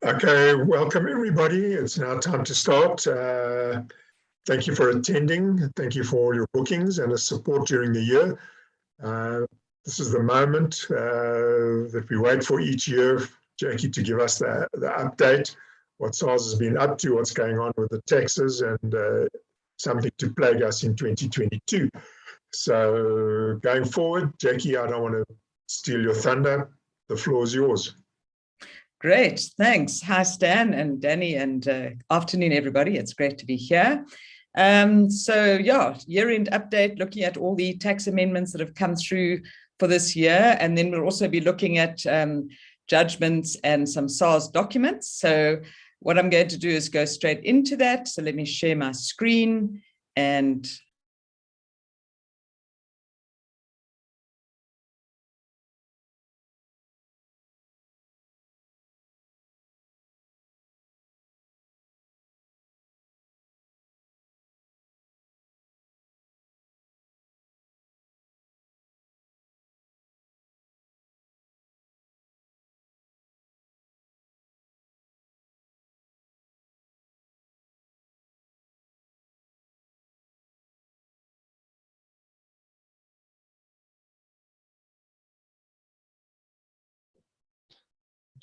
Okay, welcome everybody. It's now time to start. Thank you for attending. Thank you for all your bookings and the support during the year. This is the moment that we wait for each year, Jackie, to give us the update, what SARS has been up to, what's going on with the taxes, and something to plague us in 2022. So going forward, Jackie, I don't want to steal your thunder. The floor is yours. Great, thanks. Hi, Stan and Danny, and afternoon, everybody. It's great to be here. So yeah, year-end update, looking at all the tax amendments that have come through for this year, and then we'll also be looking at judgments and some SARS documents. So what I'm going to do is go straight into that. So let me share my screen and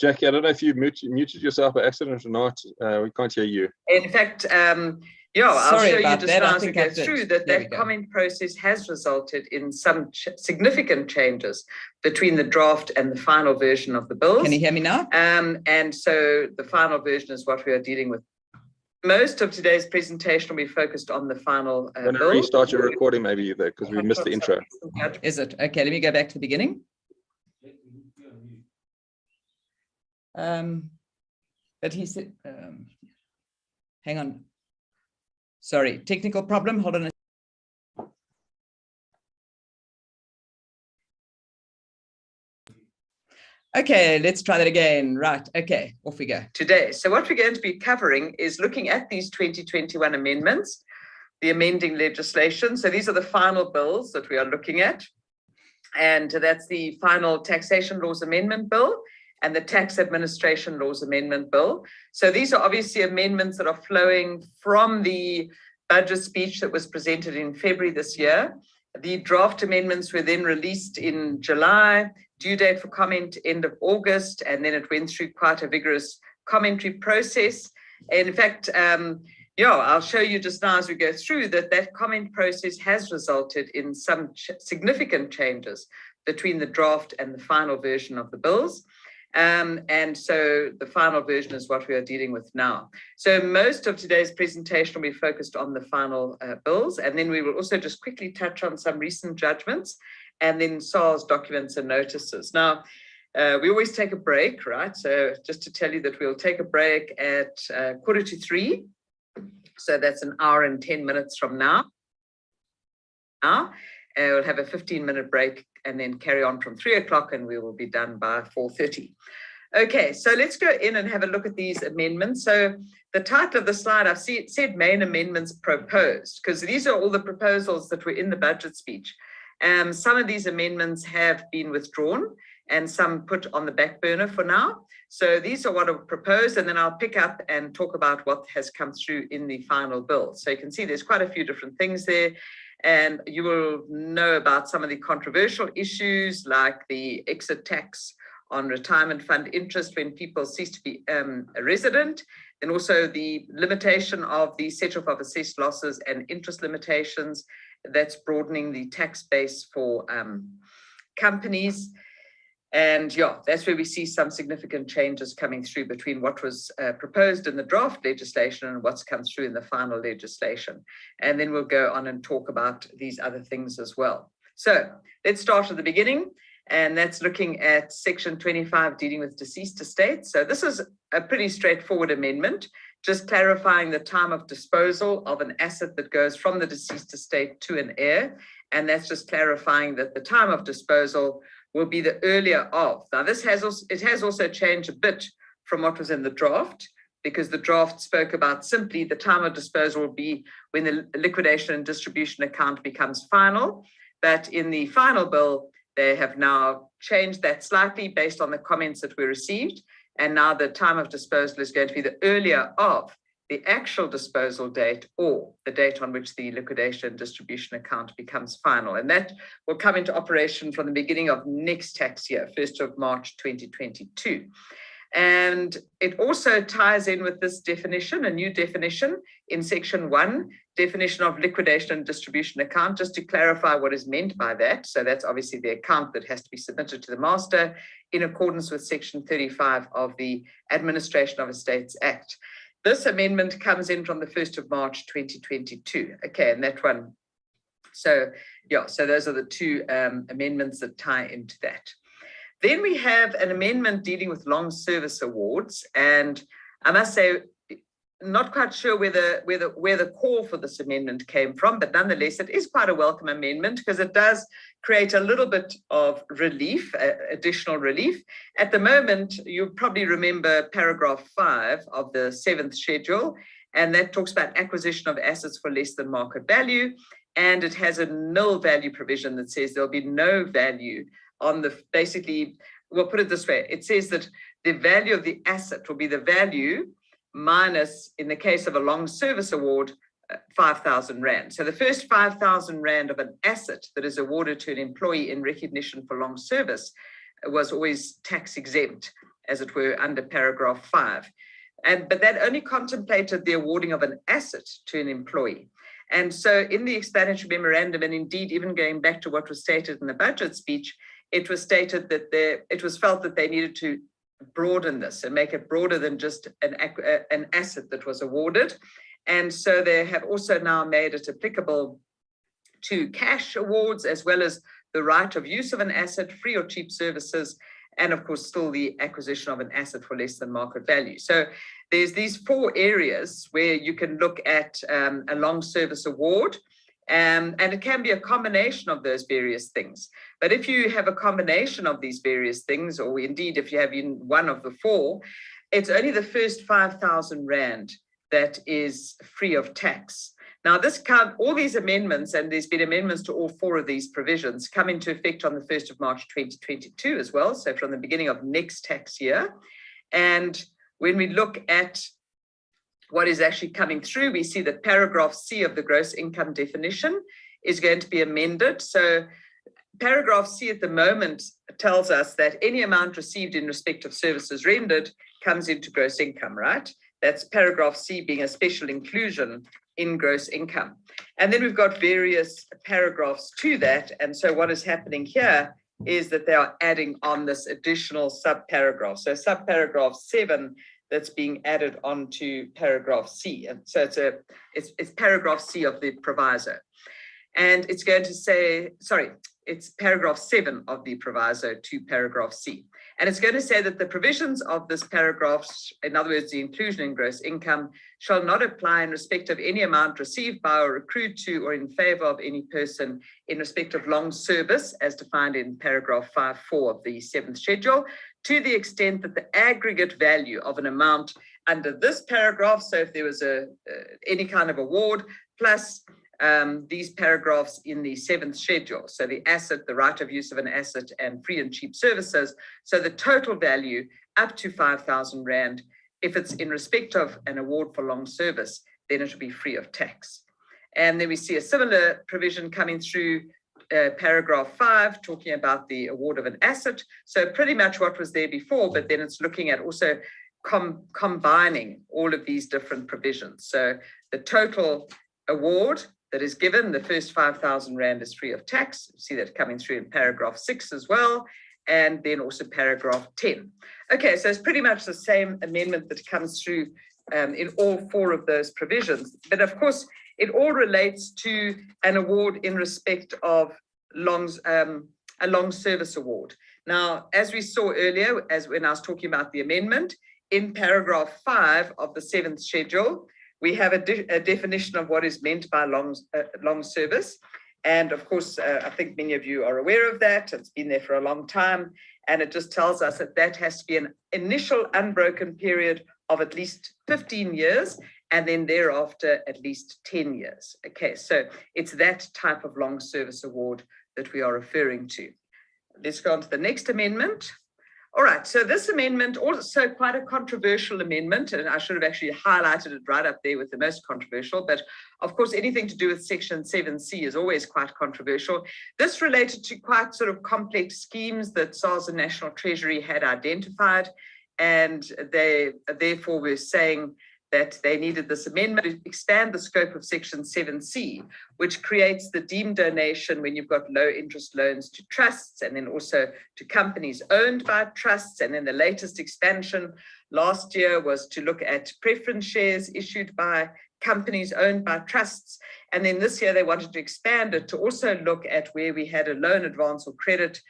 Jackie, I don't know if you muted yourself by accident or not. We can't hear you. In fact, yeah, I'll show you just now as we go through that comment process has resulted in some significant changes between the draft and the final version of the bills. Can you hear me now? And so the final version is what we are dealing with. Most of today's presentation will be focused on the final bill. Restart your recording maybe there because we missed the intro. Is it? Okay, let me go back to the beginning. But he said, hang on. Sorry, technical problem. Hold on. Okay, let's try that again. Right. Okay, off we go. Today, so what we're going to be covering is looking at these 2021 amendments, the amending legislation. So these are the final bills that we are looking at. And that's the final taxation laws amendment bill and the Tax Administration Laws Amendment Bill. So these are obviously amendments that are flowing from the budget speech that was presented in February this year. The draft amendments were then released in July, due date for comment end of August, and then it went through quite a vigorous commentary process. And in fact, yeah, I'll show you just now as we go through that comment process has resulted in some significant changes between the draft and the final version of the bills. And so the final version is what we are dealing with now. So most of today's presentation will be focused on the final bills, and then we will also just quickly touch on some recent judgments and then SARS documents and notices. Now, we always take a break, right? So just to tell you that we'll take a break at 2:45. So that's an hour and 10 minutes from now. We'll have a 15-minute break and then carry on from 3 o'clock, and we will be done by 4:30. Okay, so let's go in and have a look at these amendments. So the title of the slide, I've said main amendments proposed, because these are all the proposals that were in the budget speech. Some of these amendments have been withdrawn and some put on the back burner for now. So these are what are proposed, and then I'll pick up and talk about what has come through in the final bill. So you can see there's quite a few different things there. And you will know about some of the controversial issues like the exit tax on retirement fund interest when people cease to be a resident, and also the limitation of the set-off of assessed losses and interest limitations. That's broadening the tax base for companies. And yeah, that's where we see some significant changes coming through between what was proposed in the draft legislation and what's come through in the final legislation. And then we'll go on and talk about these other things as well. So let's start at the beginning, and that's looking at section 25 dealing with deceased estates. So this is a pretty straightforward amendment, just clarifying the time of disposal of an asset that goes from the deceased estate to an heir. And that's just clarifying that the time of disposal will be the earlier of. Now, it has also changed a bit from what was in the draft, because the draft spoke about simply the time of disposal will be when the liquidation and distribution account becomes final. But in the final bill, they have now changed that slightly based on the comments that were received. And now the time of disposal is going to be the earlier of the actual disposal date or the date on which the liquidation distribution account becomes final. And that will come into operation from the beginning of next tax year, 1st of March 2022. And it also ties in with this definition, a new definition in section 1, definition of liquidation and distribution account, just to clarify what is meant by that. So that's obviously the account that has to be submitted to the master in accordance with section 35 of the Administration of Estates Act. This amendment comes in from the 1st of March 2022. Okay, and that one. So yeah, so those are the two amendments that tie into that. Then we have an amendment dealing with long service awards, and I must say, not quite sure where the call for this amendment came from, but nonetheless, it is quite a welcome amendment because it does create a little bit of relief, additional relief. At the moment, you probably remember paragraph 5 of the 7th schedule, and that talks about acquisition of assets for less than market value, and it has a nil value provision that says there'll be no value on the, basically, we'll put it this way, it says that the value of the asset will be the value minus, in the case of a long service award, 5,000 Rand. So the first 5,000 Rand of an asset that is awarded to an employee in recognition for long service was always tax exempt, as it were, under paragraph 5. But that only contemplated the awarding of an asset to an employee. And so in the explanatory memorandum, and indeed even going back to what was stated in the budget speech, it was stated that it was felt that they needed to broaden this and make it broader than just an asset that was awarded. And so they have also now made it applicable to cash awards, as well as the right of use of an asset, free or cheap services, and of course still the acquisition of an asset for less than market value. So there's these 4 areas where you can look at a long service award, and it can be a combination of those various things. But if you have a combination of these various things, or indeed if you have in one of the 4, it's only the first 5,000 Rand that is free of tax. Now all these amendments, and there's been amendments to all 4 of these provisions, come into effect on the 1st of March 2022 as well, so from the beginning of next tax year. And when we look at what is actually coming through, we see that paragraph C of the gross income definition is going to be amended. So paragraph C at the moment tells us that any amount received in respect of services rendered comes into gross income, right? That's paragraph C being a special inclusion in gross income. And then we've got various paragraphs to that. And so what is happening here is that they are adding on this additional subparagraph. So subparagraph 7 that's being added onto paragraph C. And so it's paragraph C of the proviso. And it's going to say, sorry, it's paragraph 7 of the proviso to paragraph C. And it's going to say that the provisions of this paragraph, in other words, the inclusion in gross income, shall not apply in respect of any amount received by or accrued to or in favor of any person in respect of long service, as defined in paragraph 5.4 of the 7th schedule, to the extent that the aggregate value of an amount under this paragraph, so if there was any kind of award, plus these paragraphs in the 7th schedule, so the asset, the right of use of an asset, and free and cheap services, so the total value up to 5,000 Rand, if it's in respect of an award for long service, then it will be free of tax. And then we see a similar provision coming through paragraph 5, talking about the award of an asset. So pretty much what was there before, but then it's looking at also combining all of these different provisions. So the total award that is given, the first 5,000 Rand is free of tax. You see that coming through in paragraph 6 as well, and then also paragraph 10. Okay, so it's pretty much the same amendment that comes through in all 4 of those provisions. But of course, it all relates to an award in respect of a long service award. Now, as we saw earlier, as when I was talking about the amendment, in paragraph 5 of the 7th schedule, we have a definition of what is meant by long service. And of course, I think many of you are aware of that. It's been there for a long time. And it just tells us that that has to be an initial unbroken period of at least 15 years, and then thereafter at least 10 years. Okay, so it's that type of long service award that we are referring to. Let's go on to the next amendment. All right, so this amendment, also quite a controversial amendment, and I should have actually highlighted it right up there with the most controversial, but of course, anything to do with Section 7C is always quite controversial. This related to quite sort of complex schemes that SARS and National Treasury had identified, and they therefore were saying that they needed this amendment to expand the scope of Section 7C, which creates the deemed donation when you've got low interest loans to trusts and then also to companies owned by trusts. And then the latest expansion last year was to look at preference shares issued by companies owned by trusts. And then this year they wanted to expand it to also look at where we had a loan advance or credit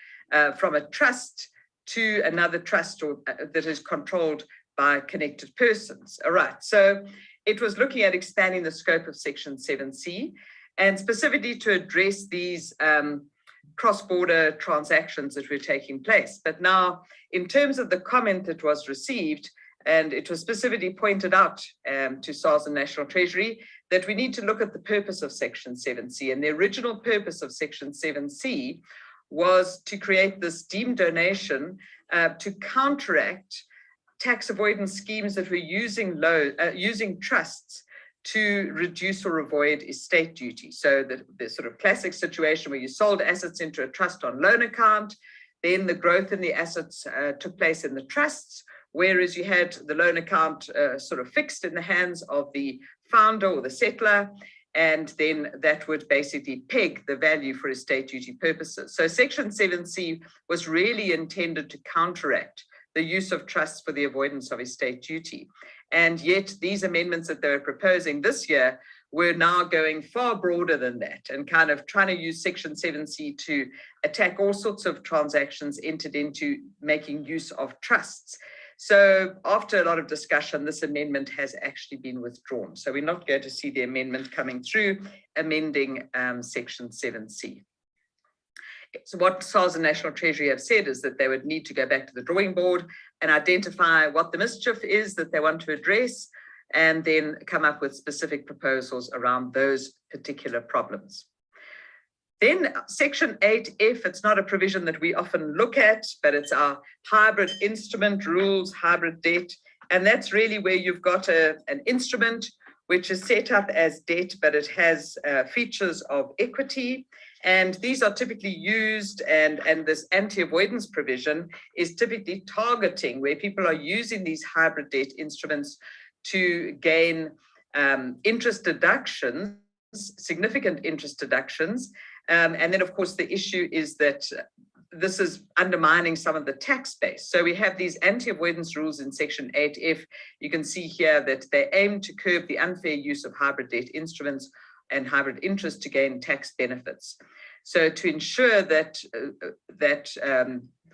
from a trust to another trust or that is controlled by connected persons. All right, so it was looking at expanding the scope of Section 7C and specifically to address these cross-border transactions that were taking place. But now, in terms of the comment that was received, and it was specifically pointed out to SARS and National Treasury that we need to look at the purpose of Section 7C. And the original purpose of Section 7C was to create this deemed donation to counteract tax avoidance schemes that were using trusts to reduce or avoid estate duty. So the sort of classic situation where you sold assets into a trust on loan account, then the growth in the assets took place in the trusts, whereas you had the loan account sort of fixed in the hands of the founder or the settler, and then that would basically peg the value for estate duty purposes. So Section 7C was really intended to counteract the use of trusts for the avoidance of estate duty. And yet these amendments that they were proposing this year were now going far broader than that and kind of trying to use Section 7C to attack all sorts of transactions entered into making use of trusts. So after a lot of discussion, this amendment has actually been withdrawn. So we're not going to see the amendment coming through, amending Section 7C. So what SARS and National Treasury have said is that they would need to go back to the drawing board and identify what the mischief is that they want to address, and then come up with specific proposals around those particular problems. Then Section 8F, it's not a provision that we often look at, but it's our hybrid instrument rules, hybrid debt, and that's really where you've got an instrument which is set up as debt, but it has features of equity. And these are typically used, and this anti-avoidance provision is typically targeting where people are using these hybrid debt instruments to gain interest deductions, significant interest deductions. And then, of course, the issue is that this is undermining some of the tax base. So we have these anti-avoidance rules in Section 8F. You can see here that they aim to curb the unfair use of hybrid debt instruments and hybrid interest to gain tax benefits. So to ensure that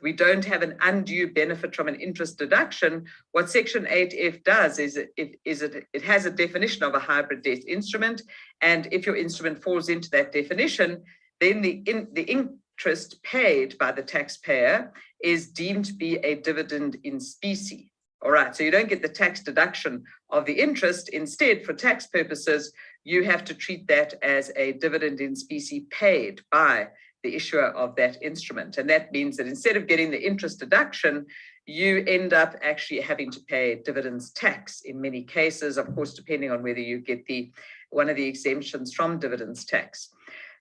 we don't have an undue benefit from an interest deduction, what Section 8F does is it has a definition of a hybrid debt instrument, and if your instrument falls into that definition, then the interest paid by the taxpayer is deemed to be a dividend in specie. All right, so you don't get the tax deduction of the interest. Instead, for tax purposes, you have to treat that as a dividend in specie paid by the issuer of that instrument. And that means that instead of getting the interest deduction, you end up actually having to pay dividends tax in many cases, of course, depending on whether you get one of the exemptions from dividends tax.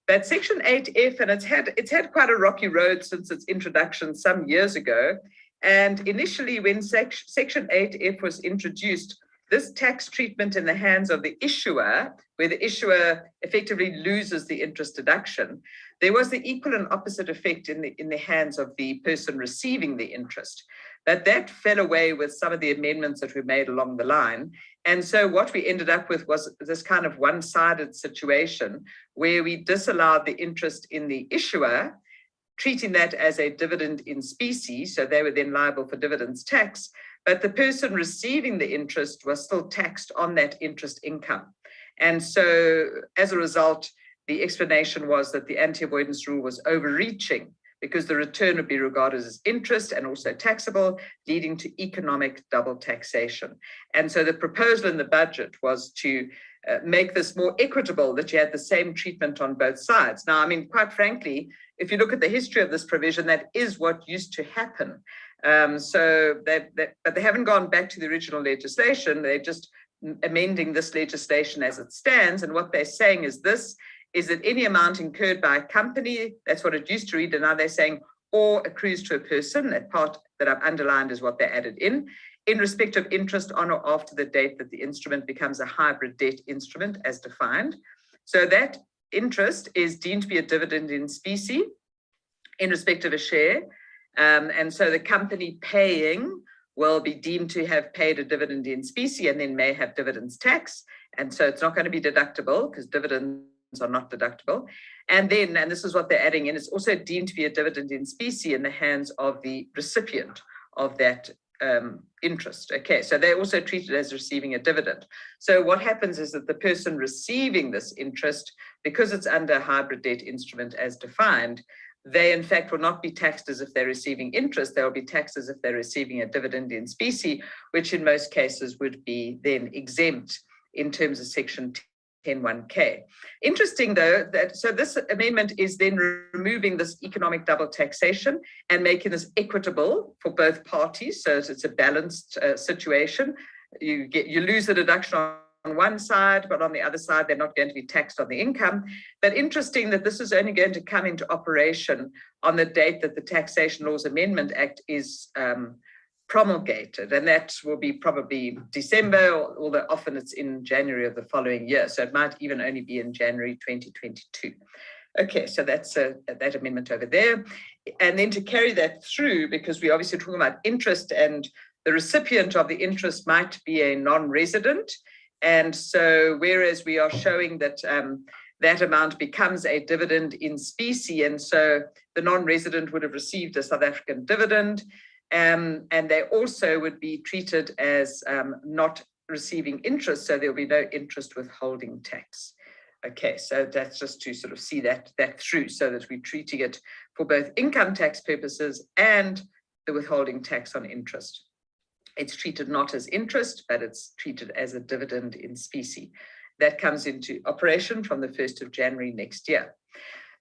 But Section 8F, and it's had quite a rocky road since its introduction some years ago. And initially, when Section 8F was introduced, this tax treatment in the hands of the issuer, where the issuer effectively loses the interest deduction, there was the equal and opposite effect in the hands of the person receiving the interest. But that fell away with some of the amendments that were made along the line. And so what we ended up with was this kind of one-sided situation where we disallowed the interest in the issuer, treating that as a dividend in specie, so they were then liable for dividends tax, but the person receiving the interest was still taxed on that interest income. And so as a result, the explanation was that the anti-avoidance rule was overreaching because the return would be regarded as interest and also taxable, leading to economic double taxation. And so the proposal in the budget was to make this more equitable, that you had the same treatment on both sides. Now, I mean, quite frankly, if you look at the history of this provision, that is what used to happen But they haven't gone back to the original legislation. They're just amending this legislation as it stands. And what they're saying is that any amount incurred by a company, that's what it used to read, and now they're saying, or accrues to a person, that part that I've underlined is what they added in respect of interest on or after the date that the instrument becomes a hybrid debt instrument as defined. So that interest is deemed to be a dividend in specie in respect of a share. And so the company paying will be deemed to have paid a dividend in specie and then may have dividends tax. And so it's not going to be deductible because dividends are not deductible. And this is what they're adding in, it's also deemed to be a dividend in specie in the hands of the recipient of that interest. Okay, so they're also treated as receiving a dividend. So what happens is that the person receiving this interest, because it's under a hybrid debt instrument as defined, they in fact will not be taxed as if they're receiving interest. They'll be taxed as if they're receiving a dividend in specie, which in most cases would be then exempt in terms of section 10(1)(k). Interesting though, so this amendment is then removing this economic double taxation and making this equitable for both parties. So it's a balanced situation. You lose the deduction on one side, but on the other side, they're not going to be taxed on the income. But interesting that this is only going to come into operation on the date that the Taxation Laws Amendment Act is promulgated, and that will be probably December, although often it's in January of the following year. So it might even only be in January 2022. Okay, so that's that amendment over there. And then to carry that through, because we're obviously talking about interest and the recipient of the interest might be a non-resident. And so whereas we are showing that that amount becomes a dividend in specie, and so the non-resident would have received a South African dividend, and they also would be treated as not receiving interest, so there'll be no interest withholding tax. Okay, so that's just to sort of see that through, so that we're treating it for both income tax purposes and the withholding tax on interest. It's treated not as interest, but it's treated as a dividend in specie. That comes into operation from the 1st of January next year.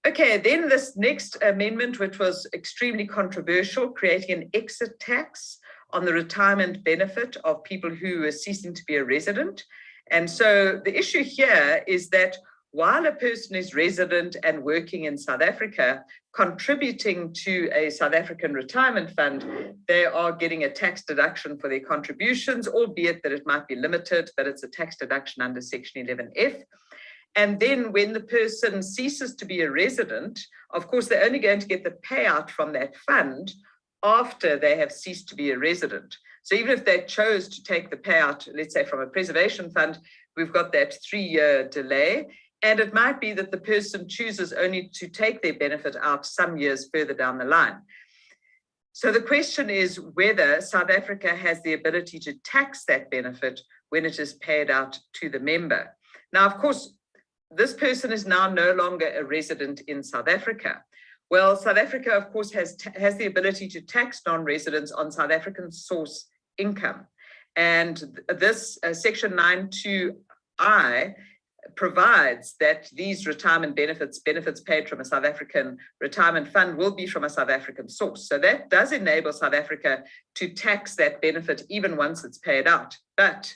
Okay, then this next amendment, which was extremely controversial, creating an exit tax on the retirement benefit of people who are ceasing to be a resident. And so the issue here is that while a person is resident and working in South Africa, contributing to a South African retirement fund, they are getting a tax deduction for their contributions, albeit that it might be limited, but it's a tax deduction under Section 11F. And then when the person ceases to be a resident, of course, they're only going to get the payout from that fund after they have ceased to be a resident. So even if they chose to take the payout, let's say from a preservation fund, we've got that 3-year delay. And it might be that the person chooses only to take their benefit out some years further down the line. So the question is whether South Africa has the ability to tax that benefit when it is paid out to the member. Now, of course, this person is now no longer a resident in South Africa. Well, South Africa, of course, has the ability to tax non-residents on South African source income. And this Section 9(2)(I) provides that these retirement benefits paid from a South African retirement fund will be from a South African source. So that does enable South Africa to tax that benefit even once it's paid out. But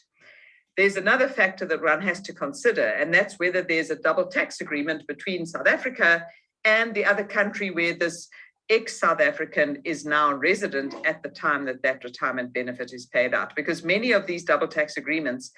there's another factor that one has to consider, and that's whether there's a double tax agreement between South Africa and the other country where this ex-South African is now resident at the time that that retirement benefit is paid out. Because many of these double tax agreements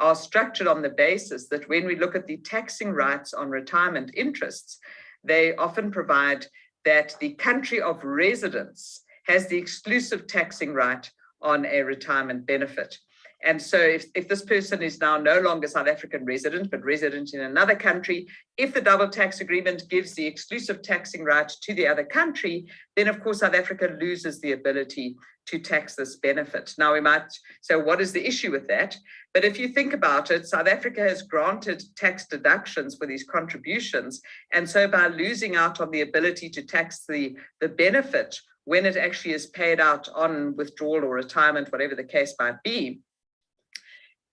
are structured on the basis that when we look at the taxing rights on retirement interests, they often provide that the country of residence has the exclusive taxing right on a retirement benefit. And so if this person is now no longer South African resident, but resident in another country, if the double tax agreement gives the exclusive taxing right to the other country, then of course South Africa loses the ability to tax this benefit. Now we might say, what is the issue with that? But if you think about it, South Africa has granted tax deductions for these contributions. And so by losing out on the ability to tax the benefit when it actually is paid out on withdrawal or retirement, whatever the case might be,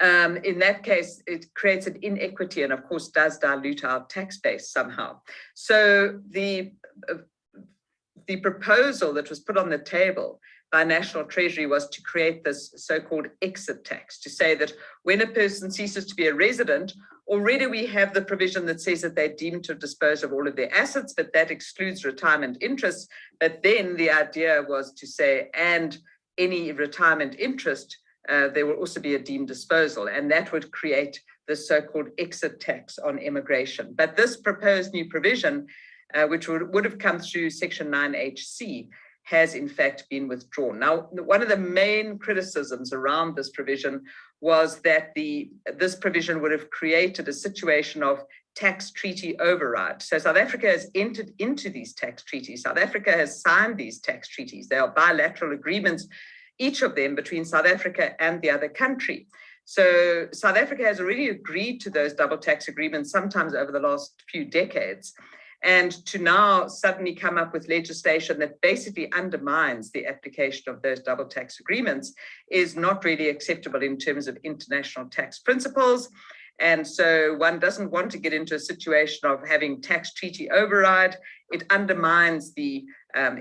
in that case, it creates an inequity and, of course, does dilute our tax base somehow. So the proposal that was put on the table by National Treasury was to create this so-called exit tax, to say that when a person ceases to be a resident, already we have the provision that says that they're deemed to dispose of all of their assets, but that excludes retirement interests. But then the idea was to say, and any retirement interest, there will also be a deemed disposal, and that would create the so-called exit tax on immigration. But this proposed new provision, which would have come through Section 9HC, has in fact been withdrawn. Now, one of the main criticisms around this provision was that this provision would have created a situation of tax treaty override. So South Africa has entered into these tax treaties. South Africa has signed these tax treaties. They are bilateral agreements, each of them between South Africa and the other country. So South Africa has already agreed to those double tax agreements sometimes over the last few decades. And to now suddenly come up with legislation that basically undermines the application of those double tax agreements is not really acceptable in terms of international tax principles. And so one doesn't want to get into a situation of having tax treaty override. It undermines the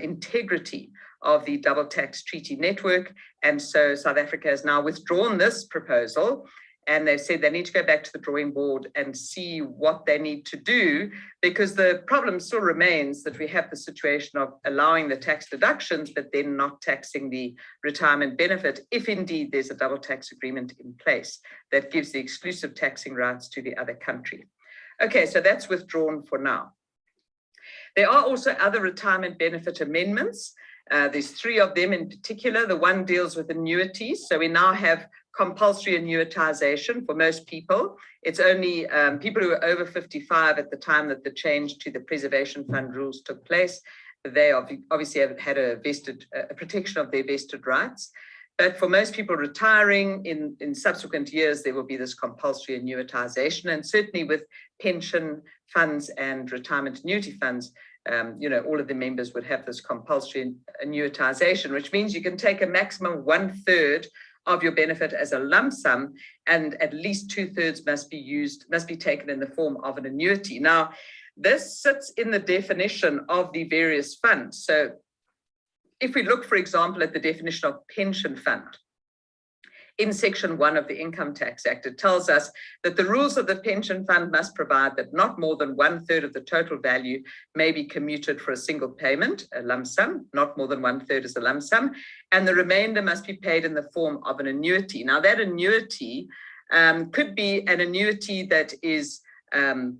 integrity of the double tax treaty network. And so South Africa has now withdrawn this proposal, and they've said they need to go back to the drawing board and see what they need to do, because the problem still remains that we have the situation of allowing the tax deductions, but then not taxing the retirement benefit, if indeed there's a double tax agreement in place that gives the exclusive taxing rights to the other country. Okay, so that's withdrawn for now. There are also other retirement benefit amendments. There's 3 of them in particular. The one deals with annuities. So we now have compulsory annuitization for most people. It's only people who are over 55 at the time that the change to the preservation fund rules took place. They obviously have had a protection of their vested rights. But for most people retiring in subsequent years, there will be this compulsory annuitization. And certainly with pension funds and retirement annuity funds, all of the members would have this compulsory annuitization, which means you can take a maximum 1/3 of your benefit as a lump sum, and at least 2/3 must be taken in the form of an annuity. Now, this sits in the definition of the various funds. So if we look, for example, at the definition of pension fund, in Section 1 of the Income Tax Act, it tells us that the rules of the pension fund must provide that not more than 1/3 of the total value may be commuted for a single payment, a lump sum, not more than 1/3 is a lump sum, and the remainder must be paid in the form of an annuity. Now, that annuity could be an annuity that is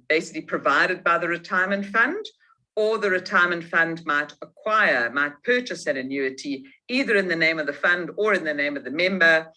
basically provided by the retirement fund, or the retirement fund might purchase an annuity either in the name of the fund or in the name of the member.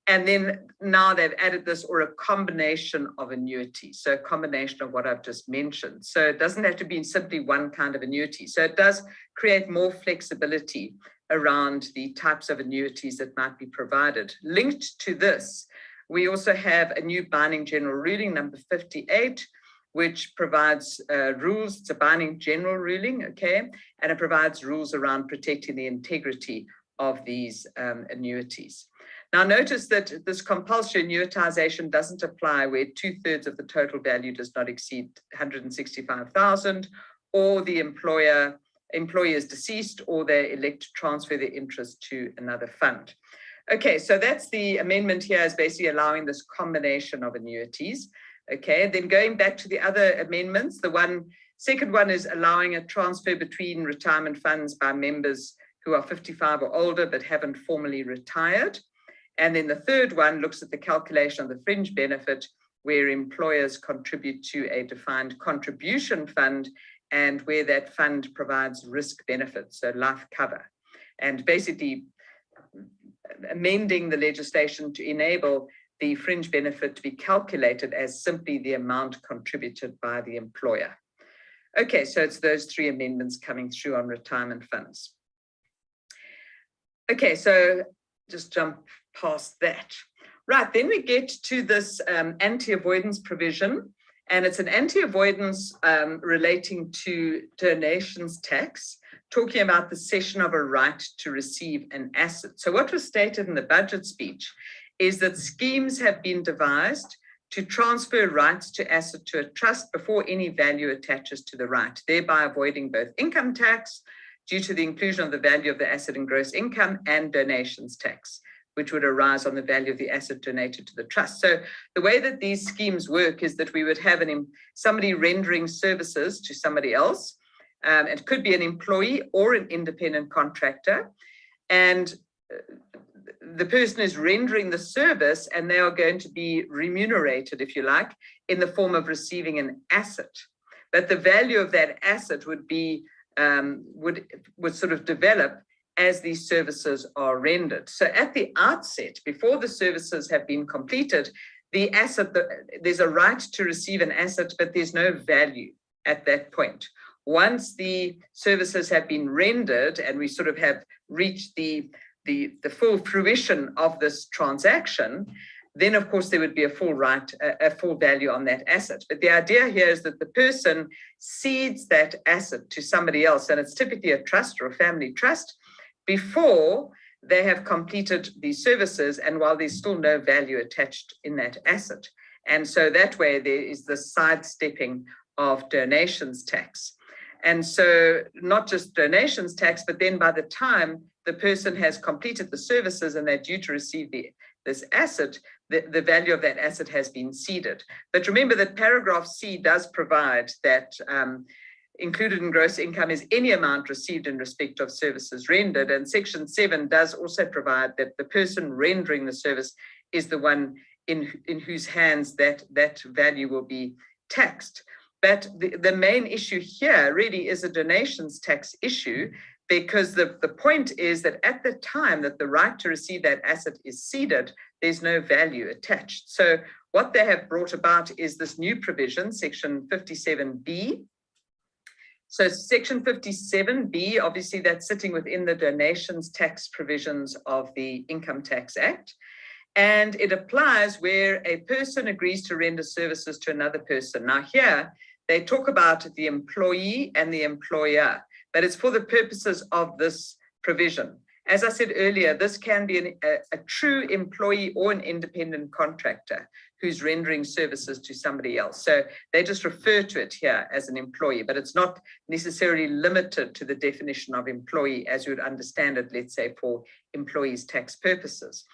And then now they've added this, or a combination of annuities. So a combination of what I've just mentioned. So it doesn't have to be simply one kind of annuity. So it does create more flexibility around the types of annuities that might be provided. Linked to this, we also have a new binding general ruling, number 58, which provides rules. It's a binding general ruling, okay? And it provides rules around protecting the integrity of these annuities. Now, notice that this compulsory annuitization doesn't apply where 2/3 of the total value does not exceed 165,000, or the employee is deceased, or they elect to transfer their interest to another fund. Okay, so that's the amendment here, is basically allowing this combination of annuities. Okay, then going back to the other amendments, second one is allowing a transfer between retirement funds by members who are 55 or older but haven't formally retired. And then the third one looks at the calculation of the fringe benefit, where employers contribute to a defined contribution fund, and where that fund provides risk benefits, so life cover, and basically amending the legislation to enable the fringe benefit to be calculated as simply the amount contributed by the employer. Okay, so it's those 3 amendments coming through on retirement funds. Okay, so just jump past that. Right, then we get to this anti-avoidance provision, and it's an anti-avoidance relating to donations tax, talking about the cession of a right to receive an asset. So what was stated in the budget speech is that schemes have been devised to transfer rights to asset to a trust before any value attaches to the right, thereby avoiding both income tax, due to the inclusion of the value of the asset in gross income and donations tax, which would arise on the value of the asset donated to the trust. So the way that these schemes work is that we would have somebody rendering services to somebody else. It could be an employee or an independent contractor. And the person is rendering the service, and they are going to be remunerated, if you like, in the form of receiving an asset. But the value of that asset would be would sort of develop as these services are rendered. So at the outset, before the services have been completed, the asset, there's a right to receive an asset, but there's no value at that point. Once the services have been rendered and we sort of have reached the full fruition of this transaction, then of course there would be a full right, a full value on that asset. But the idea here is that the person cedes that asset to somebody else, and it's typically a trust or a family trust, before they have completed these services and while there's still no value attached in that asset. And so that way there is the sidestepping of donations tax. And so not just donations tax, but then by the time the person has completed the services and they're due to receive this asset, the value of that asset has been ceded. But remember that paragraph C does provide that included in gross income is any amount received in respect of services rendered. And section 7 does also provide that the person rendering the service is the one in whose hands that value will be taxed. But the main issue here really is a donations tax issue, because the point is that at the time that the right to receive that asset is ceded, there's no value attached. So what they have brought about is this new provision, section 57B. So section 57B, obviously that's sitting within the donations tax provisions of the Income Tax Act. And it applies where a person agrees to render services to another person. Now here, they talk about the employee and the employer, but it's for the purposes of this provision. As I said earlier, this can be a true employee or an independent contractor who's rendering services to somebody else. So they just refer to it here as an employee, but it's not necessarily limited to the definition of employee as you would understand it, let's say, for employees' tax purposes.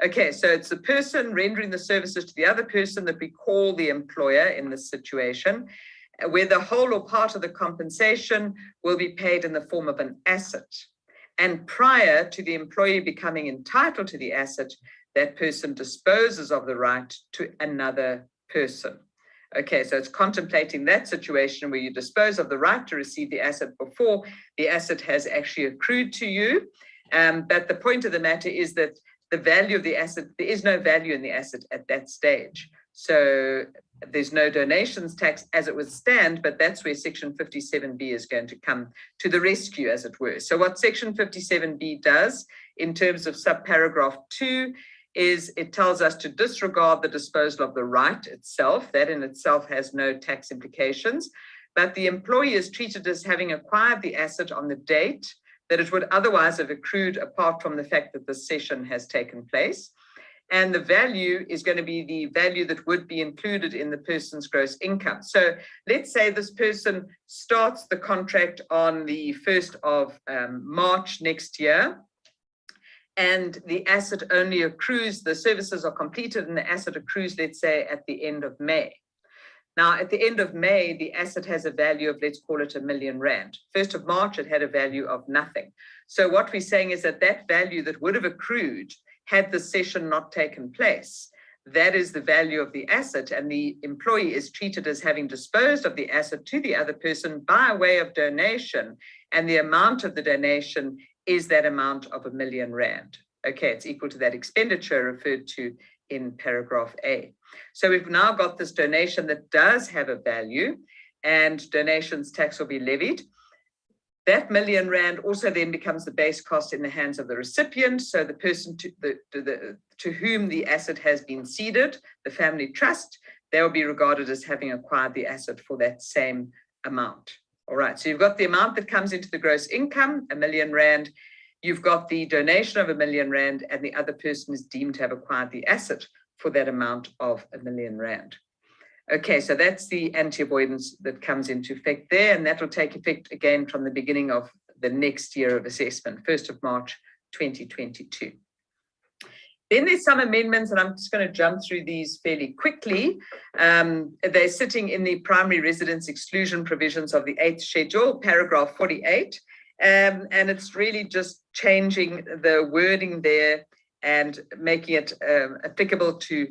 Okay, so it's the person rendering the services to the other person that we call the employer in this situation, where the whole or part of the compensation will be paid in the form of an asset. And prior to the employee becoming entitled to the asset, that person disposes of the right to another person. Okay, so it's contemplating that situation where you dispose of the right to receive the asset before the asset has actually accrued to you. But the point of the matter is that the value of the asset, there is no value in the asset at that stage. So there's no donations tax as it would stand, but that's where section 57B is going to come to the rescue, as it were. So what section 57B does in terms of subparagraph 2 is it tells us to disregard the disposal of the right itself. That in itself has no tax implications, but the employee is treated as having acquired the asset on the date that it would otherwise have accrued apart from the fact that the cession has taken place. And the value is going to be the value that would be included in the person's gross income. So let's say this person starts the contract on the 1st of March next year, and the asset only accrues, the services are completed and the asset accrues, let's say, at the end of May. Now, at the end of May, the asset has a value of, let's call it R1 million. 1st of March, it had a value of nothing. So what we're saying is that that value that would have accrued had the cession not taken place, that is the value of the asset, and the employee is treated as having disposed of the asset to the other person by way of donation, and the amount of the donation is that amount of R1 million. Okay, it's equal to that expenditure referred to in paragraph A. So we've now got this donation that does have a value, and donations tax will be levied. That R1 million also then becomes the base cost in the hands of the recipient. So the person to whom the asset has been ceded, the family trust, they will be regarded as having acquired the asset for that same amount. All right, so you've got the amount that comes into the gross income, R1 million. You've got the donation of R1 million, and the other person is deemed to have acquired the asset for that amount of R1 million. Okay, so that's the anti-avoidance that comes into effect there, and that will take effect again from the beginning of the next year of assessment, 1st of March 2022. Then there's some amendments, and I'm just going to jump through these fairly quickly. They're sitting in the primary residence exclusion provisions of the 8th schedule, paragraph 48. And it's really just changing the wording there and making it applicable to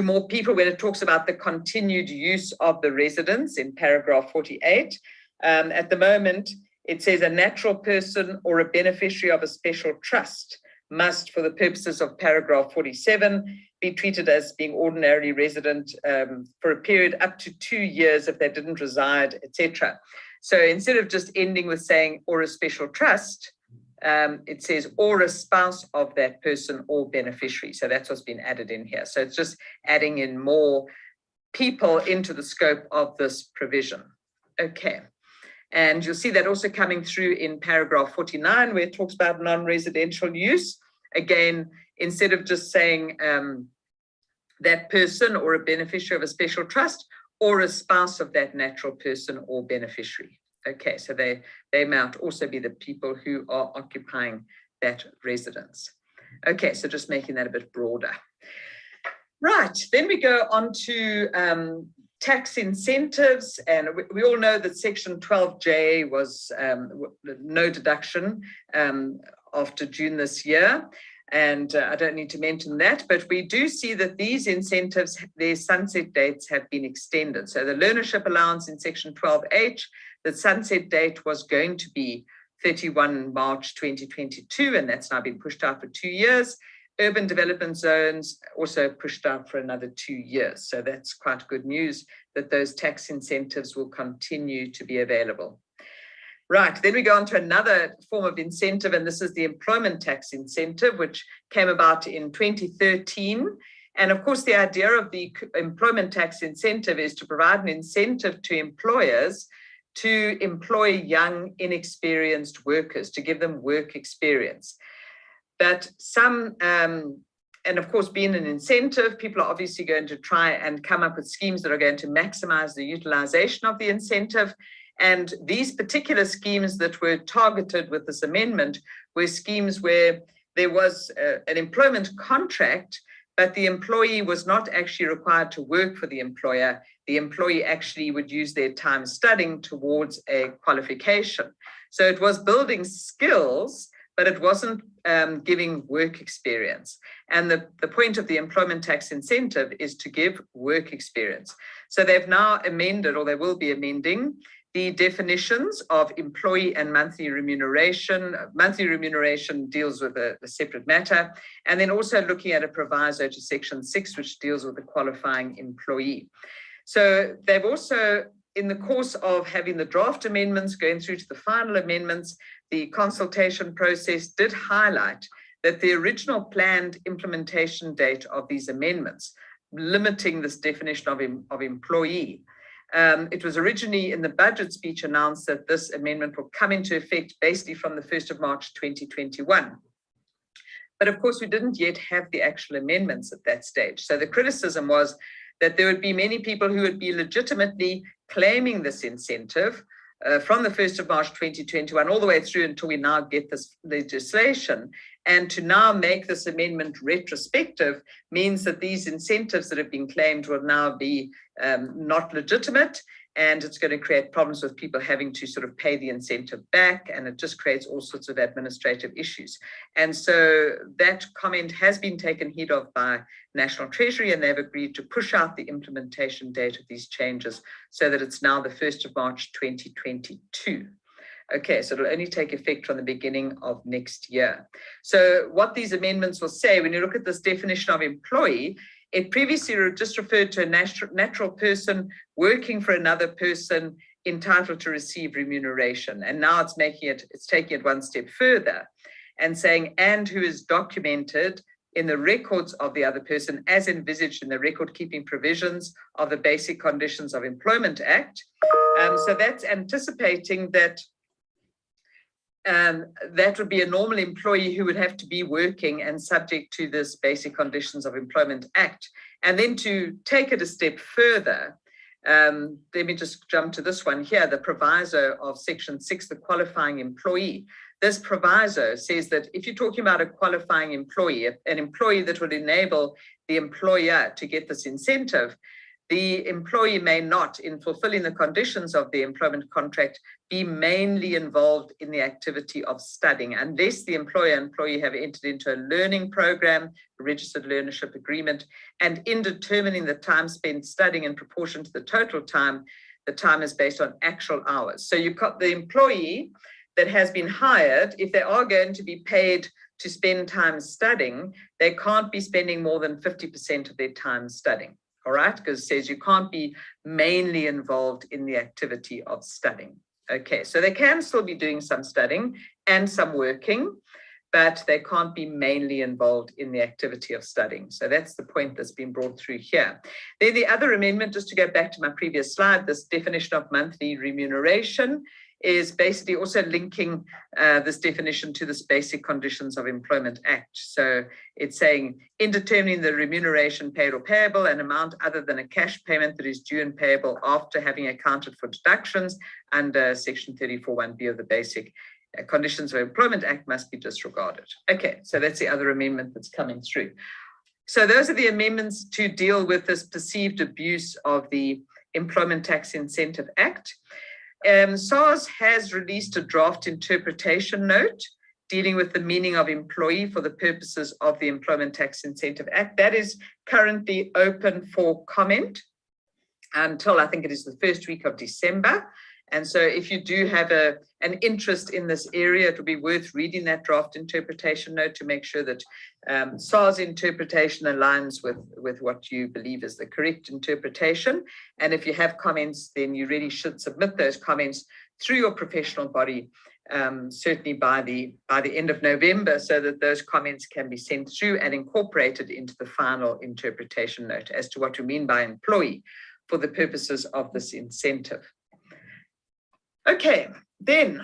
more people when it talks about the continued use of the residence in paragraph 48. At the moment, it says a natural person or a beneficiary of a special trust must, for the purposes of paragraph 47, be treated as being ordinarily resident for a period up to 2 years if they didn't reside, etc. So instead of just ending with saying or a special trust, it says or a spouse of that person or beneficiary. So that's what's been added in here. So it's just adding in more people into the scope of this provision. Okay. And you'll see that also coming through in paragraph 49, where it talks about non-residential use. Again, instead of just saying that person or a beneficiary of a special trust or a spouse of that natural person or beneficiary. Okay, so they might also be the people who are occupying that residence. Okay, so just making that a bit broader. Right, then we go on to tax incentives, and we all know that section 12J was no deduction after June this year, and I don't need to mention that, but we do see that these incentives, their sunset dates have been extended. So the learnership allowance in section 12H, the sunset date was going to be 31 March 2022, and that's now been pushed out for 2 years. Urban development zones also pushed out for another 2 years. So that's quite good news that those tax incentives will continue to be available. Right, then we go on to another form of incentive, and this is the employment tax incentive, which came about in 2013. And of course, the idea of the employment tax incentive is to provide an incentive to employers to employ young, inexperienced workers, to give them work experience. But some, and of course, being an incentive, people are obviously going to try and come up with schemes that are going to maximize the utilization of the incentive. And these particular schemes that were targeted with this amendment were schemes where there was an employment contract, but the employee was not actually required to work for the employer. The employee actually would use their time studying towards a qualification. So it was building skills, but it wasn't giving work experience. And the point of the employment tax incentive is to give work experience. So they've now amended, or they will be amending, the definitions of employee and monthly remuneration. Monthly remuneration deals with a separate matter, and then also looking at a proviso to section 6, which deals with the qualifying employee. So they've also, in the course of having the draft amendments going through to the final amendments, the consultation process did highlight that the original planned implementation date of these amendments, limiting this definition of employee, it was originally in the budget speech announced that this amendment will come into effect basically from the 1st of March 2021. But of course, we didn't yet have the actual amendments at that stage. So the criticism was that there would be many people who would be legitimately claiming this incentive from the 1st of March 2021 all the way through until we now get this legislation. And to now make this amendment retrospective means that these incentives that have been claimed will now be not legitimate, and it's going to create problems with people having to sort of pay the incentive back, and it just creates all sorts of administrative issues. And so that comment has been taken heed of by National Treasury, and they've agreed to push out the implementation date of these changes so that it's now the 1st of March 2022. Okay, so it'll only take effect from the beginning of next year. So what these amendments will say, when you look at this definition of employee, it previously just referred to a natural person working for another person entitled to receive remuneration. And now it's taking it one step further and saying, and who is documented in the records of the other person as envisaged in the record keeping provisions of the Basic Conditions of Employment Act. So that's anticipating that that would be a normal employee who would have to be working and subject to this Basic Conditions of Employment Act. And then to take it a step further, Let me just jump to this one here, the proviso of Section 6, the qualifying employee. This proviso says that if you're talking about a qualifying employee, an employee that would enable the employer to get this incentive, the employee may not, in fulfilling the conditions of the employment contract, be mainly involved in the activity of studying, unless the employer and employee have entered into a learning program, a registered learnership agreement, and in determining the time spent studying in proportion to the total time, the time is based on actual hours. So you've got the employee that has been hired, if they are going to be paid to spend time studying, they can't be spending more than 50% of their time studying. All right, because it says you can't be mainly involved in the activity of studying. Okay, so they can still be doing some studying and some working, but they can't be mainly involved in the activity of studying. So that's the point that's been brought through here. Then the other amendment, just to go back to my previous slide, this definition of monthly remuneration is basically also linking this definition to this Basic Conditions of Employment Act. So it's saying, in determining the remuneration paid or payable, an amount other than a cash payment that is due and payable after having accounted for deductions under Section 34(1)(b) of the Basic Conditions of Employment Act must be disregarded. Okay, so that's the other amendment that's coming through. So those are the amendments to deal with this perceived abuse of the Employment Tax Incentive Act. SARS has released a draft interpretation note dealing with the meaning of employee for the purposes of the Employment Tax Incentive Act. That is currently open for comment until I think it is the first week of December. And so if you do have an interest in this area, it would be worth reading that draft interpretation note to make sure that SARS interpretation aligns with what you believe is the correct interpretation. And if you have comments, then you really should submit those comments through your professional body, certainly by the end of November, so that those comments can be sent through and incorporated into the final interpretation note as to what we mean by employee for the purposes of this incentive. Okay, then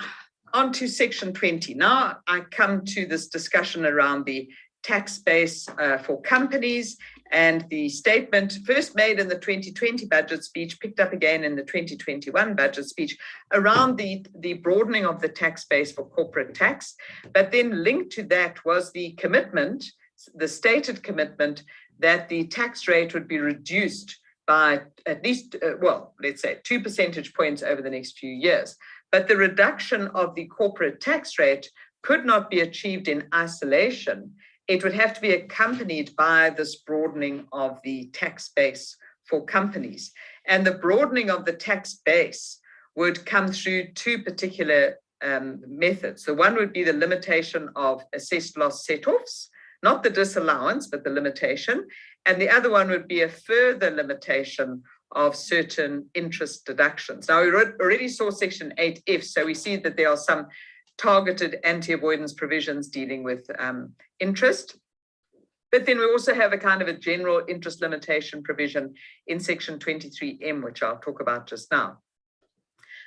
on to Section 20. Now I come to this discussion around the tax base for companies, and the statement first made in the 2020 budget speech, picked up again in the 2021 budget speech, around the broadening of the tax base for corporate tax. But then linked to that was the commitment, the stated commitment, that the tax rate would be reduced by at least, let's say 2 percentage points over the next few years. But the reduction of the corporate tax rate could not be achieved in isolation. It would have to be accompanied by this broadening of the tax base for companies. And the broadening of the tax base would come through two particular methods. The one would be the limitation of assessed loss set-offs, not the disallowance, but the limitation. And the other one would be a further limitation of certain interest deductions. Now, we already saw Section 8F, so we see that there are some targeted anti-avoidance provisions dealing with interest. But then we also have a kind of a general interest limitation provision in Section 23M, which I'll talk about just now.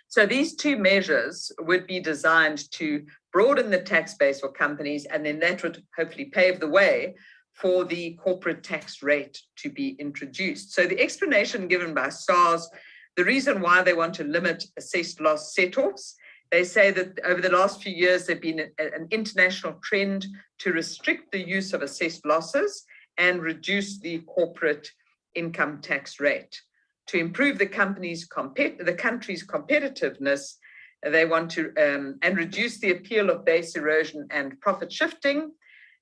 So these two measures would be designed to broaden the tax base for companies, and then that would hopefully pave the way for the corporate tax rate to be introduced. So the explanation given by SARS, the reason why they want to limit assessed loss set-offs, they say that over the last few years, there's been an international trend to restrict the use of assessed losses and reduce the corporate income tax rate. To improve the country's competitiveness, they want to, and reduce the appeal of base erosion and profit shifting,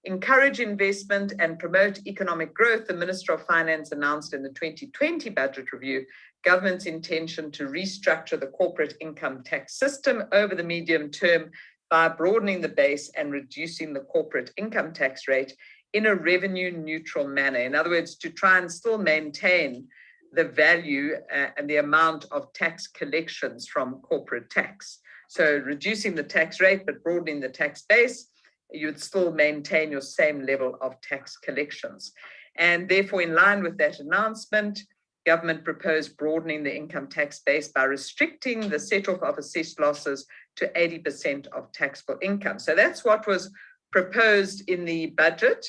encourage investment and promote economic growth. The Minister of Finance announced in the 2020 budget review government's intention to restructure the corporate income tax system over the medium term by broadening the base and reducing the corporate income tax rate in a revenue neutral manner. In other words, to try and still maintain the value and the amount of tax collections from corporate tax. So reducing the tax rate, but broadening the tax base, you'd still maintain your same level of tax collections. And therefore, in line with that announcement, government proposed broadening the income tax base by restricting the set-off of assessed losses to 80% of taxable income. So that's what was proposed in the budget.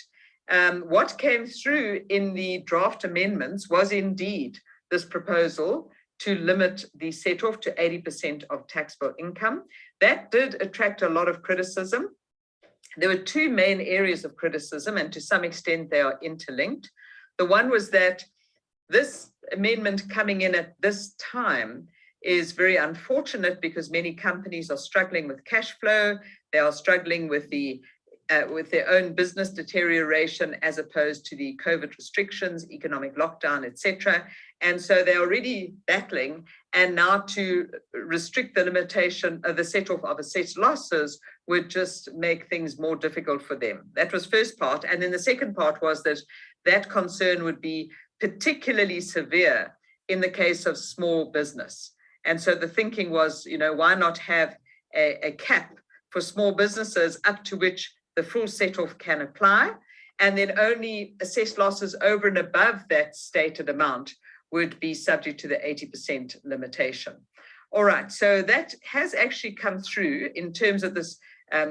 What came through in the draft amendments was indeed this proposal to limit the set-off to 80% of taxable income. That did attract a lot of criticism. There were two main areas of criticism, and to some extent they are interlinked. The one was that this amendment coming in at this time is very unfortunate because many companies are struggling with cash flow. They are struggling with their own business deterioration as opposed to the COVID restrictions, economic lockdown, etc. And so they're already battling, and now to restrict the limitation of the set-off of assessed losses would just make things more difficult for them. That was first part. And then the second part was that that concern would be particularly severe in the case of small business. And so the thinking was, why not have a cap for small businesses up to which the full set-off can apply, and then only assessed losses over and above that stated amount would be subject to the 80% limitation. All right, so that has actually come through in terms of this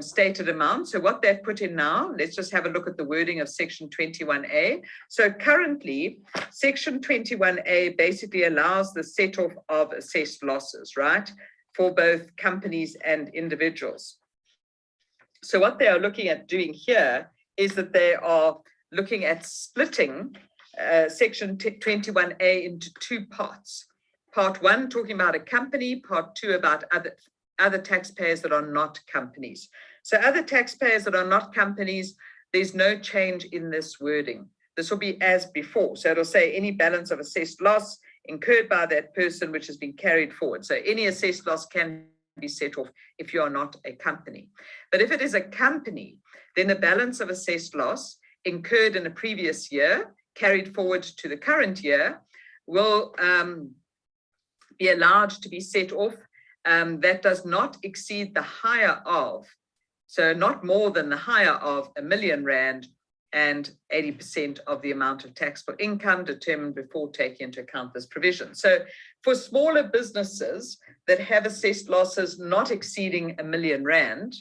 stated amount. So what they've put in now, let's just have a look at the wording of Section 21A. So currently, Section 21A basically allows the set-off of assessed losses, right, for both companies and individuals. So what they are looking at doing here is that they are looking at splitting Section 21A into two parts. Part one, talking about a company, part two about other taxpayers that are not companies. So other taxpayers that are not companies, there's no change in this wording. This will be as before. So it'll say any balance of assessed loss incurred by that person which has been carried forward. So any assessed loss can be set off if you are not a company. But if it is a company, then the balance of assessed loss incurred in a previous year, carried forward to the current year, will be allowed to be set off. That does not exceed the higher of, so not more than the higher of R1 million and 80% of the amount of taxable income determined before taking into account this provision. So for smaller businesses that have assessed losses not exceeding R1 million,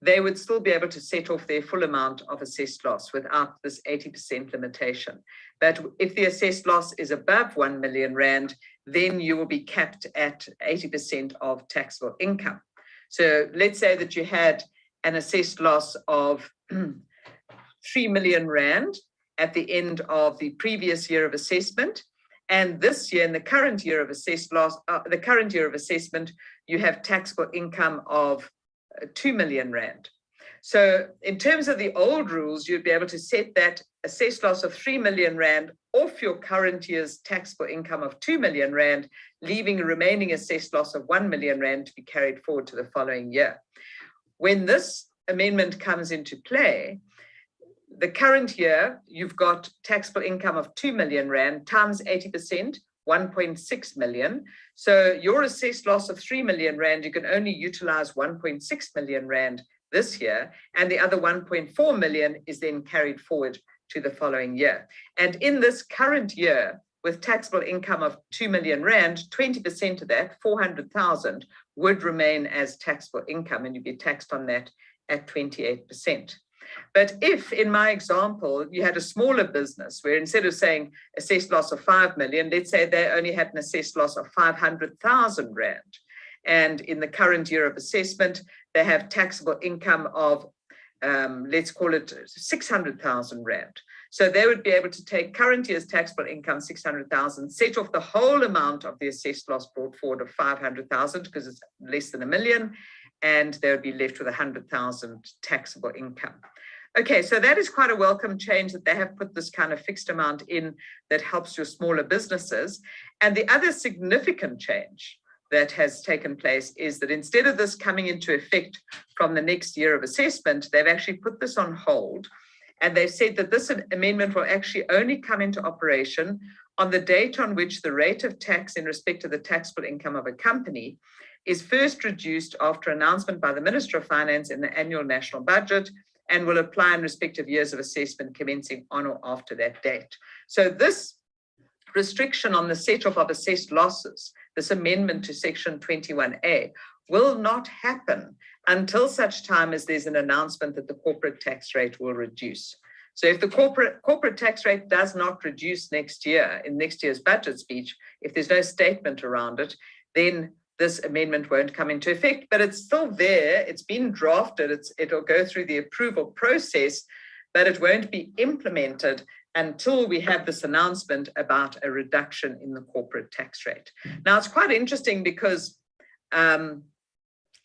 they would still be able to set off their full amount of assessed loss without this 80% limitation. But if the assessed loss is above R1 million, then you will be capped at 80% of taxable income. So let's say that you had an assessed loss of R3 million at the end of the previous year of assessment. And this year, in the current year of assessed loss, assessment, you have taxable income of R2 million. So in terms of the old rules, you'd be able to set that assessed loss of R3 million off your current year's taxable income of R2 million, leaving a remaining assessed loss of R1 million to be carried forward to the following year. When this amendment comes into play, the current year, you've got taxable income of R2 million times 80%, 1.6 million. So your assessed loss of R3 million, you can only utilize 1.6 million this year, and the other 1.4 million is then carried forward to the following year. And in this current year, with taxable income of R2 million, 20% of that, 400,000, would remain as taxable income, and you'd be taxed on that at 28%. But if, in my example, you had a smaller business where instead of saying assessed loss of 5 million, let's say they only had an assessed loss of 500,000 rand. And in the current year of assessment, they have taxable income of, let's call it 600,000 rand. So they would be able to take current year's taxable income, 600,000, set off the whole amount of the assessed loss brought forward of 500,000 because it's less than $1 million, and they would be left with 100,000 taxable income. Okay, so that is quite a welcome change that they have put this kind of fixed amount in that helps your smaller businesses. And the other significant change that has taken place is that instead of this coming into effect from the next year of assessment, they've actually put this on hold. And they've said that this amendment will actually only come into operation on the date on which the rate of tax in respect of the taxable income of a company is first reduced after announcement by the Minister of Finance in the annual national budget, and will apply in respective years of assessment commencing on or after that date. So this restriction on the set-off of assessed losses, this amendment to Section 21A, will not happen until such time as there's an announcement that the corporate tax rate will reduce. So if the corporate tax rate does not reduce next year, in next year's budget speech, if there's no statement around it, then this amendment won't come into effect, but it's still there. It's been drafted. It'll go through the approval process, but it won't be implemented until we have this announcement about a reduction in the corporate tax rate. Now, it's quite interesting because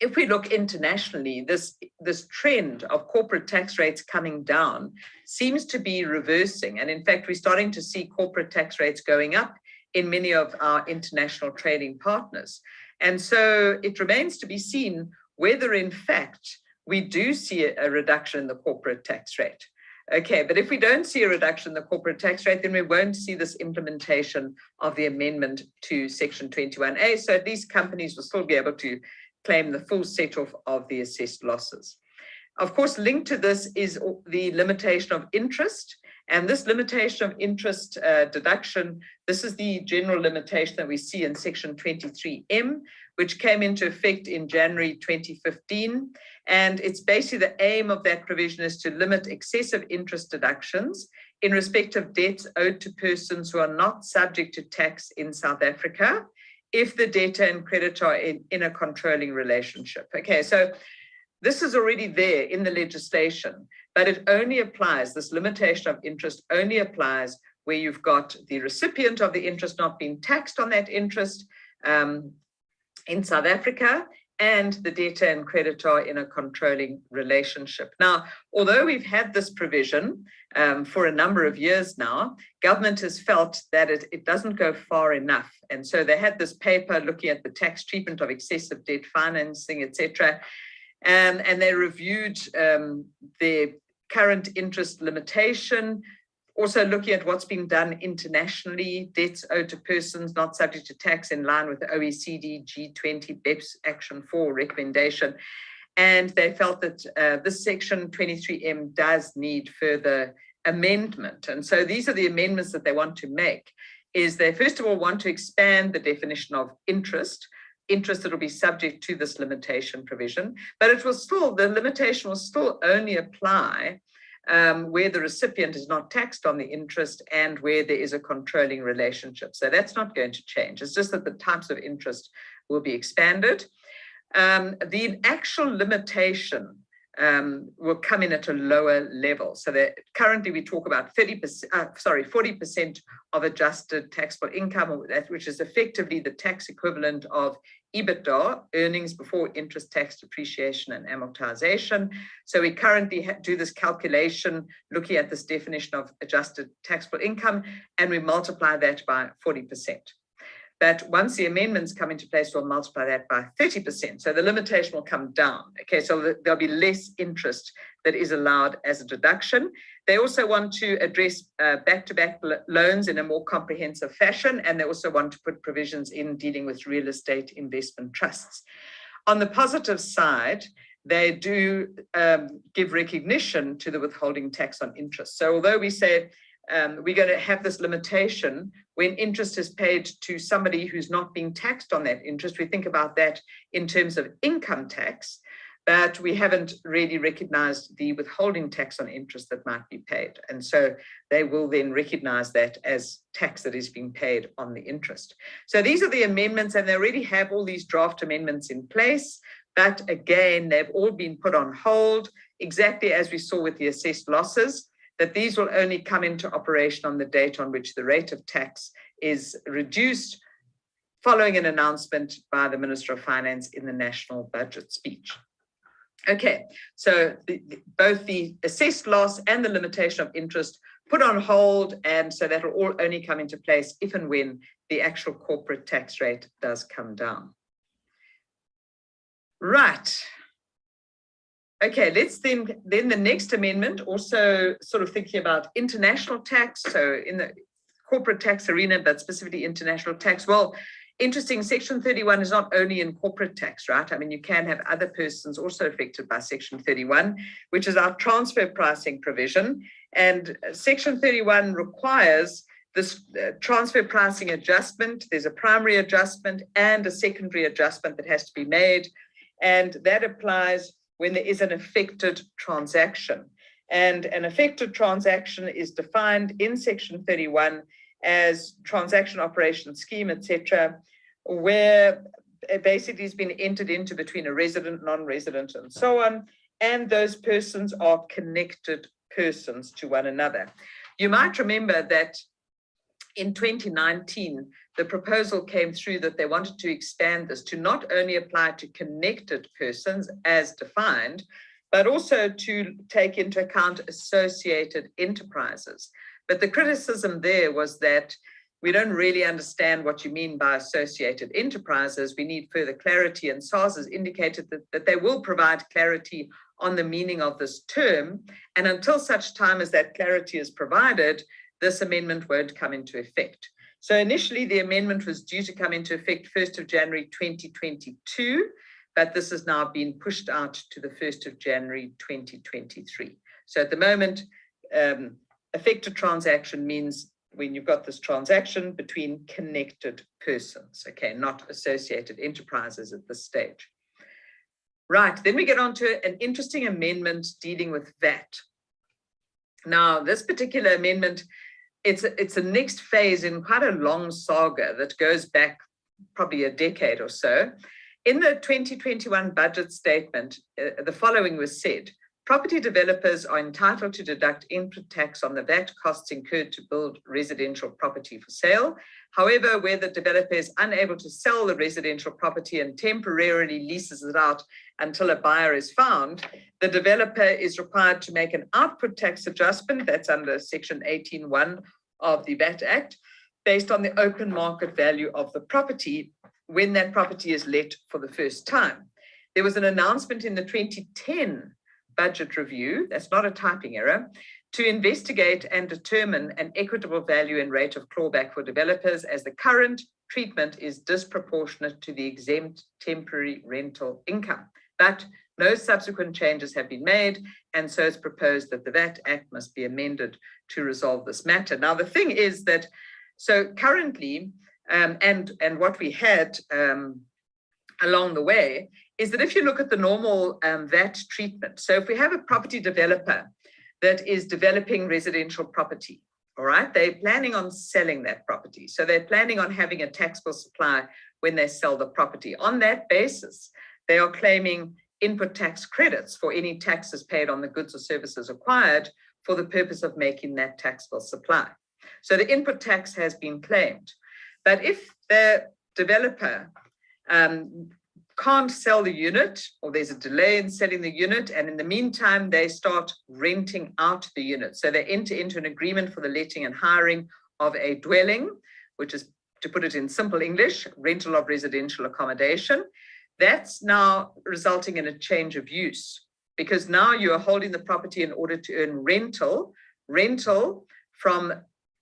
if we look internationally, this trend of corporate tax rates coming down seems to be reversing. And in fact, we're starting to see corporate tax rates going up in many of our international trading partners. And so it remains to be seen whether, in fact, we do see a reduction in the corporate tax rate. Okay, but if we don't see a reduction in the corporate tax rate, then we won't see this implementation of the amendment to Section 21A. So at least companies will still be able to claim the full set off of the assessed losses. Of course, linked to this is the limitation of interest. And this limitation of interest deduction, this is the general limitation that we see in Section 23M, which came into effect in January 2015. And it's basically the aim of that provision is to limit excessive interest deductions in respect of debts owed to persons who are not subject to tax in South Africa if the debtor and creditor are in a controlling relationship. Okay, so this is already there in the legislation, but it only applies, this limitation of interest only applies where you've got the recipient of the interest not being taxed on that interest in South Africa, and the debtor and creditor in a controlling relationship. Now, although we've had this provision for a number of years now, government has felt that it doesn't go far enough. And so they had this paper looking at the tax treatment of excessive debt financing, etc. And they reviewed the current interest limitation, also looking at what's being done internationally, debts owed to persons not subject to tax in line with the OECD G20 BEPS Action 4 recommendation. And they felt that this Section 23M does need further amendment. And so these are the amendments that they want to make, is they first of all want to expand the definition of interest that will be subject to this limitation provision, but the limitation will still only apply where the recipient is not taxed on the interest and where there is a controlling relationship. So that's not going to change. It's just that the types of interest will be expanded. The actual limitation will come in at a lower level. So that currently we talk about 40% of adjusted taxable income, which is effectively the tax equivalent of EBITDA, earnings before interest, tax, depreciation, and amortization. So we currently do this calculation looking at this definition of adjusted taxable income, and we multiply that by 40%. But once the amendments come into place, we'll multiply that by 30%. So the limitation will come down. Okay, so there'll be less interest that is allowed as a deduction. They also want to address back-to-back loans in a more comprehensive fashion, and they also want to put provisions in dealing with real estate investment trusts. On the positive side, they do give recognition to the withholding tax on interest. So although we say we're going to have this limitation when interest is paid to somebody who's not being taxed on that interest, we think about that in terms of income tax, but we haven't really recognized the withholding tax on interest that might be paid. And so they will then recognize that as tax that is being paid on the interest. So these are the amendments, and they already have all these draft amendments in place. But again, they've all been put on hold, exactly as we saw with the assessed losses, that these will only come into operation on the date on which the rate of tax is reduced following an announcement by the Minister of Finance in the national budget speech. Okay, so both the assessed loss and the limitation of interest put on hold, and so that will all only come into place if and when the actual corporate tax rate does come down. Right. Okay, let's then the next amendment, also sort of thinking about international tax, so in the corporate tax arena, but specifically international tax. Well, interesting, Section 31 is not only in corporate tax, right? I mean, you can have other persons also affected by Section 31, which is our transfer pricing provision. And Section 31 requires this transfer pricing adjustment. There's a primary adjustment and a secondary adjustment that has to be made. And that applies when there is an affected transaction. And an effective transaction is defined in section 31 as transaction operation scheme, etc., where basically has been entered into between a resident, non-resident, and so on, and those persons are connected persons to one another. You might remember that in 2019, the proposal came through that they wanted to expand this to not only apply to connected persons as defined, but also to take into account associated enterprises. But the criticism there was that we don't really understand what you mean by associated enterprises. We need further clarity, and SARS has indicated that they will provide clarity on the meaning of this term. And until such time as that clarity is provided, this amendment won't come into effect. So initially, the amendment was due to come into effect 1st of January 2022, but this has now been pushed out to the 1st of January 2023. So at the moment, effective transaction means when you've got this transaction between connected persons, okay, not associated enterprises at this stage. Right, then we get on to an interesting amendment dealing with VAT. Now, this particular amendment, it's a next phase in quite a long saga that goes back probably a decade or so. In the 2021 budget statement, the following was said: property developers are entitled to deduct input tax on the VAT costs incurred to build residential property for sale. However, where the developer is unable to sell the residential property and temporarily leases it out until a buyer is found, the developer is required to make an output tax adjustment, that's under section 18(1) of the VAT Act, based on the open market value of the property when that property is let for the first time. There was an announcement in the 2010 budget review, that's not a typing error, to investigate and determine an equitable value and rate of clawback for developers, as the current treatment is disproportionate to the exempt temporary rental income. But no subsequent changes have been made, and so it's proposed that the VAT Act must be amended to resolve this matter. Now, the thing is that, so currently, and what we had along the way, is that if you look at the normal VAT treatment, so if we have a property developer that is developing residential property, all right, they're planning on selling that property. So they're planning on having a taxable supply when they sell the property. On that basis, they are claiming input tax credits for any taxes paid on the goods or services acquired for the purpose of making that taxable supply. So the input tax has been claimed. But if the developer can't sell the unit, or there's a delay in selling the unit, and in the meantime, they start renting out the unit. So they enter into an agreement for the letting and hiring of a dwelling, which is, to put it in simple English, rental of residential accommodation. That's now resulting in a change of use, because now you are holding the property in order to earn rental. Rental from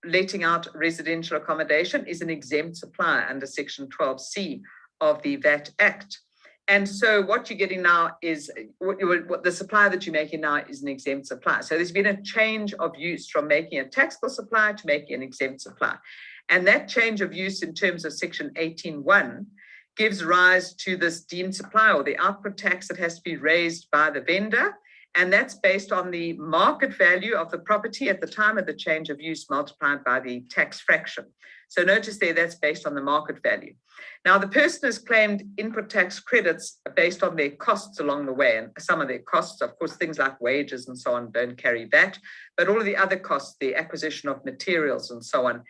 letting out residential accommodation is an exempt supply under section 12C of the VAT Act. And so what you're getting now is, what the supply that you're making now is an exempt supply. So there's been a change of use from making a taxable supply to making an exempt supply. And that change of use in terms of section 18(1) gives rise to this deemed supply, or the output tax that has to be raised by the vendor. And that's based on the market value of the property at the time of the change of use multiplied by the tax fraction. So notice there, that's based on the market value. Now, the person has claimed input tax credits based on their costs along the way. And some of their costs, of course, things like wages and so on don't carry VAT, but all of the other costs, the acquisition of materials and so on,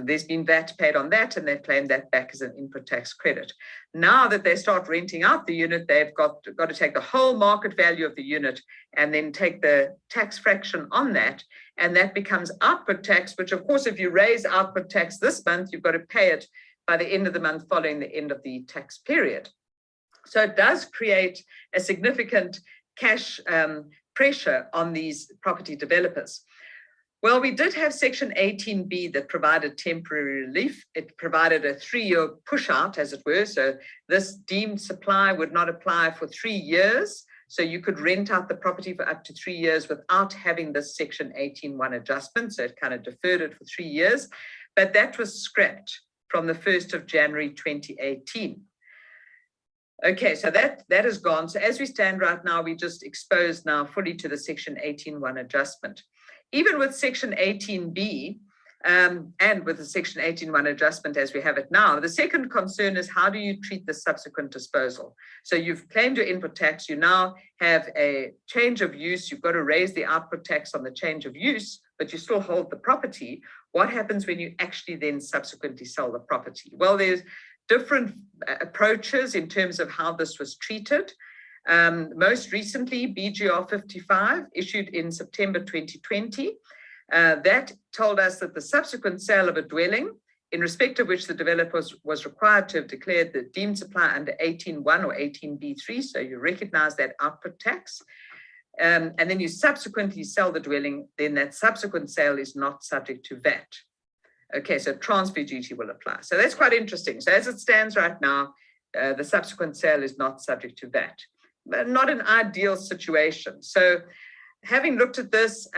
there's been VAT paid on that, and they've claimed that back as an input tax credit. Now that they start renting out the unit, they've got to take the whole market value of the unit and then take the tax fraction on that, and that becomes output tax, which, of course, if you raise output tax this month, you've got to pay it by the end of the month following the end of the tax period. So it does create a significant cash pressure on these property developers. Well, we did have section 18B that provided temporary relief. It provided a 3-year push out, as it were. So this deemed supply would not apply for 3 years. So you could rent out the property for up to 3 years without having this section 18(1) adjustment. So it kind of deferred it for 3 years. But that was scrapped from the 1st of January 2018. Okay, so that is gone. So as we stand right now, we just exposed now fully to the Section 18.1 adjustment. Even with Section 18B and with the Section 18.1 adjustment as we have it now, the second concern is how do you treat the subsequent disposal? So you've claimed your input tax, you now have a change of use, you've got to raise the output tax on the change of use, but you still hold the property. What happens when you actually then subsequently sell the property? Well, there's different approaches in terms of how this was treated. Most recently, BGR 55 issued in September 2020. That told us that the subsequent sale of a dwelling, in respect of which the developer was required to have declared the deemed supply under 18.1 or 18B3, so you recognize that output tax, and then you subsequently sell the dwelling, then that subsequent sale is not subject to VAT. Okay, so transfer duty will apply. So that's quite interesting. So as it stands right now, the subsequent sale is not subject to VAT, but not an ideal situation. So having looked at this,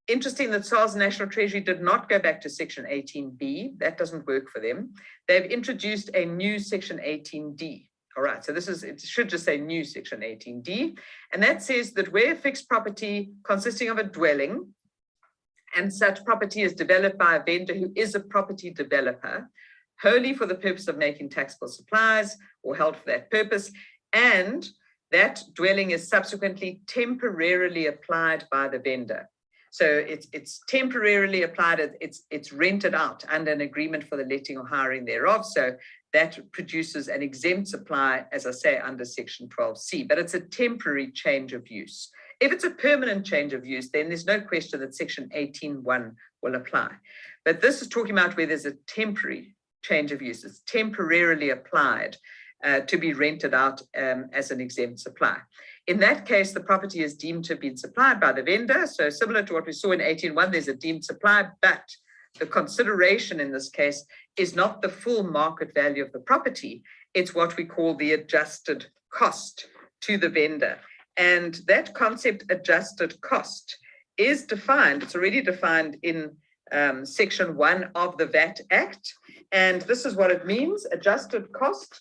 interesting that SARS and National Treasury did not go back to Section 18B. That doesn't work for them. They've introduced a new Section 18D. All right, so it should just say new Section 18D. And that says that where a fixed property consisting of a dwelling and such property is developed by a vendor who is a property developer, wholly for the purpose of making taxable supplies or held for that purpose, and that dwelling is subsequently temporarily applied by the vendor. So it's temporarily applied, it's rented out under an agreement for the letting or hiring thereof. So that produces an exempt supply, as I say, under Section 12C, but it's a temporary change of use. If it's a permanent change of use, then there's no question that Section 18.1 will apply. But this is talking about where there's a temporary change of use. It's temporarily applied to be rented out as an exempt supply. In that case, the property is deemed to have been supplied by the vendor. So similar to what we saw in 18.1, there's a deemed supply, but the consideration in this case is not the full market value of the property. It's what we call the adjusted cost to the vendor. And that concept, adjusted cost, is defined. It's already defined in Section 1 of the VAT Act. And this is what it means. Adjusted cost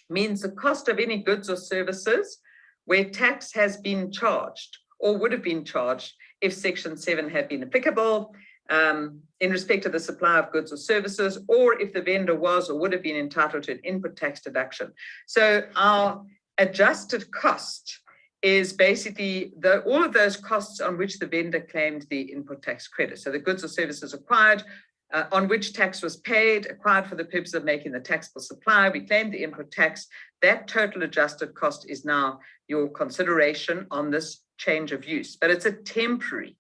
means the cost of any goods or services where tax has been charged or would have been charged if Section 7 had been applicable in respect of the supply of goods or services, or if the vendor was or would have been entitled to an input tax deduction. So our adjusted cost is basically all of those costs on which the vendor claimed the input tax credit. So the goods or services acquired, on which tax was paid, acquired for the purpose of making the taxable supply, we claimed the input tax. That total adjusted cost is now your consideration on this change of use, but it's a temporary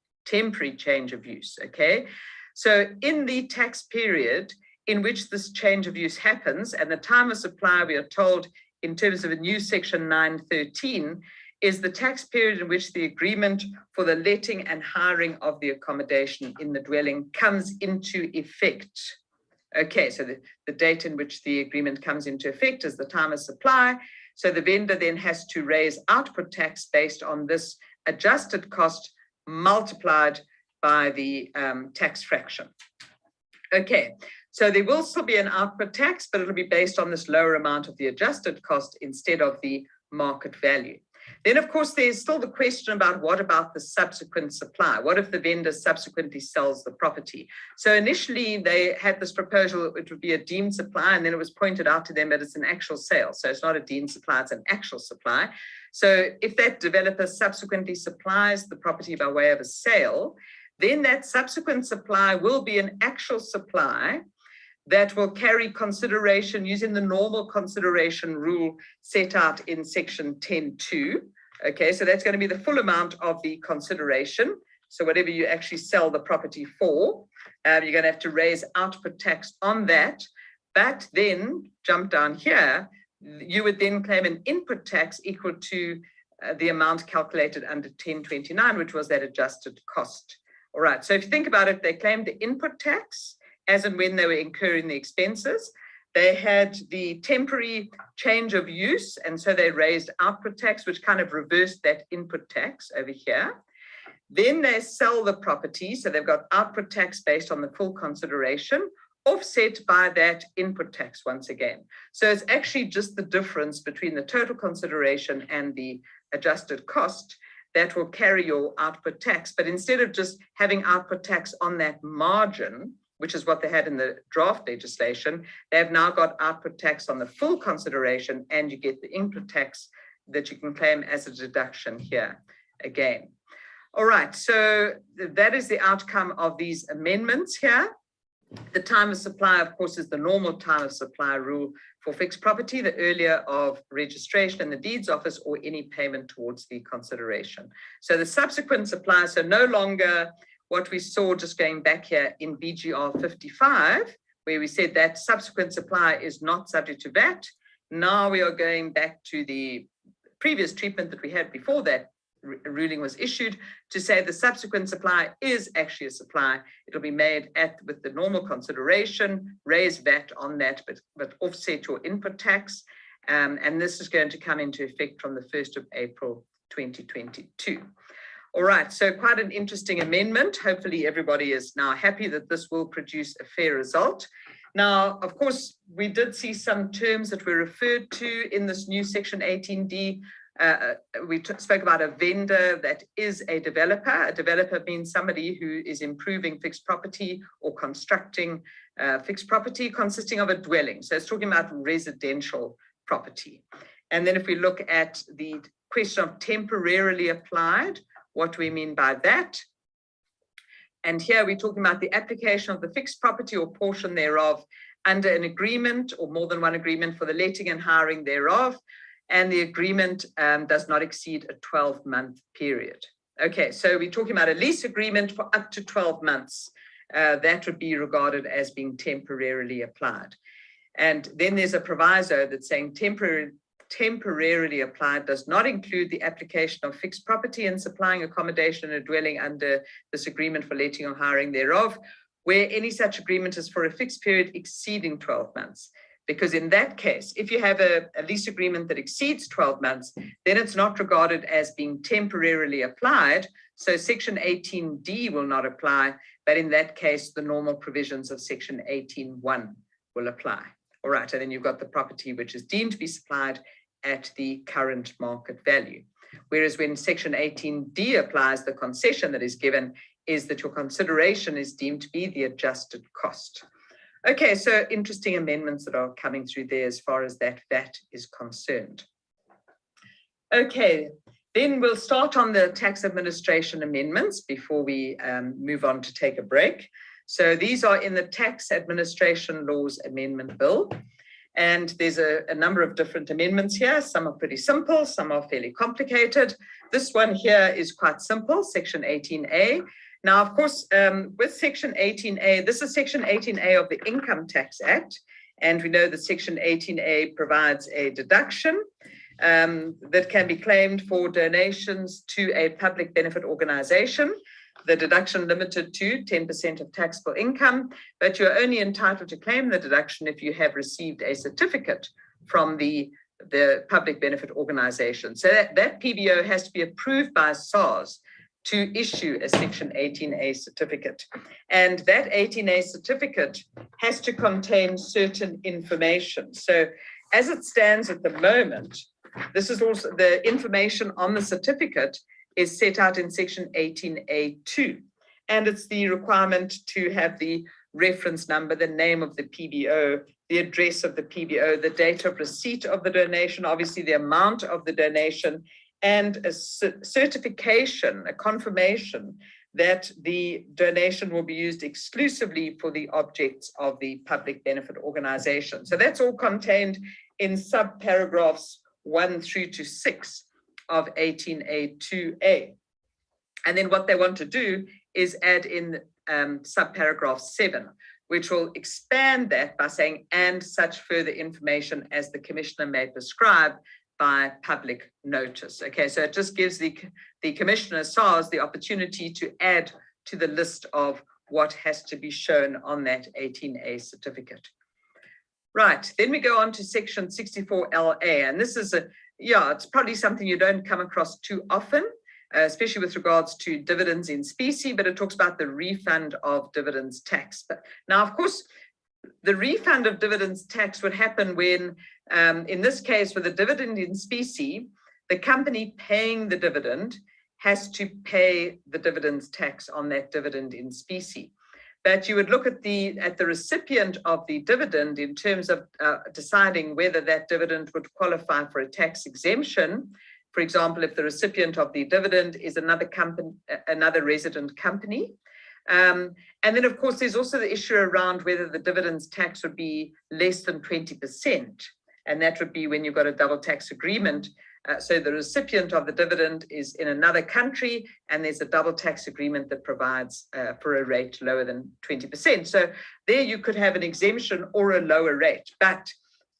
change of use, okay? So in the tax period in which this change of use happens, and the time of supply, we are told in terms of a new Section 913, is the tax period in which the agreement for the letting and hiring of the accommodation in the dwelling comes into effect. Okay, so the date in which the agreement comes into effect is the time of supply. So the vendor then has to raise output tax based on this adjusted cost multiplied by the tax fraction. Okay, so there will still be an output tax, but it'll be based on this lower amount of the adjusted cost instead of the market value. Then, of course, there's still the question about what about the subsequent supply? What if the vendor subsequently sells the property? So initially, they had this proposal, it would be a deemed supply, and then it was pointed out to them that it's an actual sale. So it's not a deemed supply, it's an actual supply. So if that developer subsequently supplies the property by way of a sale, then that subsequent supply will be an actual supply that will carry consideration using the normal consideration rule set out in Section 10.2. Okay, so that's going to be the full amount of the consideration. So whatever you actually sell the property for, you're going to have to raise output tax on that. But then, jump down here, you would then claim an input tax equal to the amount calculated under 1029, which was that adjusted cost. All right, so if you think about it, they claimed the input tax as and when they were incurring the expenses. They had the temporary change of use, and so they raised output tax, which kind of reversed that input tax over here. Then they sell the property, so they've got output tax based on the full consideration, offset by that input tax once again. So it's actually just the difference between the total consideration and the adjusted cost that will carry your output tax. But instead of just having output tax on that margin, which is what they had in the draft legislation, they've now got output tax on the full consideration, and you get the input tax that you can claim as a deduction here again. All right, so that is the outcome of these amendments here. The time of supply, of course, is the normal time of supply rule for fixed property, the earlier of registration in the deeds office or any payment towards the consideration. So the subsequent supply, so no longer what we saw just going back here in BGR 55, where we said that subsequent supply is not subject to VAT. Now we are going back to the previous treatment that we had before that ruling was issued to say the subsequent supply is actually a supply. It'll be made with the normal consideration, raise VAT on that, but offset your input tax. And this is going to come into effect from the 1st of April 2022. All right, so quite an interesting amendment. Hopefully everybody is now happy that this will produce a fair result. Now, of course, we did see some terms that were referred to in this new section 18D. We spoke about a vendor that is a developer. A developer means somebody who is improving fixed property or constructing fixed property consisting of a dwelling. So it's talking about residential property. And then if we look at the question of temporarily applied, what do we mean by that? And here we're talking about the application of the fixed property or portion thereof under an agreement or more than one agreement for the letting and hiring thereof. And the agreement does not exceed a 12-month period. Okay, so we're talking about a lease agreement for up to 12 months. That would be regarded as being temporarily applied. And then there's a proviso that's saying temporarily applied does not include the application of fixed property and supplying accommodation in a dwelling under this agreement for letting or hiring thereof, where any such agreement is for a fixed period exceeding 12 months. Because in that case, if you have a lease agreement that exceeds 12 months, then it's not regarded as being temporarily applied. So Section 18D will not apply, but in that case, the normal provisions of Section 18.1 will apply. All right, and then you've got the property which is deemed to be supplied at the current market value. Whereas when Section 18D applies, the concession that is given is that your consideration is deemed to be the adjusted cost. Okay, so interesting amendments that are coming through there as far as that VAT is concerned. Okay, then we'll start on the tax administration amendments before we move on to take a break. So these are in the Tax Administration Laws Amendment Bill. And there's a number of different amendments here. Some are pretty simple, some are fairly complicated. This one here is quite simple, Section 18A. Now, of course, with Section 18A, this is Section 18A of the Income Tax Act, and we know that Section 18A provides a deduction that can be claimed for donations to a public benefit organization. The deduction limited to 10% of taxable income, but you're only entitled to claim the deduction if you have received a certificate from the public benefit organization. So that PBO has to be approved by SARS to issue a Section 18A certificate. And that 18A certificate has to contain certain information. So as it stands at the moment, this is also the information on the certificate is set out in Section 18A2. And it's the requirement to have the reference number, the name of the PBO, the address of the PBO, the date of receipt of the donation, obviously the amount of the donation, and a certification, a confirmation that the donation will be used exclusively for the objects of the public benefit organization. So that's all contained in subparagraphs 1 through to 6 of 18A2A. And then what they want to do is add in subparagraph 7, which will expand that by saying, and such further information as the commissioner may prescribe by public notice. Okay, so it just gives the commissioner, SARS, the opportunity to add to the list of what has to be shown on that 18A certificate. Right, then we go on to Section 64LA, and this is it's probably something you don't come across too often, especially with regards to dividends in specie, but it talks about the refund of dividends tax. But now, of course, the refund of dividends tax would happen when, in this case, with a dividend in specie, the company paying the dividend has to pay the dividends tax on that dividend in specie. But you would look at the recipient of the dividend in terms of deciding whether that dividend would qualify for a tax exemption. For example, if the recipient of the dividend is another company, another resident company. And then, of course, there's also the issue around whether the dividends tax would be less than 20%. And that would be when you've got a double tax agreement. So the recipient of the dividend is in another country, and there's a double tax agreement that provides for a rate lower than 20%. So there you could have an exemption or a lower rate. But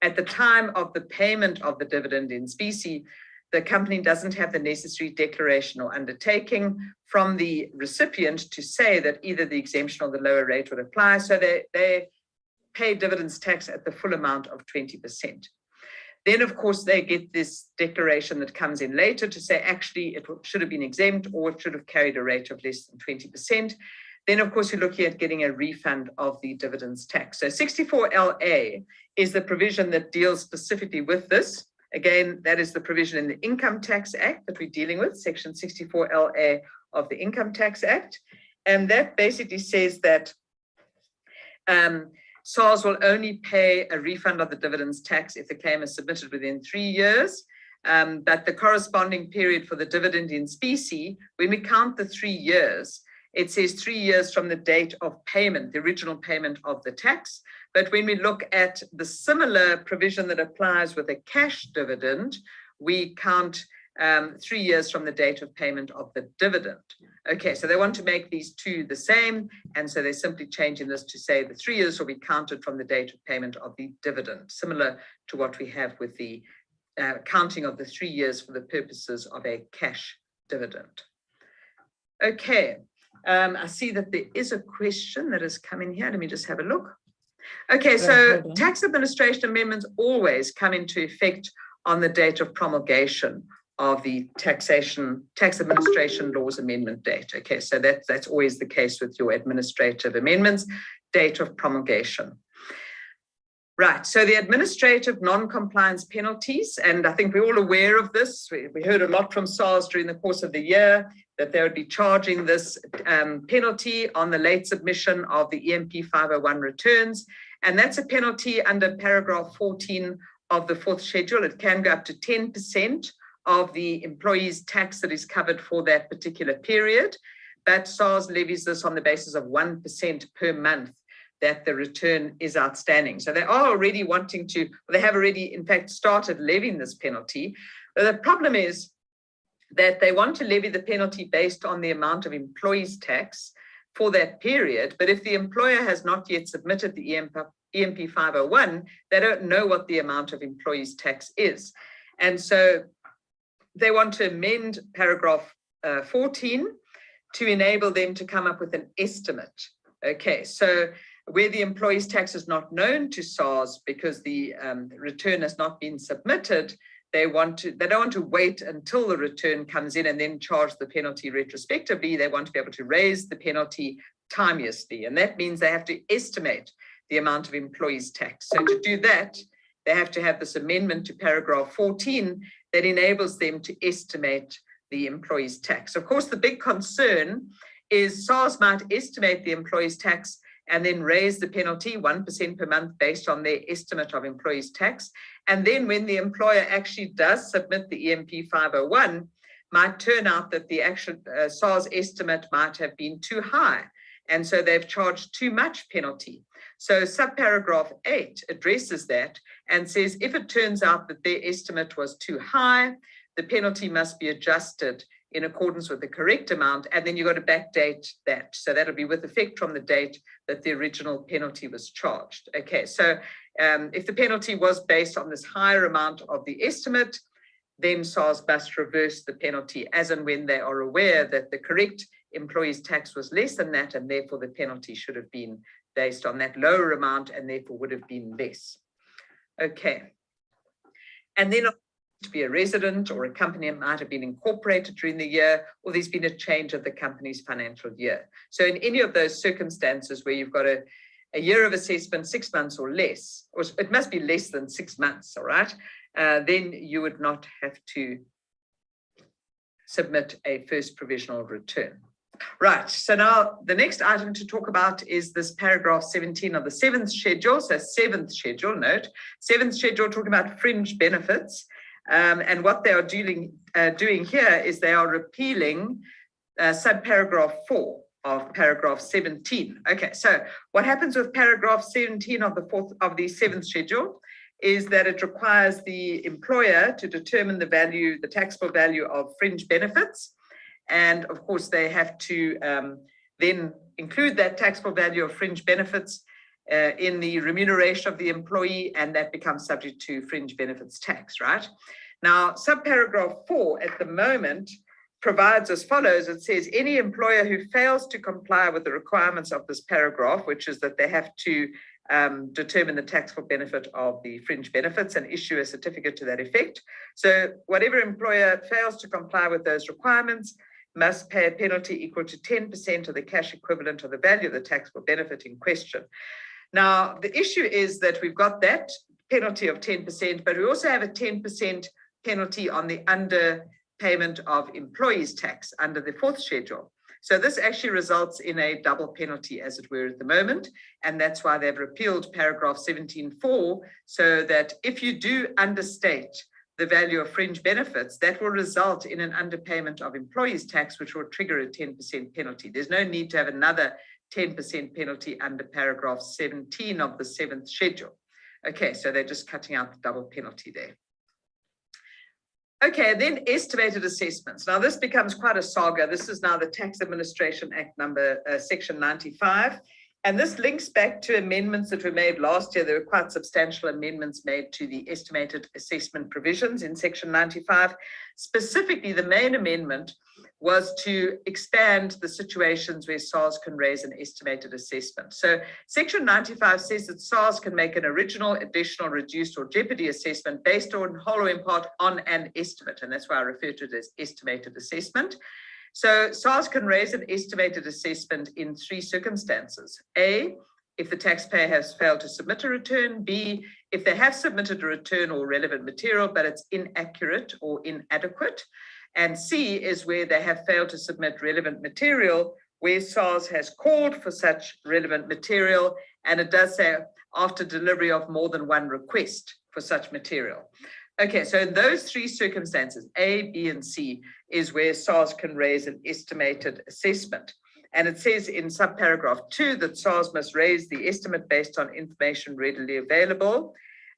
at the time of the payment of the dividend in specie, the company doesn't have the necessary declaration or undertaking from the recipient to say that either the exemption or the lower rate would apply. So they pay dividends tax at the full amount of 20%. Then, of course, they get this declaration that comes in later to say, actually, it should have been exempt or it should have carried a rate of less than 20%. Then, of course, you're looking at getting a refund of the dividends tax. So 64LA is the provision that deals specifically with this. Again, that is the provision in the Income Tax Act that we're dealing with, Section 64LA of the Income Tax Act. And that basically says that SARS will only pay a refund of the dividends tax if the claim is submitted within 3 years. But the corresponding period for the dividend in specie, when we count the 3 years, it says 3 years from the date of payment, the original payment of the tax. But when we look at the similar provision that applies with a cash dividend, we count 3 years from the date of payment of the dividend. Okay, so they want to make these two the same, and so they're simply changing this to say the 3 years will be counted from the date of payment of the dividend, similar to what we have with the counting of the 3 years for the purposes of a cash dividend. Okay, I see that there is a question that has come in here. Let me just have a look. Okay, so tax administration amendments always come into effect on the date of promulgation of the tax administration laws amendment date. Okay, so that's always the case with your administrative amendments, date of promulgation. Right, so the administrative non-compliance penalties, and I think we're all aware of this. We heard a lot from SARS during the course of the year that they would be charging this penalty on the late submission of the EMP 501 returns. And that's a penalty under paragraph 14 of the 4th schedule. It can go up to 10% of the employee's tax that is covered for that particular period. But SARS levies this on the basis of 1% per month that the return is outstanding. So they are already wanting to, they have already, in fact, started levying this penalty. But the problem is that they want to levy the penalty based on the amount of employees' tax for that period. But if the employer has not yet submitted the EMP 501, they don't know what the amount of employees' tax is. And so they want to amend paragraph 14 to enable them to come up with an estimate. Okay, so where the employee's tax is not known to SARS because the return has not been submitted, they don't want to wait until the return comes in and then charge the penalty retrospectively. They want to be able to raise the penalty timeously, and that means they have to estimate the amount of employees' tax. So to do that, they have to have this amendment to paragraph 14 that enables them to estimate the employees' tax. Of course, the big concern is SARS might estimate the employees' tax and then raise the penalty 1% per month based on their estimate of employees' tax. And then when the employer actually does submit the EMP 501, might turn out that the actual SARS estimate might have been too high. And so they've charged too much penalty. So subparagraph 8 addresses that and says if it turns out that their estimate was too high, the penalty must be adjusted in accordance with the correct amount, and then you've got to backdate that. So that'll be with effect from the date that the original penalty was charged. Okay, so if the penalty was based on this higher amount of the estimate, then SARS must reverse the penalty as and when they are aware that the correct employee's tax was less than that, and therefore the penalty should have been based on that lower amount and therefore would have been less. Okay, and then to be a resident or a company might have been incorporated during the year, or there's been a change of the company's financial year. So in any of those circumstances where you've got a year of assessment, 6 months or less, or it must be less than 6 months, all right, then you would not have to submit a first provisional return. Right, so now the next item to talk about is this paragraph 17 of the 7th schedule. So 7th schedule, note, 7th schedule talking about fringe benefits. And what they are doing here is they are repealing subparagraph 4 of paragraph 17. Okay, so what happens with paragraph 17 of the 7th schedule is that it requires the employer to determine the value, the taxable value of fringe benefits. And of course, they have to then include that taxable value of fringe benefits in the remuneration of the employee, and that becomes subject to fringe benefits tax, right? Now, subparagraph 4 at the moment provides as follows. It says any employer who fails to comply with the requirements of this paragraph, which is that they have to determine the taxable benefit of the fringe benefits and issue a certificate to that effect. So whatever employer fails to comply with those requirements must pay a penalty equal to 10% of the cash equivalent of the value of the taxable benefit in question. Now, the issue is that we've got that penalty of 10%, but we also have a 10% penalty on the underpayment of employees' tax under the 4th schedule. So this actually results in a double penalty, as it were, at the moment, and that's why they've repealed paragraph 17.4, so that if you do understate the value of fringe benefits, that will result in an underpayment of employees' tax, which will trigger a 10% penalty. There's no need to have another 10% penalty under paragraph 17 of the 7th schedule. Okay, so they're just cutting out the double penalty there. Okay, then estimated assessments. Now this becomes quite a saga. This is now the Tax Administration Act number section 95. And this links back to amendments that were made last year. There were quite substantial amendments made to the estimated assessment provisions in section 95. Specifically, the main amendment was to expand the situations where SARS can raise an estimated assessment. So section 95 says that SARS can make an original, additional, reduced, or jeopardy assessment based on, whole or in part, on an estimate. And that's why I refer to it as estimated assessment. So SARS can raise an estimated assessment in 3 circumstances. A, if the taxpayer has failed to submit a return. B, if they have submitted a return or relevant material, but it's inaccurate or inadequate. And C is where they have failed to submit relevant material, where SARS has called for such relevant material, and it does say after delivery of more than one request for such material. Okay, so in those 3 circumstances, A, B, and C, is where SARS can raise an estimated assessment. And it says in subparagraph 2 that SARS must raise the estimate based on information readily available.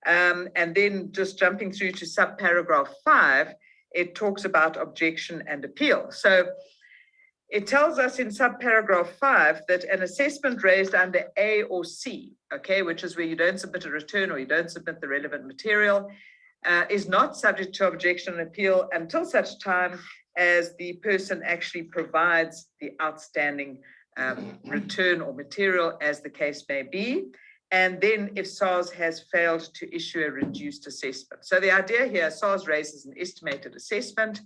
And then just jumping through to subparagraph 5, it talks about objection and appeal. So it tells us in subparagraph 5 that an assessment raised under A or C, okay, which is where you don't submit a return or you don't submit the relevant material, is not subject to objection and appeal until such time as the person actually provides the outstanding return or material, as the case may be. And then if SARS has failed to issue a reduced assessment. So the idea here, SARS raises an estimated assessment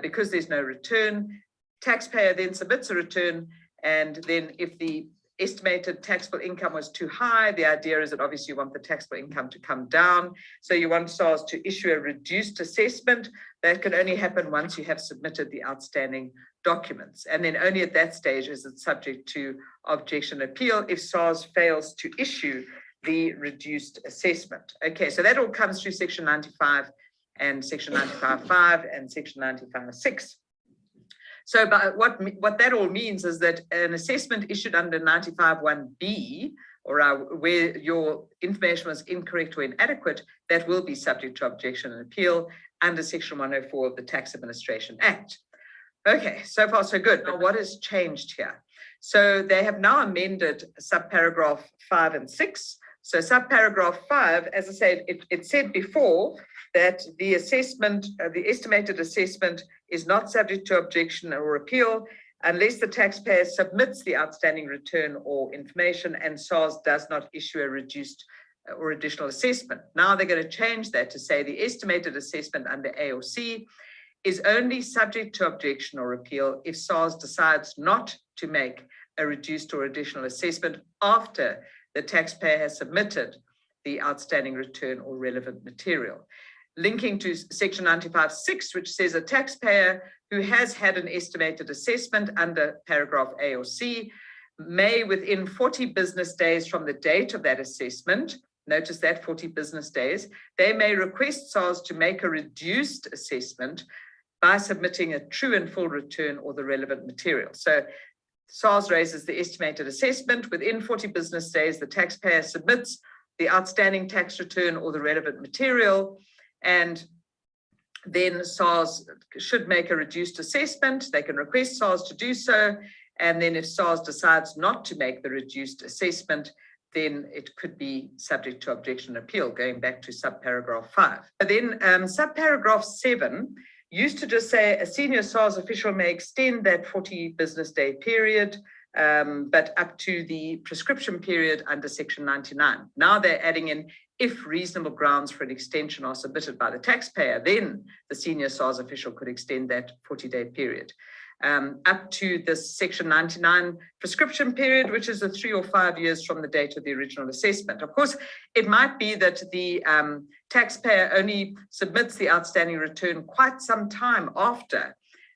because there's no return. Taxpayer then submits a return, and then if the estimated taxable income was too high, the idea is that obviously you want the taxable income to come down. So you want SARS to issue a reduced assessment. That can only happen once you have submitted the outstanding documents. And then only at that stage is it subject to objection appeal if SARS fails to issue the reduced assessment. Okay, so that all comes through section 95 and section 95.5 and section 95.6. So but what that all means is that an assessment issued under 95.1b, or where your information was incorrect or inadequate, that will be subject to objection and appeal under section 104 of the Tax Administration Act. Okay, so far so good. Now what has changed here? So they have now amended subparagraph 5 and 6. So subparagraph 5, as I said, it said before that the assessment, the estimated assessment is not subject to objection or appeal unless the taxpayer submits the outstanding return or information and SARS does not issue a reduced or additional assessment. Now they're going to change that to say the estimated assessment under A or C is only subject to objection or appeal if SARS decides not to make a reduced or additional assessment after the taxpayer has submitted the outstanding return or relevant material. Linking to section 95.6, which says a taxpayer who has had an estimated assessment under paragraph A or C may, within 40 business days from the date of that assessment, notice that 40 business days, they may request SARS to make a reduced assessment by submitting a true and full return or the relevant material. So SARS raises the estimated assessment. Within 40 business days, the taxpayer submits the outstanding tax return or the relevant material, and then SARS should make a reduced assessment. They can request SARS to do so, and then if SARS decides not to make the reduced assessment, then it could be subject to objection and appeal, going back to subparagraph 5. But then subparagraph 7 used to just say a senior SARS official may extend that 40 business day period, but up to the prescription period under section 99. Now they're adding in, if reasonable grounds for an extension are submitted by the taxpayer, then the senior SARS official could extend that 40-day period. Up to the section 99 prescription period, which is 3 or 5 years from the date of the original assessment. Of course, it might be that the taxpayer only submits the outstanding return quite some time after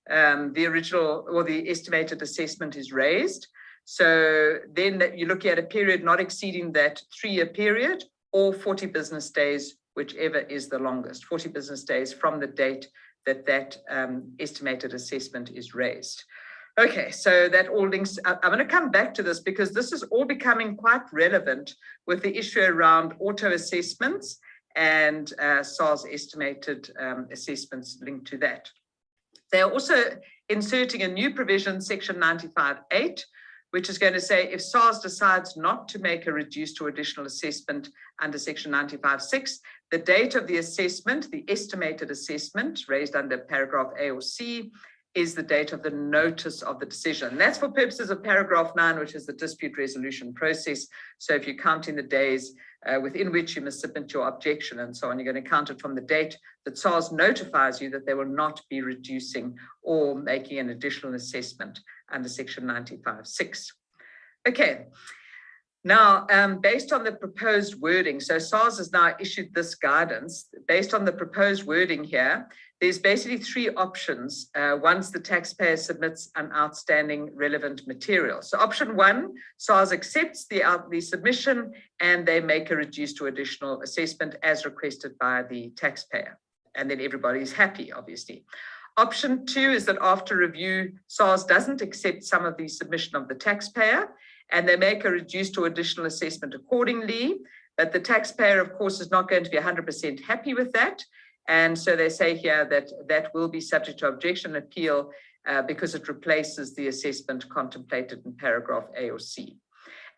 the original or the estimated assessment is raised. So then you're looking at a period not exceeding that 3-year period, or 40 business days, whichever is the longest, 40 business days from the date that estimated assessment is raised. Okay, so that all links. I'm going to come back to this because this is all becoming quite relevant with the issue around auto assessments and SARS estimated assessments linked to that. They're also inserting a new provision, section 95.8, which is going to say if SARS decides not to make a reduced or additional assessment under section 95.6, the date of the assessment, the estimated assessment raised under paragraph A or C, is the date of the notice of the decision. That's for purposes of paragraph 9, which is the dispute resolution process. So if you're counting the days within which you must submit your objection and so on, you're going to count it from the date that SARS notifies you that they will not be reducing or making an additional assessment under section 95.6. Okay. Now, based on the proposed wording, so SARS has now issued this guidance. Based on the proposed wording here, there's basically 3 options once the taxpayer submits an outstanding relevant material. So option 1, SARS accepts the submission and they make a reduced or additional assessment as requested by the taxpayer. And then everybody's happy, obviously. Option 2 is that after review, SARS doesn't accept some of the submission of the taxpayer, and they make a reduced or additional assessment accordingly. But the taxpayer, of course, is not going to be 100% happy with that. And so they say here that that will be subject to objection and appeal because it replaces the assessment contemplated in paragraph A or C.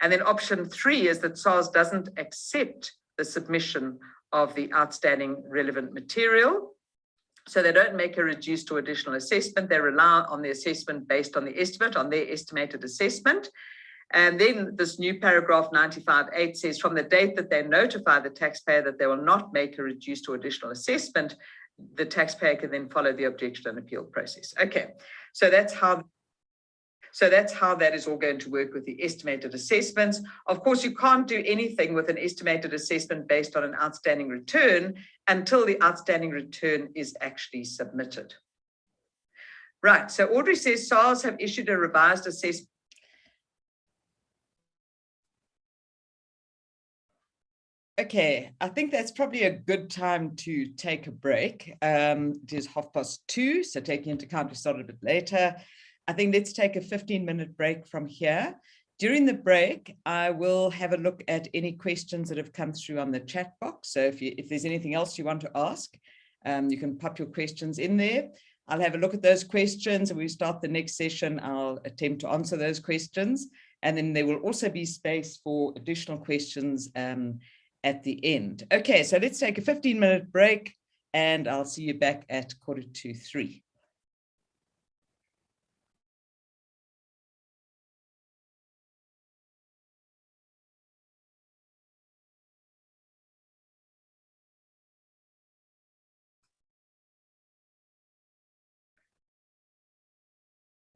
And then option 3 is that SARS doesn't accept the submission of the outstanding relevant material. So they don't make a reduced or additional assessment. They rely on the assessment based on the estimate, on their estimated assessment. And then this new paragraph 95.8 says from the date that they notify the taxpayer that they will not make a reduced or additional assessment, the taxpayer can then follow the objection and appeal process. Okay, so that's how that is all going to work with the estimated assessments. Of course, you can't do anything with an estimated assessment based on an outstanding return until the outstanding return is actually submitted. Right, so Audrey says SARS have issued a revised assessment. Okay, I think that's probably a good time to take a break. It is 2:30, so taking into account we started a bit later. I think let's take a 15-minute break from here. During the break, I will have a look at any questions that have come through on the chat box. So if there's anything else you want to ask, you can pop your questions in there. I'll have a look at those questions, and we start the next session. I'll attempt to answer those questions, and then there will also be space for additional questions at the end. Okay, so let's take a 15-minute break, and I'll see you back at 2:45.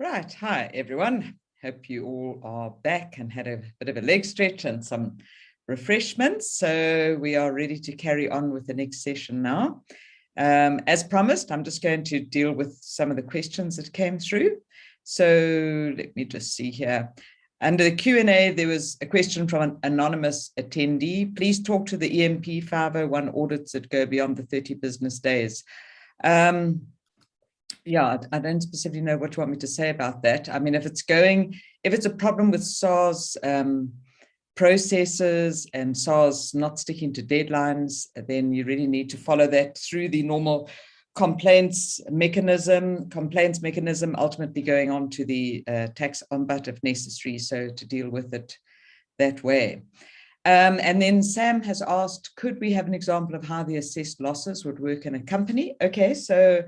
Right, hi everyone. Hope you all are back and had a bit of a leg stretch and some refreshments. So we are ready to carry on with the next session now. As promised, I'm just going to deal with some of the questions that came through. So let me just see here. Under the Q&A, there was a question from an anonymous attendee. Please talk to the EMP 501 audits that go beyond the 30 business days. Yeah, I don't specifically know what you want me to say about that. I mean, if it's a problem with SARS processes and SARS not sticking to deadlines, then you really need to follow that through the normal complaints mechanism, ultimately going on to the tax ombudsman if necessary, so to deal with it that way. And then Sam has asked, could we have an example of how the assessed losses would work in a company? Okay, so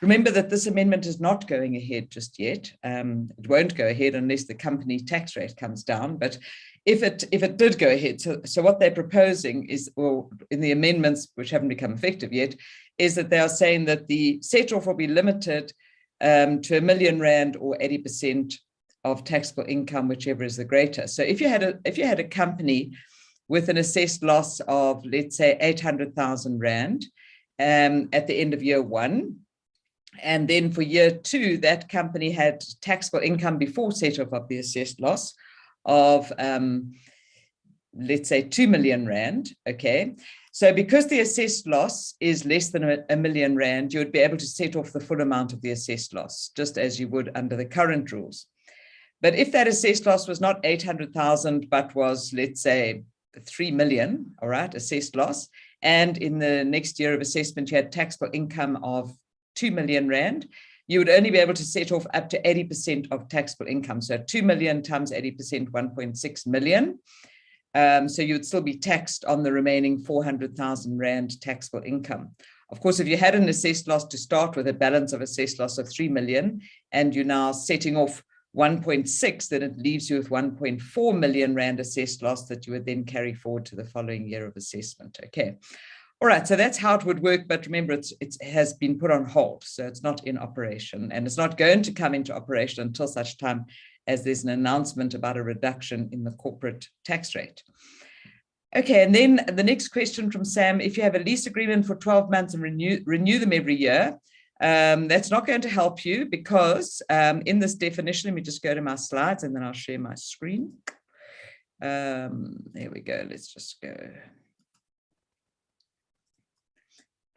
remember that this amendment is not going ahead just yet. It won't go ahead unless the company tax rate comes down. But if it did go ahead, so what they're proposing is, or in the amendments which haven't become effective yet, is that they are saying that the set-off will be limited to R1 million or 80% of taxable income, whichever is the greater. So if you had a company with an assessed loss of, let's say, 800,000 Rand at the end of year one, and then for year two, that company had taxable income before set-off of the assessed loss of, let's say, 2 million Rand, okay? So because the assessed loss is less than R1 million, you would be able to set off the full amount of the assessed loss, just as you would under the current rules. But if that assessed loss was not 800,000, but was, let's say, 3 million, all right, assessed loss, and in the next year of assessment, you had taxable income of 2 million Rand, you would only be able to set off up to 80% of taxable income. So 2 million times 80%, 1.6 million. So you would still be taxed on the remaining 400,000 Rand taxable income. Of course, if you had an assessed loss to start with, a balance of assessed loss of 3 million, and you're now setting off 1.6, then it leaves you with 1.4 million Rand assessed loss that you would then carry forward to the following year of assessment. Okay. All right, so that's how it would work, but remember, it has been put on hold, so it's not in operation, and it's not going to come into operation until such time as there's an announcement about a reduction in the corporate tax rate. Okay, and then the next question from Sam, if you have a lease agreement for 12 months and renew them every year, that's not going to help you because in this definition, let me just go to my slides and then I'll share my screen. There we go, let's just go.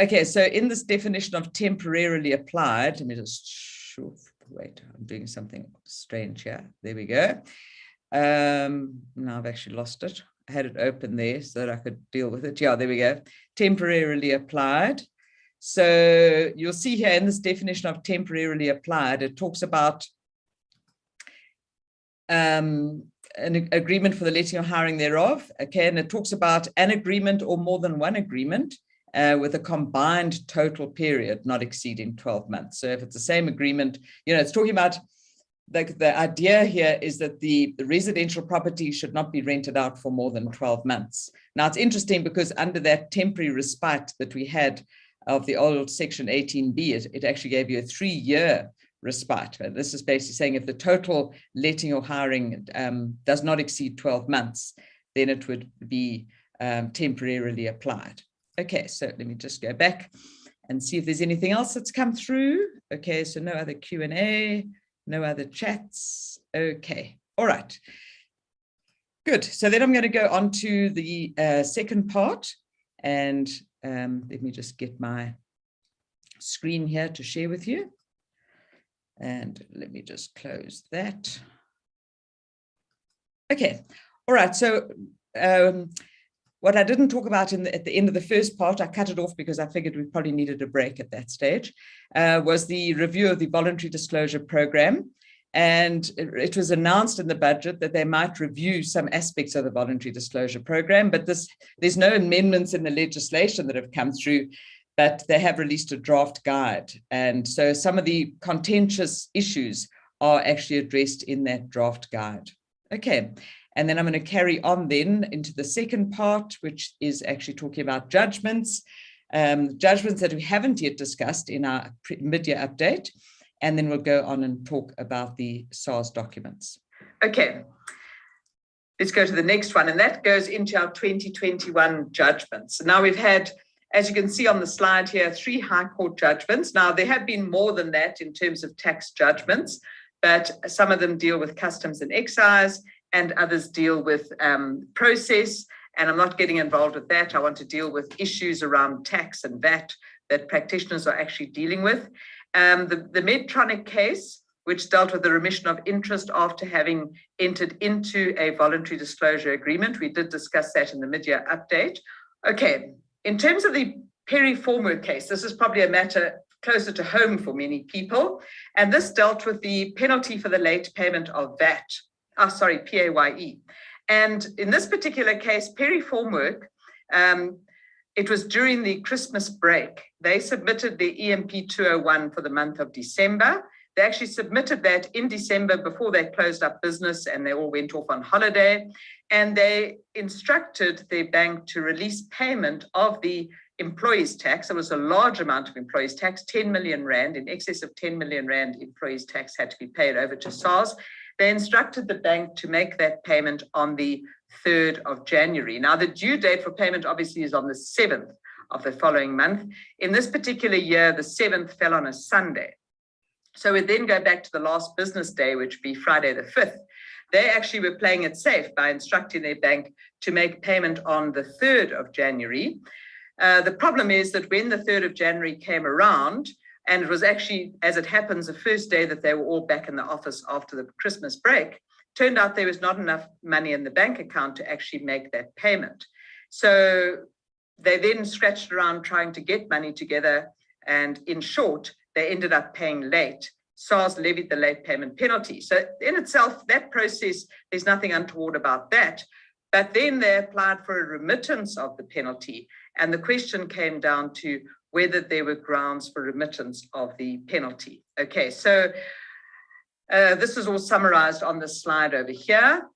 Okay, so in this definition of temporarily applied, let me just, wait, I'm doing something strange here. There we go. Now I've actually lost it. I had it open there so that I could deal with it. Yeah, there we go. Temporarily applied. So you'll see here in this definition of temporarily applied, it talks about an agreement for the letting or hiring thereof. Okay, and it talks about an agreement or more than one agreement with a combined total period not exceeding 12 months. So if it's the same agreement, you know, it's talking about the idea here is that the residential property should not be rented out for more than 12 months. Now, it's interesting because under that temporary respite that we had of the old section 18B, it actually gave you a 3-year respite. This is basically saying if the total letting or hiring does not exceed 12 months, then it would be temporarily applied. Okay, so let me just go back and see if there's anything else that's come through. Okay, so no other Q&A, no other chats. Okay, all right. Good, so then I'm going to go on to the second part, and let me just get my screen here to share with you. And let me just close that. Okay, all right, so what I didn't talk about at the end of the first part, I cut it off because I figured we probably needed a break at that stage, was the review of the voluntary disclosure program. And it was announced in the budget that they might review some aspects of the voluntary disclosure program, but there's no amendments in the legislation that have come through, but they have released a draft guide. And so some of the contentious issues are actually addressed in that draft guide. Okay. And then I'm going to carry on then into the second part, which is actually talking about judgments, judgments that we haven't yet discussed in our mid-year update. and then we'll go on and talk about the SARS documents. Okay, let's go to the next one, and that goes into our 2021 judgments. Now we've had, as you can see on the slide here, 3 High Court judgments. Now there have been more than that in terms of tax judgments, but some of them deal with customs and excise, and others deal with process. And I'm not getting involved with that. I want to deal with issues around tax and VAT that practitioners are actually dealing with. The Medtronic case, which dealt with the remission of interest after having entered into a voluntary disclosure agreement. We did discuss that in the mid-year update. Okay, in terms of the Perry formwork case, this is probably a matter closer to home for many people. And this dealt with the penalty for the late payment of VAT, PAYE. And in this particular case, Perry formwork, it was during the Christmas break. They submitted the EMP 201 for the month of December. They actually submitted that in December before they closed up business and they all went off on holiday. And they instructed the bank to release payment of the employees tax. It was a large amount of employees tax, 10 million rand, in excess of 10 million rand employees tax had to be paid over to SARS. They instructed the bank to make that payment on the 3rd of January. Now, the due date for payment obviously is on the 7th of the following month. In this particular year, the 7th fell on a Sunday. So we then go back to the last business day, which would be Friday the 5th. They actually were playing it safe by instructing their bank to make payment on the 3rd of January. The problem is that when the 3rd of January came around, and it was actually, as it happens, the first day that they were all back in the office after the Christmas break, turned out there was not enough money in the bank account to actually make that payment. So they then scratched around trying to get money together, and in short, they ended up paying late. SARS levied the late payment penalty. So in itself, that process, there's nothing untoward about that. But then they applied for a remittance of the penalty, and the question came down to whether there were grounds for remittance of the penalty. Okay, so this is all summarized on the slide over here.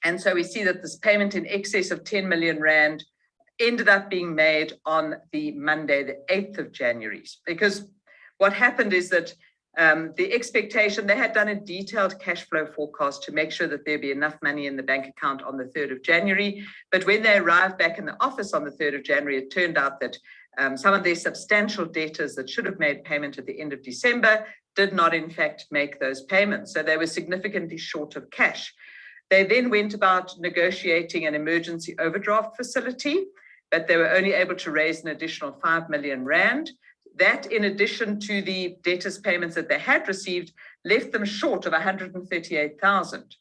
And so we see that this payment in excess of 10 million rand ended up being made on the Monday, the 8th of January. Because what happened is that the expectation, they had done a detailed cash flow forecast to make sure that there'd be enough money in the bank account on the 3rd of January. But when they arrived back in the office on the 3rd of January, it turned out that some of their substantial debtors that should have made payment at the end of December did not, in fact, make those payments. So they were significantly short of cash. They then went about negotiating an emergency overdraft facility, but they were only able to raise an additional 5 million rand. That, in addition to the debtors' payments that they had received, left them short of 138,000.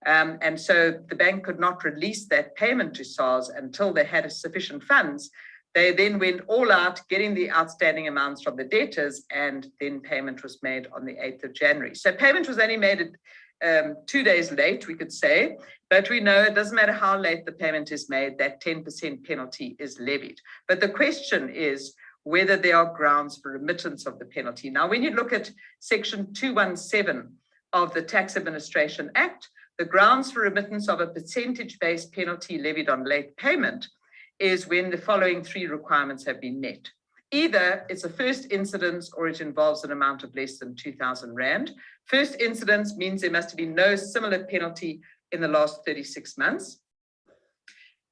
And so the bank could not release that payment to SARS until they had sufficient funds. They then went all out, getting the outstanding amounts from the debtors, and then payment was made on the 8th of January. So payment was only made 2 days late, we could say, but we know it doesn't matter how late the payment is made, that 10% penalty is levied. But the question is whether there are grounds for remittance of the penalty. Now, when you look at Section 217 of the Tax Administration Act, the grounds for remittance of a percentage-based penalty levied on late payment is when the following 3 requirements have been met. Either it's a first incidence or it involves an amount of less than 2,000 rand. First incidence means there must be no similar penalty in the last 36 months.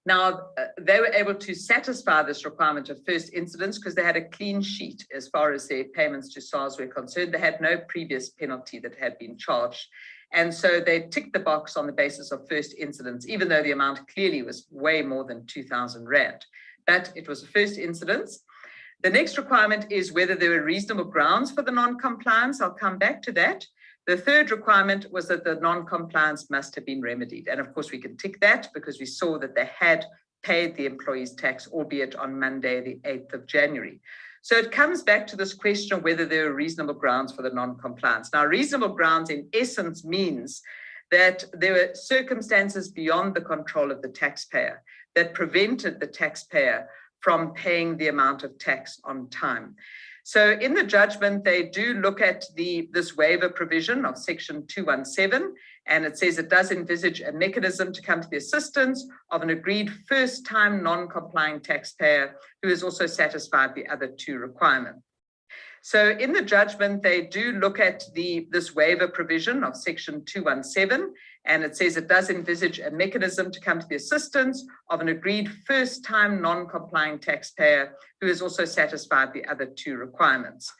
Now, they were able to satisfy this requirement of first incidence because they had a clean sheet as far as their payments to SARS were concerned. They had no previous penalty that had been charged. And so they ticked the box on the basis of first incidence, even though the amount clearly was way more than 2,000 rand. But it was a first incidence. The next requirement is whether there were reasonable grounds for the non-compliance. I'll come back to that. The third requirement was that the non-compliance must have been remedied. And of course, we can tick that because we saw that they had paid the employees' tax, albeit on Monday, the 8th of January. So it comes back to this question of whether there are reasonable grounds for the non-compliance. Now, reasonable grounds in essence means that there were circumstances beyond the control of the taxpayer that prevented the taxpayer from paying the amount of tax on time. So in the judgment, they do look at this waiver provision of Section 217, and it says it does envisage a mechanism to come to the assistance of an agreed first-time non-complying taxpayer who has also satisfied the other 2 requirements. So in the judgment, they do look at this waiver provision of section 217, and it says it does envisage a mechanism to come to the assistance of an agreed first-time non-complying taxpayer who has also satisfied the other two requirements.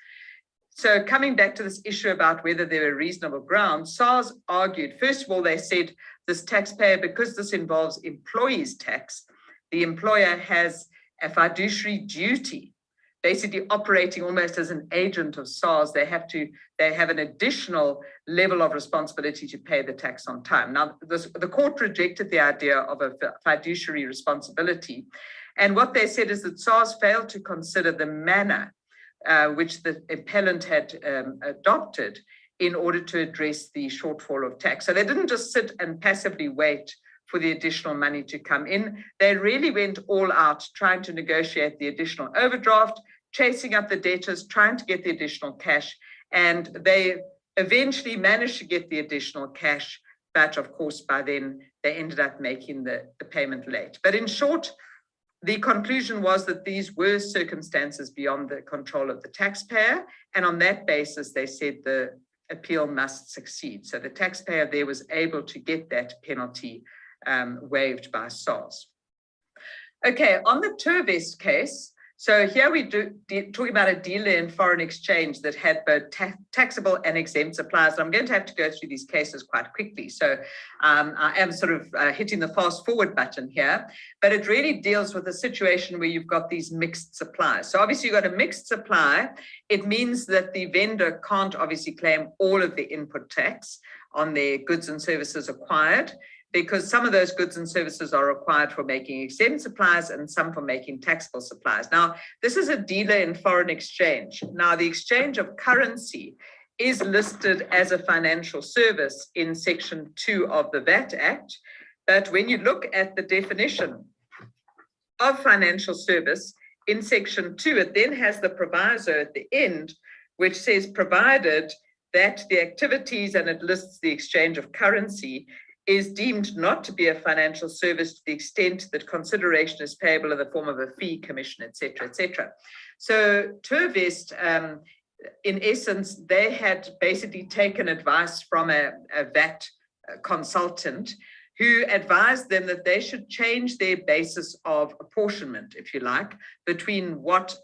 So coming back to this issue about whether there were reasonable grounds, SARS argued, first of all, they said this taxpayer, because this involves employees' tax, the employer has a fiduciary duty, basically operating almost as an agent of SARS. They have an additional level of responsibility to pay the tax on time. Now, the court rejected the idea of a fiduciary responsibility. And what they said is that SARS failed to consider the manner which the appellant had adopted in order to address the shortfall of tax. So they didn't just sit and passively wait for the additional money to come in. They really went all out trying to negotiate the additional overdraft, chasing up the debtors, trying to get the additional cash. And they eventually managed to get the additional cash. But of course, by then they ended up making the payment late. But in short, the conclusion was that these were circumstances beyond the control of the taxpayer. And on that basis, they said the appeal must succeed. So the taxpayer there was able to get that penalty waived by SARS. Okay, on the Turvest case, so here we talking about a dealer in foreign exchange that had both taxable and exempt suppliers. I'm going to have to go through these cases quite quickly. So I am sort of hitting the fast forward button here, but it really deals with a situation where you've got these mixed suppliers. So obviously you've got a mixed supply. It means that the vendor can't obviously claim all of the input tax on their goods and services acquired, because some of those goods and services are required for making exempt supplies and some for making taxable supplies. Now, this is a dealer in foreign exchange. Now, the exchange of currency is listed as a financial service in Section 2 of the VAT Act. But when you look at the definition of financial service in Section 2, it then has the proviso at the end, which says provided that the activities, and it lists the exchange of currency, is deemed not to be a financial service to the extent that consideration is payable in the form of a fee, commission, etc., etc. So Turvest, in essence, they had basically taken advice from a VAT consultant who advised them that they should change their basis of apportionment, if you like, between what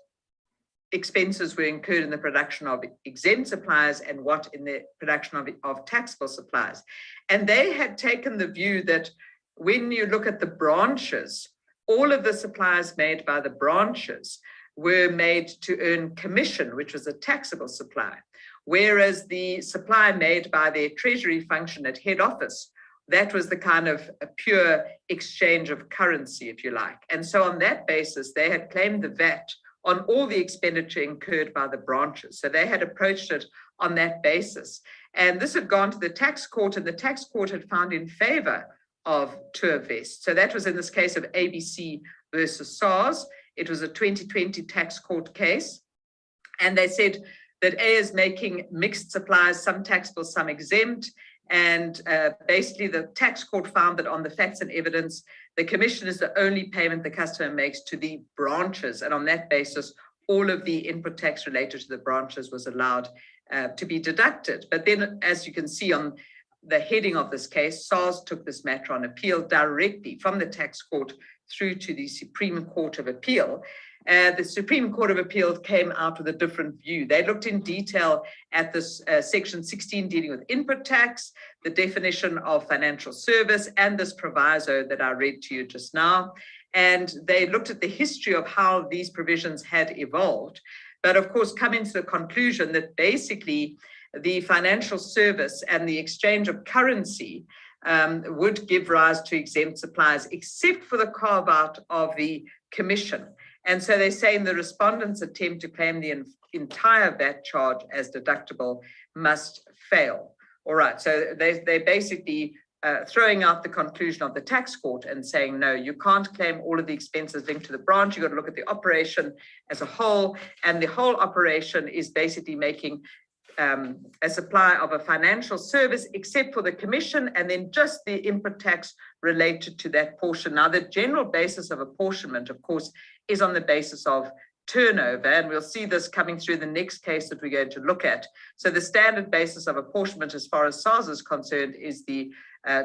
expenses were incurred in the production of exempt supplies and what in the production of taxable supplies. And they had taken the view that when you look at the branches, all of the supplies made by the branches were made to earn commission, which was a taxable supply, whereas the supply made by their treasury function at head office, that was the kind of a pure exchange of currency, if you like. And so on that basis, they had claimed the VAT on all the expenditure incurred by the branches. So they had approached it on that basis. And this had gone to the tax court, and the tax court had found in favor of Turvest. So that was in this case of ABC versus SARS. It was a 2020 tax court case. And they said that A is making mixed supplies, some taxable, some exempt. And basically the tax court found that on the facts and evidence, the commission is the only payment the customer makes to the branches. And on that basis, all of the input tax related to the branches was allowed to be deducted. But then, as you can see on the heading of this case, SARS took this matter on appeal directly from the tax court through to the Supreme Court of Appeal. The Supreme Court of Appeal came out with a different view. They looked in detail at this section 16 dealing with input tax, the definition of financial service, and this proviso that I read to you just now. And they looked at the history of how these provisions had evolved. But of course, coming to the conclusion that basically the financial service and the exchange of currency would give rise to exempt supplies, except for the carve-out of the commission. And so they say in the respondent's attempt to claim the entire VAT charge as deductible must fail. All right, so they basically throwing out the conclusion of the tax court and saying, no, you can't claim all of the expenses linked to the branch. You've got to look at the operation as a whole. And the whole operation is basically making a supply of a financial service, except for the commission, and then just the input tax related to that portion. Now, the general basis of apportionment, of course, is on the basis of turnover, and we'll see this coming through the next case that we're going to look at. So the standard basis of apportionment as far as SARS is concerned is the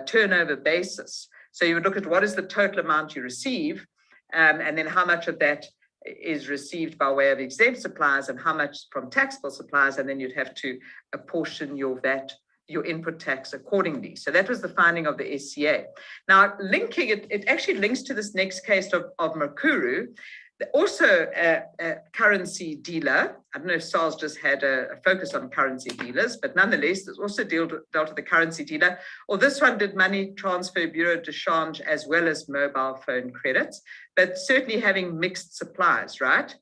turnover basis. So you would look at what is the total amount you receive, and then how much of that is received by way of exempt suppliers and how much from taxable suppliers, and then you'd have to apportion your VAT, your input tax accordingly. So that was the finding of the SCA. Now, linking it, it actually links to this next case of Mukuru, also a currency dealer. I don't know if SARS just had a focus on currency dealers, but nonetheless, there's also dealt with the currency dealer. Or this one did money transfer, bureau de change, as well as mobile phone credits, but certainly having mixed supplies, right?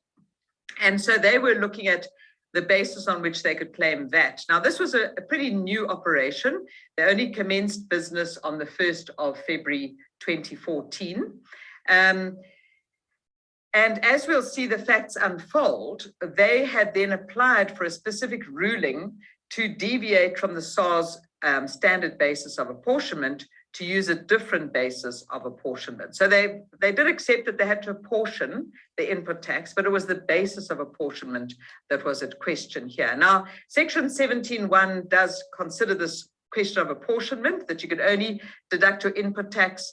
And so they were looking at the basis on which they could claim VAT. Now, this was a pretty new operation. They only commenced business on the 1st of February 2014. And as we'll see the facts unfold, they had then applied for a specific ruling to deviate from the SARS standard basis of apportionment to use a different basis of apportionment. So they did accept that they had to apportion the input tax, but it was the basis of apportionment that was at question here. Now, Section 17.1 does consider this question of apportionment, that you could only deduct your input tax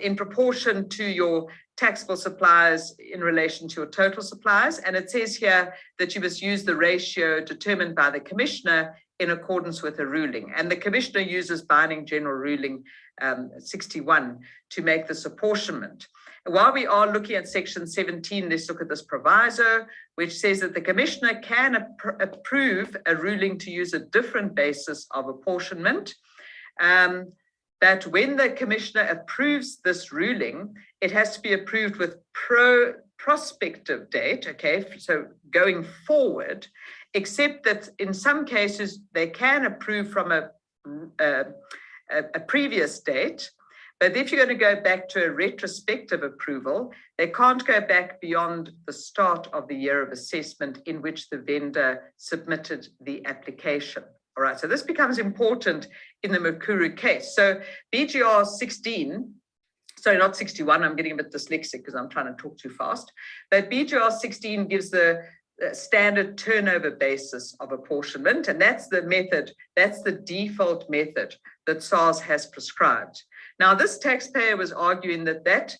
in proportion to your taxable suppliers in relation to your total suppliers. And it says here that you must use the ratio determined by the commissioner in accordance with a ruling. And the commissioner uses binding general ruling 61 to make this apportionment. And while we are looking at Section 17, let's look at this proviso, which says that the commissioner can approve a ruling to use a different basis of apportionment. That when the commissioner approves this ruling, it has to be approved with prospective date, okay, so going forward, except that in some cases they can approve from a previous date. But if you're going to go back to a retrospective approval, they can't go back beyond the start of the year of assessment in which the vendor submitted the application. All right, so this becomes important in the Mukuru case. So BGR 16, sorry, not 61, I'm getting a bit dyslexic because I'm trying to talk too fast. But BGR 16 gives the standard turnover basis of apportionment, and that's the method, that's the default method that SARS has prescribed. Now, this taxpayer was arguing that that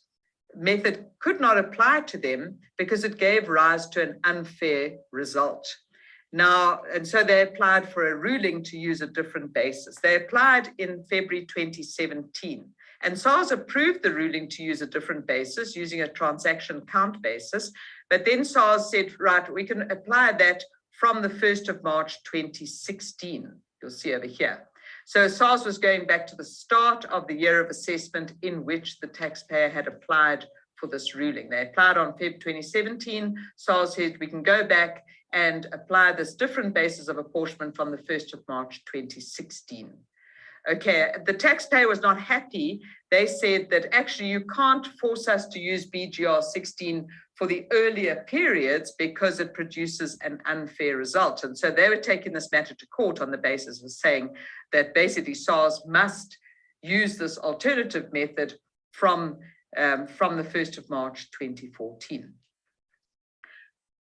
method could not apply to them because it gave rise to an unfair result. Now, and so they applied for a ruling to use a different basis. They applied in February 2017, and SARS approved the ruling to use a different basis using a transaction count basis. But then SARS said, right, we can apply that from the 1st of March 2016. You'll see over here. So SARS was going back to the start of the year of assessment in which the taxpayer had applied for this ruling. They applied on Feb 2017. SARS said we can go back and apply this different basis of apportionment from the 1st of March 2016. Okay, the taxpayer was not happy. They said that actually you can't force us to use BGR 16 for the earlier periods because it produces an unfair result. And so they were taking this matter to court on the basis of saying that basically SARS must use this alternative method from the 1st of March 2014.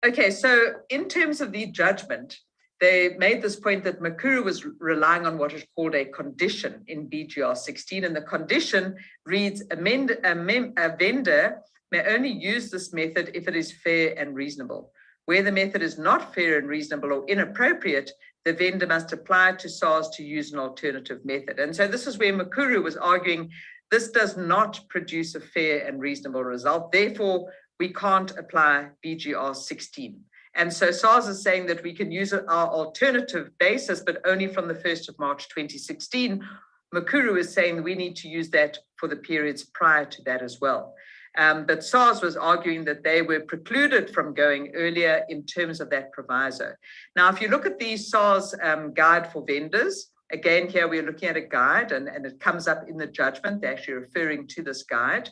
Okay, so in terms of the judgment, they made this point that Mukuru was relying on what is called a condition in BGR 16, and the condition reads, a vendor may only use this method if it is fair and reasonable. Where the method is not fair and reasonable or inappropriate, the vendor must apply to SARS to use an alternative method. And so this is where Mukuru was arguing, this does not produce a fair and reasonable result. Therefore, we can't apply BGR 16. And so SARS is saying that we can use our alternative basis, but only from the 1st of March 2016. Mukuru is saying we need to use that for the periods prior to that as well. But SARS was arguing that they were precluded from going earlier in terms of that proviso. Now, if you look at the SARS guide for vendors, again, here we're looking at a guide and it comes up in the judgment. They're actually referring to this guide.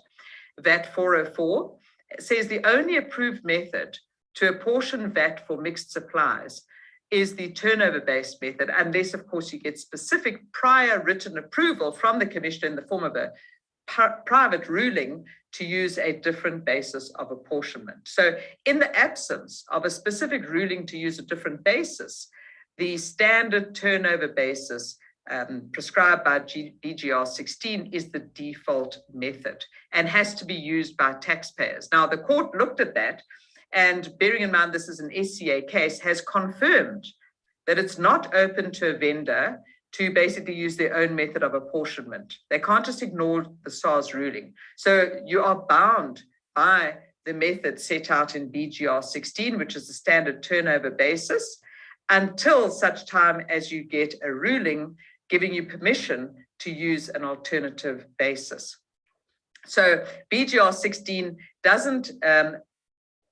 VAT 404 says the only approved method to apportion VAT for mixed supplies is the turnover-based method, unless, of course, you get specific prior written approval from the commissioner in the form of a private ruling to use a different basis of apportionment. So in the absence of a specific ruling to use a different basis, the standard turnover basis prescribed by BGR 16 is the default method and has to be used by taxpayers. Now, the court looked at that, and bearing in mind this is an SCA case, has confirmed that it's not open to a vendor to basically use their own method of apportionment. They can't just ignore the SARS ruling. So you are bound by the method set out in BGR 16, which is the standard turnover basis, until such time as you get a ruling giving you permission to use an alternative basis. So BGR 16 doesn't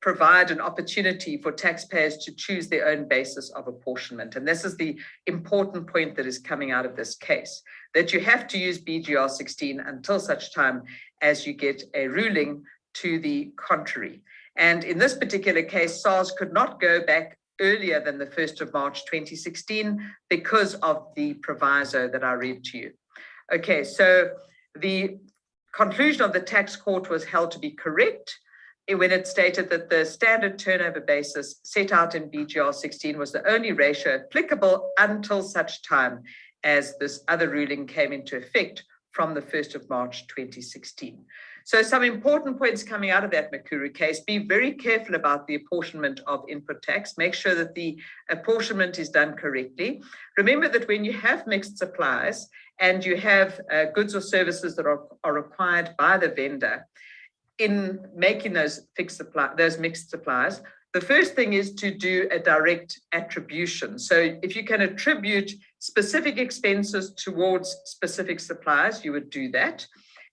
provide an opportunity for taxpayers to choose their own basis of apportionment. And this is the important point that is coming out of this case, that you have to use BGR 16 until such time as you get a ruling to the contrary. And in this particular case, SARS could not go back earlier than the 1st of March 2016 because of the proviso that I read to you. Okay, so the conclusion of the tax court was held to be correct when it stated that the standard turnover basis set out in BGR 16 was the only ratio applicable until such time as this other ruling came into effect from the 1st of March 2016. So some important points coming out of that Makuru case: be very careful about the apportionment of input tax. Make sure that the apportionment is done correctly. Remember that when you have mixed supplies and you have goods or services that are required by the vendor in making those mixed supplies, the first thing is to do a direct attribution. So if you can attribute specific expenses towards specific supplies, you would do that.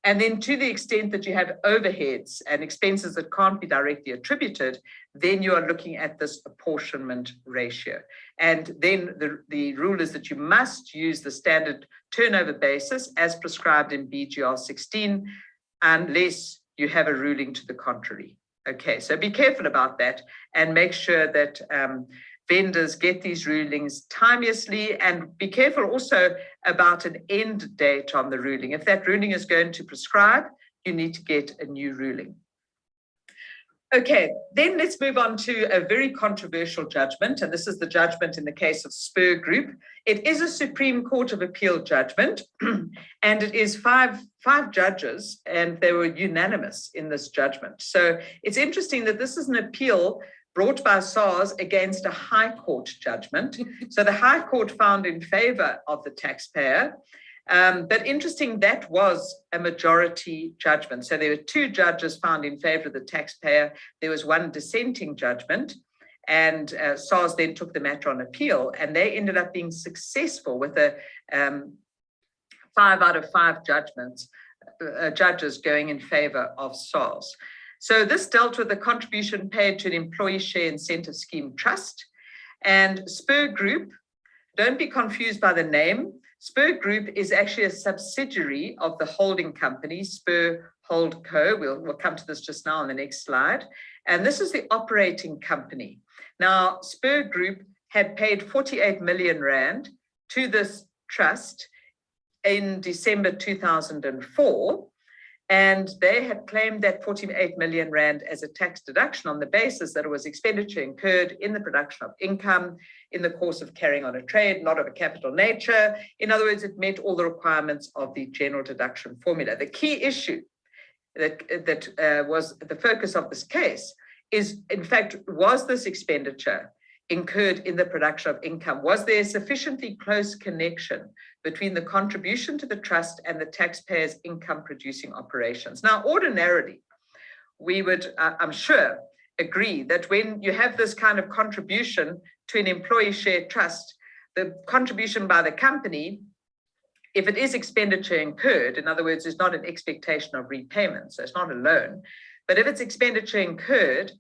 And then to the extent that you have overheads and expenses that can't be directly attributed, then you are looking at this apportionment ratio. And then the rule is that you must use the standard turnover basis as prescribed in BGR 16, unless you have a ruling to the contrary. Okay, so be careful about that and make sure that vendors get these rulings timeously, and be careful also about an end date on the ruling. If that ruling is going to prescribe, you need to get a new ruling. Okay, then let's move on to a very controversial judgment, and this is the judgment in the case of Spur Group. It is a Supreme Court of Appeal judgment, and it is five judges, and they were unanimous in this judgment. So it's interesting that this is an appeal brought by SARS against a High Court judgment. So the High Court found in favor of the taxpayer, but interesting, that was a majority judgment. So there were 2 judges found in favor of the taxpayer. There was 1 dissenting judgment, and SARS then took the matter on appeal, and they ended up being successful with a 5 out of 5 judges going in favor of SARS. So this dealt with the contribution paid to an employee share incentive scheme trust. And Spur Group, don't be confused by the name. Spur Group is actually a subsidiary of the holding company, Spur Holdco. We'll come to this just now on the next slide. And this is the operating company. Now, Spur Group had paid 48 million Rand to this trust in December 2004. And they had claimed that 48 million Rand as a tax deduction on the basis that it was expenditure incurred in the production of income in the course of carrying on a trade, not of a capital nature. In other words, it met all the requirements of the general deduction formula. The key issue that was the focus of this case is, in fact, was this expenditure incurred in the production of income? Was there a sufficiently close connection between the contribution to the trust and the taxpayer's income producing operations? Now, ordinarily, we would, I'm sure, agree that when you have this kind of contribution to an employee share trust, the contribution by the company, if it is expenditure incurred, in other words, is not an expectation of repayment, so it's not a loan, but if it's expenditure incurred,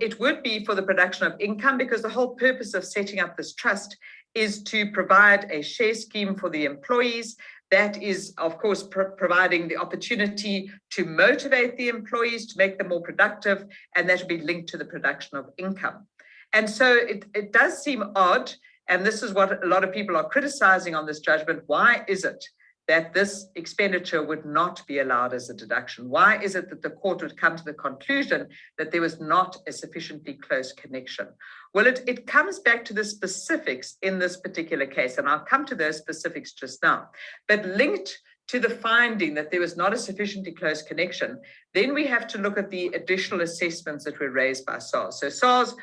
it would be for the production of income, because the whole purpose of setting up this trust is to provide a share scheme for the employees that is, of course, providing the opportunity to motivate the employees, to make them more productive, and that will be linked to the production of income. And so it does seem odd, and this is what a lot of people are criticizing on this judgment. Why is it that this expenditure would not be allowed as a deduction? Why is it that the court would come to the conclusion that there was not a sufficiently close connection? Well, it comes back to the specifics in this particular case, and I'll come to those specifics just now. But linked to the finding that there was not a sufficiently close connection, then we have to look at the additional assessments that were raised by SARS. So SARS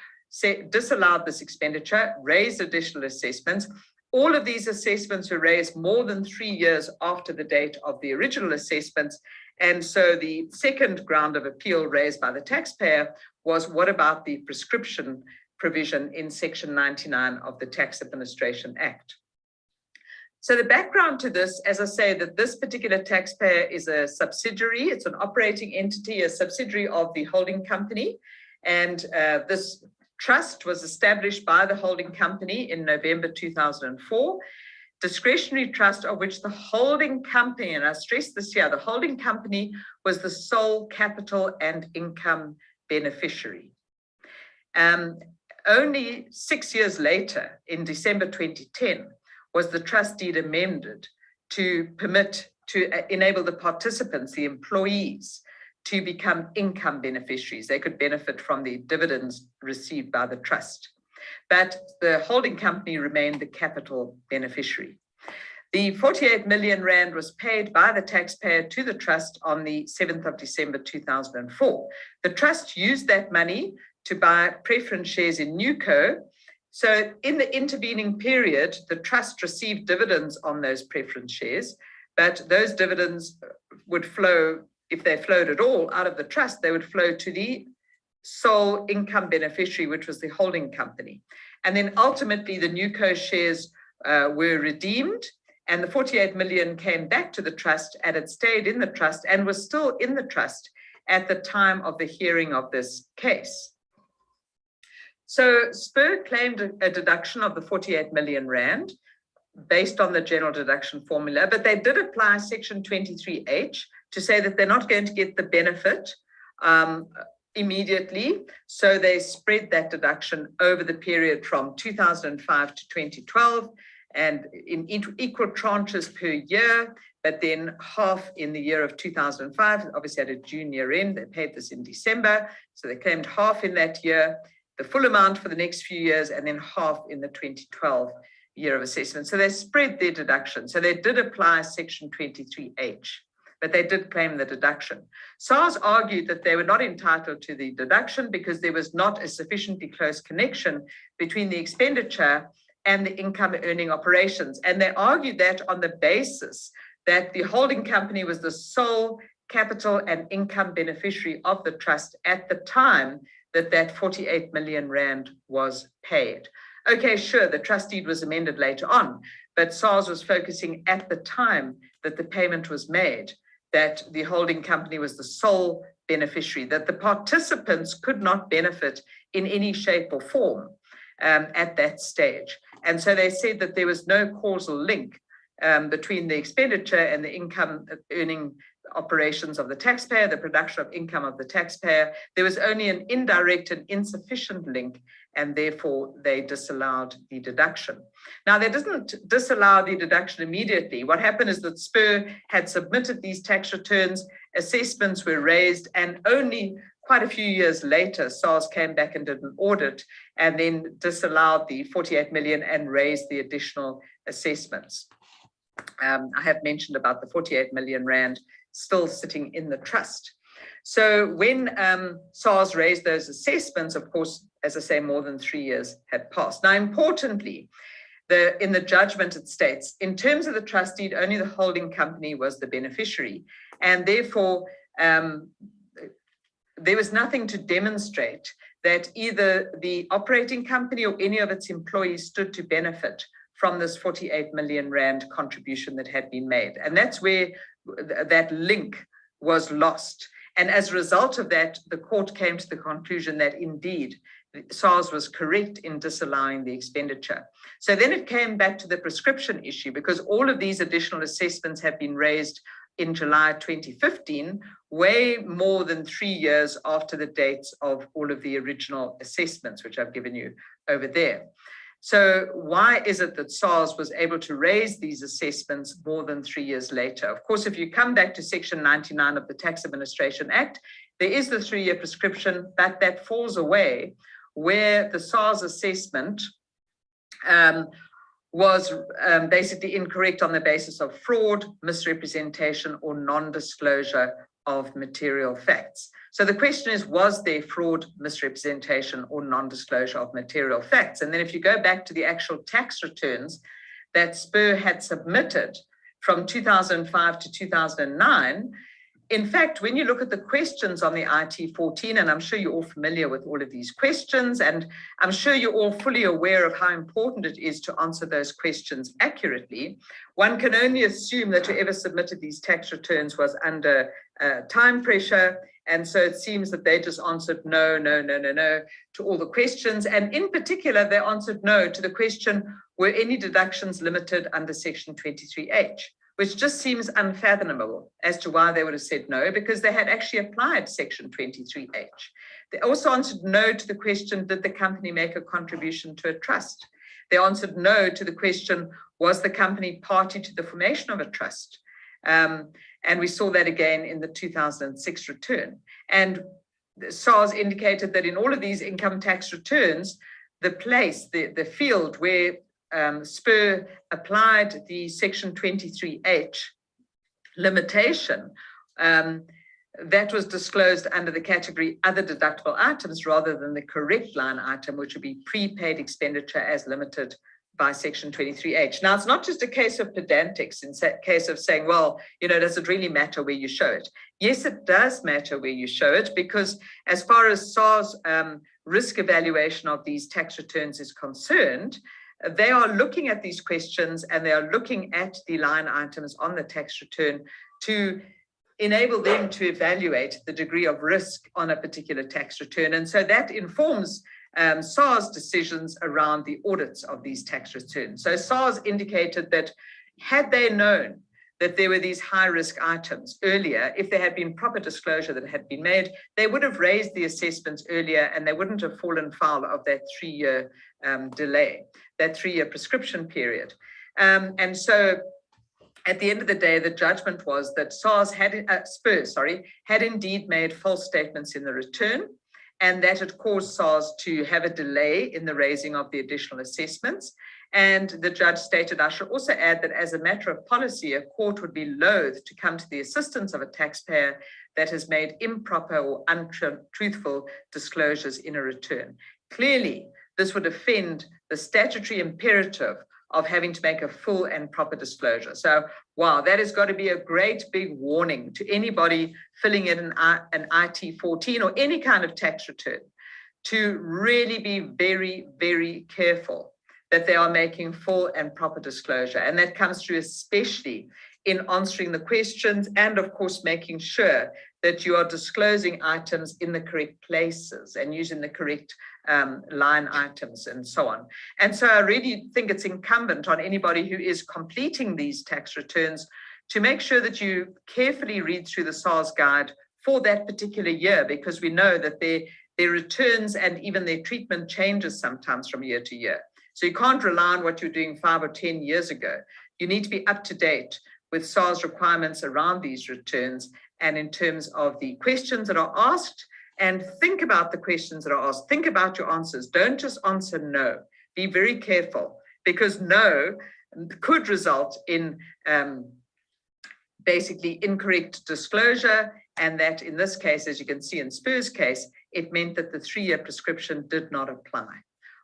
disallowed this expenditure, raised additional assessments. All of these assessments were raised more than 3 years after the date of the original assessments. And so the second ground of appeal raised by the taxpayer was, what about the prescription provision in Section 99 of the Tax Administration Act? So the background to this, as I say, that this particular taxpayer is a subsidiary, it's an operating entity, a subsidiary of the holding company. And this trust was established by the holding company in November 2004, discretionary trust of which the holding company, and I stress this here, the holding company was the sole capital and income beneficiary. Only 6 years later, in December 2010, was the trust deed amended to enable the participants, the employees, to become income beneficiaries. They could benefit from the dividends received by the trust. But the holding company remained the capital beneficiary. The 48 million rand was paid by the taxpayer to the trust on the 7th of December 2004. The trust used that money to buy preference shares in Newco. So in the intervening period, the trust received dividends on those preference shares, but those dividends would flow, if they flowed at all out of the trust, they would flow to the sole income beneficiary, which was the holding company. And then ultimately the Newco shares were redeemed, and the 48 million came back to the trust, and it stayed in the trust and was still in the trust at the time of the hearing of this case. So Spur claimed a deduction of the 48 million rand based on the general deduction formula, but they did apply Section 23H to say that they're not going to get the benefit immediately. So they spread that deduction over the period from 2005 to 2012 and in equal tranches per year, but then half in the year of 2005, obviously at a June year end. They paid this in December. So they claimed half in that year, the full amount for the next few years, and then half in the 2012 year of assessment. So they spread their deduction. So they did apply Section 23H, but they did claim the deduction. SARS argued that they were not entitled to the deduction because there was not a sufficiently close connection between the expenditure and the income earning operations. And they argued that on the basis that the holding company was the sole capital and income beneficiary of the trust at the time that that 48 million rand was paid. Okay, sure, the trust deed was amended later on, but SARS was focusing at the time that the payment was made, that the holding company was the sole beneficiary, that the participants could not benefit in any shape or form at that stage. And so they said that there was no causal link between the expenditure and the income earning operations of the taxpayer, the production of income of the taxpayer. There was only an indirect and insufficient link, and therefore they disallowed the deduction. Now, they didn't disallow the deduction immediately. What happened is that Spur had submitted these tax returns, assessments were raised, and only quite a few years later, SARS came back and did an audit and then disallowed the 48 million and raised the additional assessments. I have mentioned about the 48 million rand still sitting in the trust. So when SARS raised those assessments, of course, as I say, more than 3 years had passed. Now, importantly, in the judgment it states, in terms of the trust deed, only the holding company was the beneficiary, and therefore there was nothing to demonstrate that either the operating company or any of its employees stood to benefit from this 48 million rand contribution that had been made. And that's where that link was lost. And as a result of that, the court came to the conclusion that indeed SARS was correct in disallowing the expenditure. So then it came back to the prescription issue, because all of these additional assessments have been raised in July 2015, way more than 3 years after the dates of all of the original assessments, which I've given you over there. So why is it that SARS was able to raise these assessments more than 3 years later? Of course, if you come back to Section 99 of the Tax Administration Act, there is the 3-year prescription, but that falls away where the SARS assessment was basically incorrect on the basis of fraud, misrepresentation, or non-disclosure of material facts. So the question is, was there fraud, misrepresentation, or non-disclosure of material facts? And then if you go back to the actual tax returns that SPUR had submitted from 2005 to 2009, in fact, when you look at the questions on the IT14, and I'm sure you're all familiar with all of these questions, and I'm sure you're all fully aware of how important it is to answer those questions accurately, one can only assume that whoever submitted these tax returns was under time pressure. And so it seems that they just answered no, no, no, no, no to all the questions. And in particular, they answered no to the question, were any deductions limited under Section 23H? Which just seems unfathomable as to why they would have said no, because they had actually applied Section 23H. They also answered no to the question, did the company make a contribution to a trust? They answered no to the question, was the company party to the formation of a trust? And we saw that again in the 2006 return. And SARS indicated that in all of these income tax returns, the field where SPUR applied the Section 23H limitation, that was disclosed under the category other deductible items rather than the correct line item, which would be prepaid expenditure as limited by Section 23H. Now, it's not just a case of pedantics, in case of saying, well, does it really matter where you show it? Yes, it does matter where you show it, because as far as SARS risk evaluation of these tax returns is concerned, they are looking at these questions and they are looking at the line items on the tax return to enable them to evaluate the degree of risk on a particular tax return. And so that informs SARS decisions around the audits of these tax returns. So SARS indicated that had they known that there were these high risk items earlier, if there had been proper disclosure that had been made, they would have raised the assessments earlier and they wouldn't have fallen foul of that 3-year delay, that 3-year prescription period. And so at the end of the day, the judgment was that SPUR had indeed made false statements in the return, and that it caused SARS to have a delay in the raising of the additional assessments. And the judge stated, I should also add that as a matter of policy, a court would be loath to come to the assistance of a taxpayer that has made improper or untruthful disclosures in a return. Clearly, this would offend the statutory imperative of having to make a full and proper disclosure. So, wow, that has got to be a great big warning to anybody filling in an IT14 or any kind of tax return to really be very, very careful that they are making full and proper disclosure. And that comes through especially in answering the questions and, of course, making sure that you are disclosing items in the correct places and using the correct line items and so on. And so I really think it's incumbent on anybody who is completing these tax returns to make sure that you carefully read through the SARS guide for that particular year, because we know that their returns and even their treatment changes sometimes from year to year. So you can't rely on what you're doing 5 or 10 years ago. You need to be up to date with SARS requirements around these returns and in terms of the questions that are asked. And think about the questions that are asked. Think about your answers. Don't just answer no. Be very careful, because no could result in basically incorrect disclosure. And that in this case, as you can see in SPUR's case, it meant that the 3-year prescription did not apply.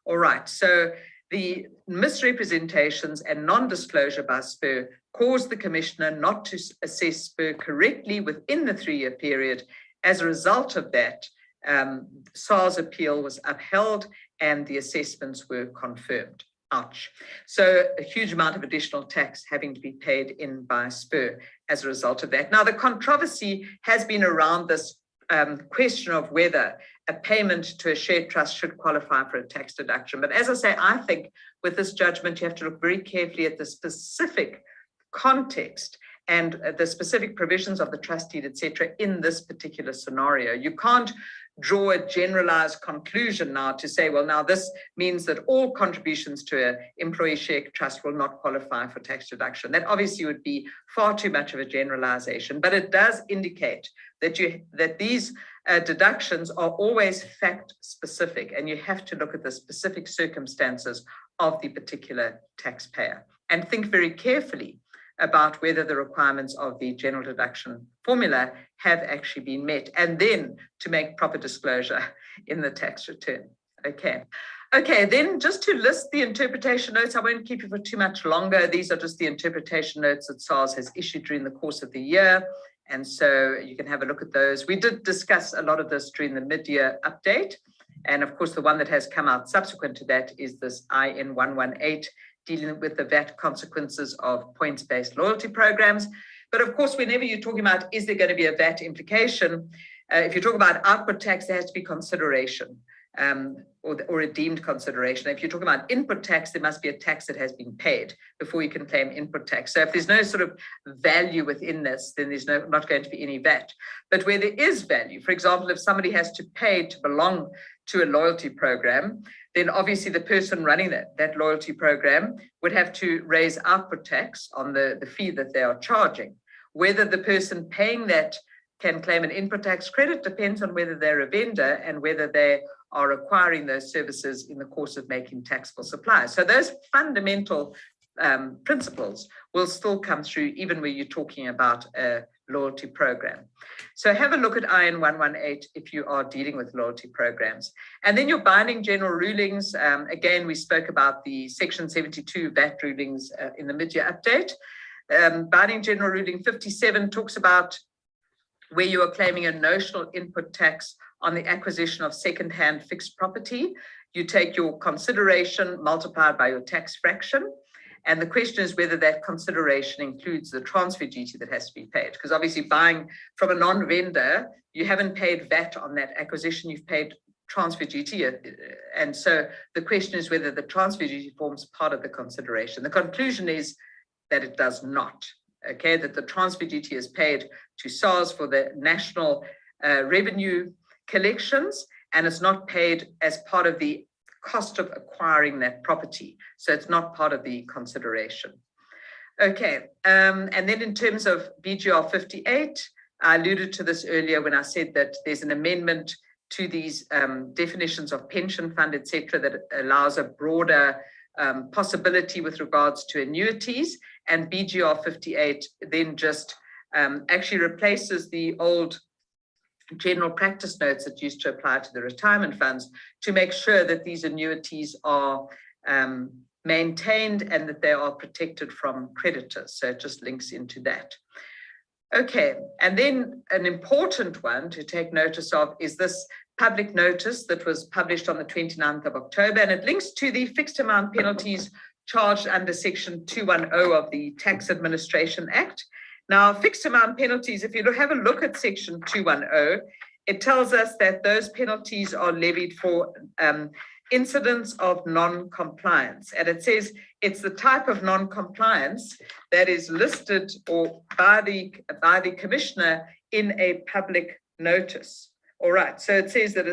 All right, so the misrepresentations and non-disclosure by SPUR caused the commissioner not to assess SPUR correctly within the 3-year period. As a result of that, SARS appeal was upheld and the assessments were confirmed. Ouch. So a huge amount of additional tax having to be paid in by SPUR as a result of that. Now, the controversy has been around this question of whether a payment to a share trust should qualify for a tax deduction. But as I say, I think with this judgment, you have to look very carefully at the specific context and the specific provisions of the trust deed, et cetera, in this particular scenario. You can't draw a generalized conclusion now to say, well, now this means that all contributions to an employee share trust will not qualify for tax deduction. That obviously would be far too much of a generalization, but it does indicate that these deductions are always fact specific, and you have to look at the specific circumstances of the particular taxpayer and think very carefully about whether the requirements of the general deduction formula have actually been met, and then to make proper disclosure in the tax return. Okay, then just to list the interpretation notes, I won't keep you for too much longer. These are just the interpretation notes that SARS has issued during the course of the year, and so you can have a look at those. We did discuss a lot of this during the mid-year update, and of course the one that has come out subsequent to that is this IN 118, dealing with the VAT consequences of points-based loyalty programs. But of course, whenever you're talking about, is there going to be a VAT implication? If you talk about output tax, there has to be consideration or a deemed consideration. If you're talking about input tax, there must be a tax that has been paid before you can claim input tax. So if there's no sort of value within this, then there's not going to be any VAT. But where there is value, for example, if somebody has to pay to belong to a loyalty program, then obviously the person running that loyalty program would have to raise output tax on the fee that they are charging. Whether the person paying that can claim an input tax credit depends on whether they're a vendor and whether they are acquiring those services in the course of making taxable supplies. So those fundamental principles will still come through even when you're talking about a loyalty program. So have a look at IN 118 if you are dealing with loyalty programs. And then your binding general rulings, again, we spoke about the Section 72 VAT rulings in the mid-year update. Binding general ruling 57 talks about where you are claiming a notional input tax on the acquisition of second-hand fixed property. You take your consideration multiplied by your tax fraction. And the question is whether that consideration includes the transfer duty that has to be paid. Because obviously buying from a non-vendor, you haven't paid VAT on that acquisition, you've paid transfer duty. And so the question is whether the transfer duty forms part of the consideration. The conclusion is that it does not, okay? That the transfer duty is paid to SARS for the national revenue collections, and it's not paid as part of the cost of acquiring that property. So it's not part of the consideration. Okay, and then in terms of BGR 58, I alluded to this earlier when I said that there's an amendment to these definitions of pension fund, etc., that allows a broader possibility with regards to annuities, and BGR 58 then just actually replaces the old general practice notes that used to apply to the retirement funds to make sure that these annuities are maintained and that they are protected from creditors. So it just links into that. Okay, and then an important one to take notice of is this public notice that was published on the 29th of October, and it links to the fixed amount penalties charged under Section 210 of the Tax Administration Act. Now, fixed amount penalties, if you have a look at Section 210, it tells us that those penalties are levied for incidents of non-compliance. And it says it's the type of non-compliance that is listed or by the commissioner in a public notice. All right, so it says that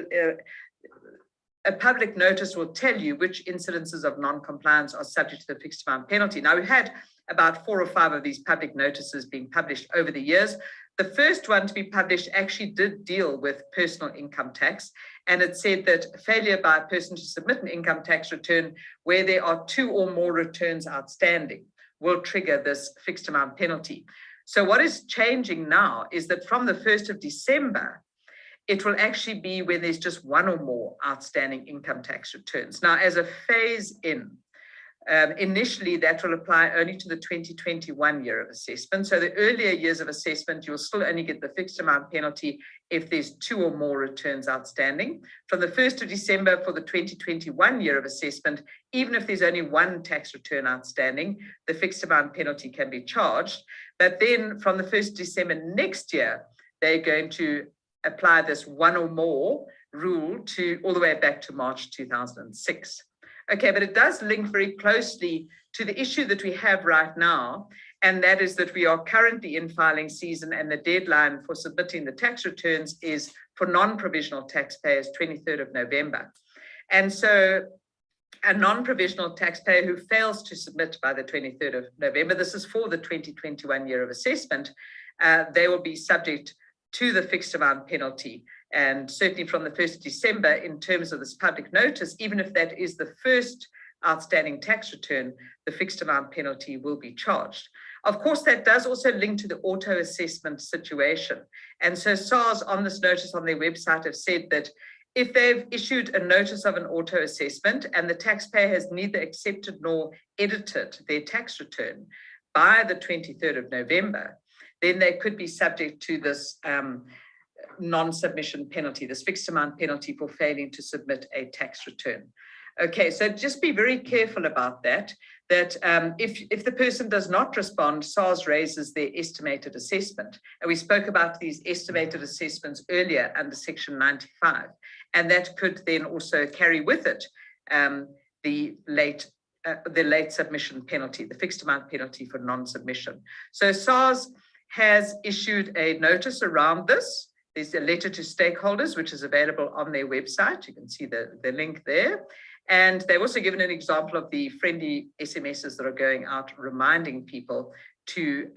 a public notice will tell you which incidences of non-compliance are subject to the fixed amount penalty. Now, we've had about 4 or 5 of these public notices being published over the years. The first one to be published actually did deal with personal income tax, and it said that failure by a person to submit an income tax return where there are 2 or more returns outstanding will trigger this fixed amount penalty. So what is changing now is that from the 1st of December, it will actually be when there's just 1 or more outstanding income tax returns. Now, as a phase in, initially that will apply only to the 2021 year of assessment. So the earlier years of assessment, you'll still only get the fixed amount penalty if there's 2 or more returns outstanding. From the 1st of December for the 2021 year of assessment, even if there's only 1 tax return outstanding, the fixed amount penalty can be charged. But then from the 1st of December next year, they're going to apply this 1 or more rule to all the way back to March 2006. Okay, but it does link very closely to the issue that we have right now, and that is that we are currently in filing season, and the deadline for submitting the tax returns is for non-provisional taxpayers 23rd of November. And so a non-provisional taxpayer who fails to submit by the 23rd of November, this is for the 2021 year of assessment, they will be subject to the fixed amount penalty. And certainly from the 1st of December, in terms of this public notice, even if that is the first outstanding tax return, the fixed amount penalty will be charged. Of course, that does also link to the auto assessment situation. And so SARS on this notice on their website have said that if they've issued a notice of an auto assessment and the taxpayer has neither accepted nor edited their tax return by the 23rd of November, then they could be subject to this non-submission penalty, this fixed amount penalty for failing to submit a tax return. Okay, so just be very careful about that, if the person does not respond, SARS raises their estimated assessment. And we spoke about these estimated assessments earlier under Section 95, and that could then also carry with it the late submission penalty, the fixed amount penalty for non-submission. So SARS has issued a notice around this. There's a letter to stakeholders, which is available on their website. You can see the link there. And they've also given an example of the friendly SMSs that are going out reminding people to,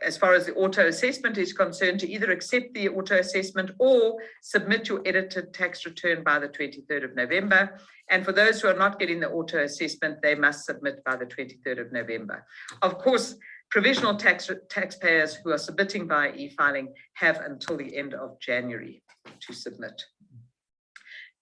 as far as the auto assessment is concerned, to either accept the auto assessment or submit your edited tax return by the 23rd of November. And for those who are not getting the auto assessment, they must submit by the 23rd of November. Of course, provisional taxpayers who are submitting by e-filing have until the end of January to submit.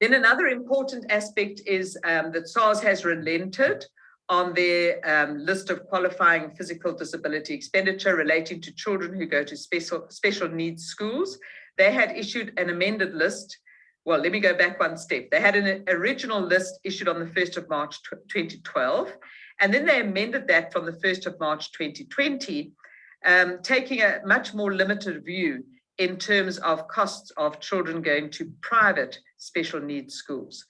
Then another important aspect is that SARS has relented on their list of qualifying physical disability expenditure relating to children who go to special needs schools. They had issued an amended list. Well, let me go back one step. They had an original list issued on the 1st of March 2012, and then they amended that from the 1st of March 2020, taking a much more limited view in terms of costs of children going to private special needs schools.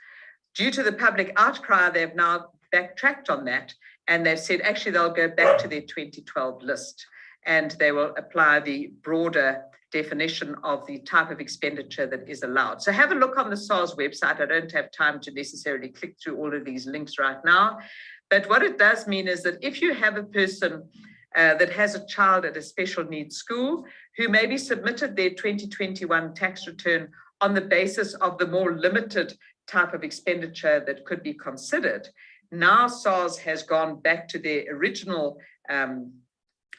Due to the public outcry, they've now backtracked on that, and they've said actually they'll go back to their 2012 list, and they will apply the broader definition of the type of expenditure that is allowed. So have a look on the SARS website. I don't have time to necessarily click through all of these links right now, but what it does mean is that if you have a person that has a child at a special needs school who maybe submitted their 2021 tax return on the basis of the more limited type of expenditure that could be considered, now SARS has gone back to their original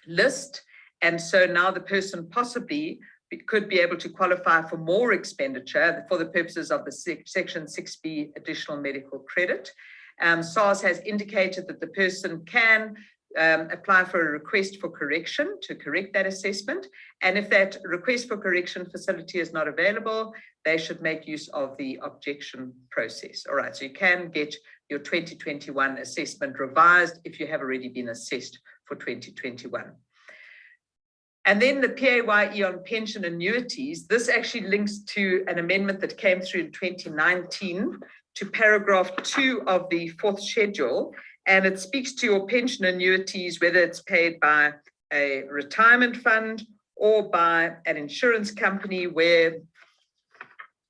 list. And so now the person possibly could be able to qualify for more expenditure for the purposes of the Section 6B additional medical credit. SARS has indicated that the person can apply for a request for correction to correct that assessment. And if that request for correction facility is not available, they should make use of the objection process. All right, so you can get your 2021 assessment revised if you have already been assessed for 2021. And then the PAYE on pension annuities, this actually links to an amendment that came through in 2019 to paragraph 2 of the 4th schedule. And it speaks to your pension annuities, whether it's paid by a retirement fund or by an insurance company where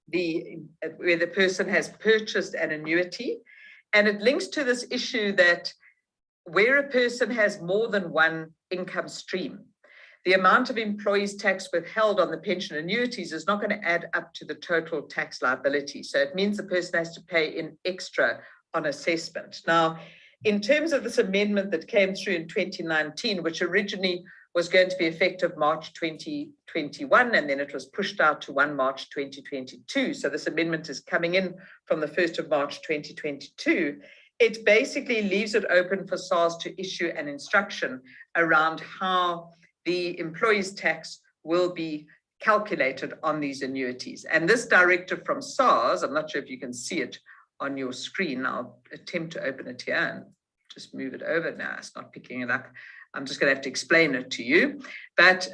the person has purchased an annuity. And it links to this issue that where a person has more than one income stream, the amount of employees' tax withheld on the pension annuities is not going to add up to the total tax liability. So it means the person has to pay in extra on assessment. Now, in terms of this amendment that came through in 2019, which originally was going to be effective March 2021, and then it was pushed out to 1 March 2022. So this amendment is coming in from the 1st of March 2022. It basically leaves it open for SARS to issue an instruction around how the employee's tax will be calculated on these annuities. And this directive from SARS, I'm not sure if you can see it on your screen. I'll attempt to open it here and just move it over. Now it's not picking it up. I'm just going to have to explain it to you. But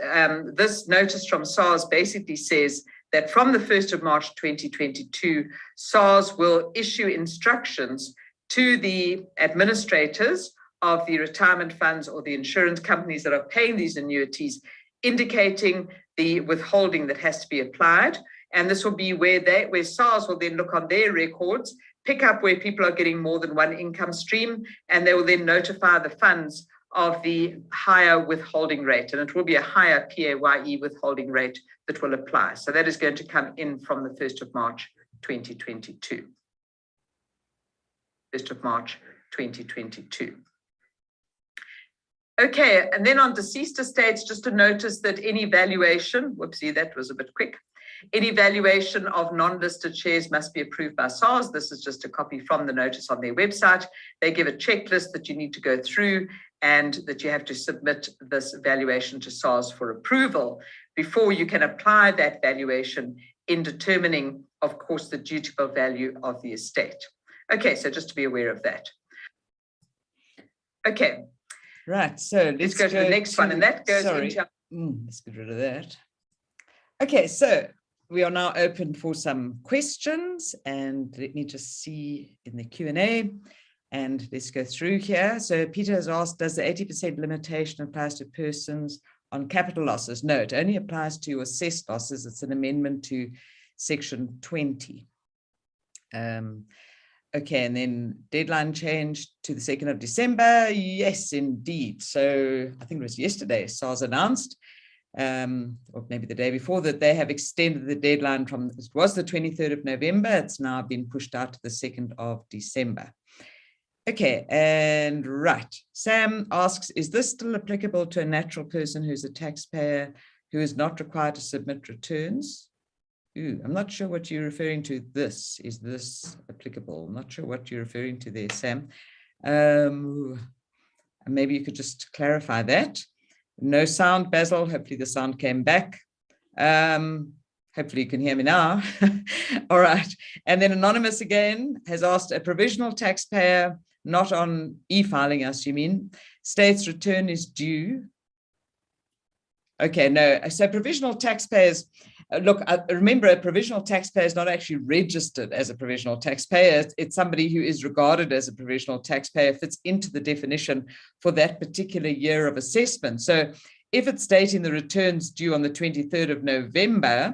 this notice from SARS basically says that from the 1st of March 2022, SARS will issue instructions to the administrators of the retirement funds or the insurance companies that are paying these annuities, indicating the withholding that has to be applied. And this will be where SARS will then look on their records, pick up where people are getting more than one income stream, and they will then notify the funds of the higher withholding rate. And it will be a higher PAYE withholding rate that will apply. So that is going to come in from the 1st of March 2022. 1st of March 2022. Okay, and then on deceased estates, just to notice that any valuation, whoopsie, that was a bit quick. Any valuation of non-listed shares must be approved by SARS. This is just a copy from the notice on their website. They give a checklist that you need to go through and that you have to submit this valuation to SARS for approval before you can apply that valuation in determining, of course, the dutiable value of the estate. Okay, so just to be aware of that. Okay. Right, so let's go to the next one, and that goes into... let's get rid of that. Okay, so we are now open for some questions, and let me just see in the Q&A, and let's go through here. So Peter has asked, does the 80% limitation apply to persons on capital losses? No, it only applies to assessed losses. It's an amendment to section 20. Okay, and then deadline changed to the 2nd of December. Yes, indeed. So I think it was yesterday, SARS announced, or maybe the day before, that they have extended the deadline from, it was the 23rd of November. It's now been pushed out to the 2nd of December. Okay, and right. Sam asks, is this still applicable to a natural person who's a taxpayer who is not required to submit returns? Ooh, I'm not sure what you're referring to. Is this applicable? I'm not sure what you're referring to there, Sam. Maybe you could just clarify that. No sound, Basil. Hopefully the sound came back. Hopefully you can hear me now. All right. And then Anonymous again has asked, a provisional taxpayer, not on e-filing, I assume, you mean, state's return is due. Okay, no. So provisional taxpayers, look, remember, a provisional taxpayer is not actually registered as a provisional taxpayer. It's somebody who is regarded as a provisional taxpayer, fits into the definition for that particular year of assessment. So if it's dating the returns due on the 23rd of November,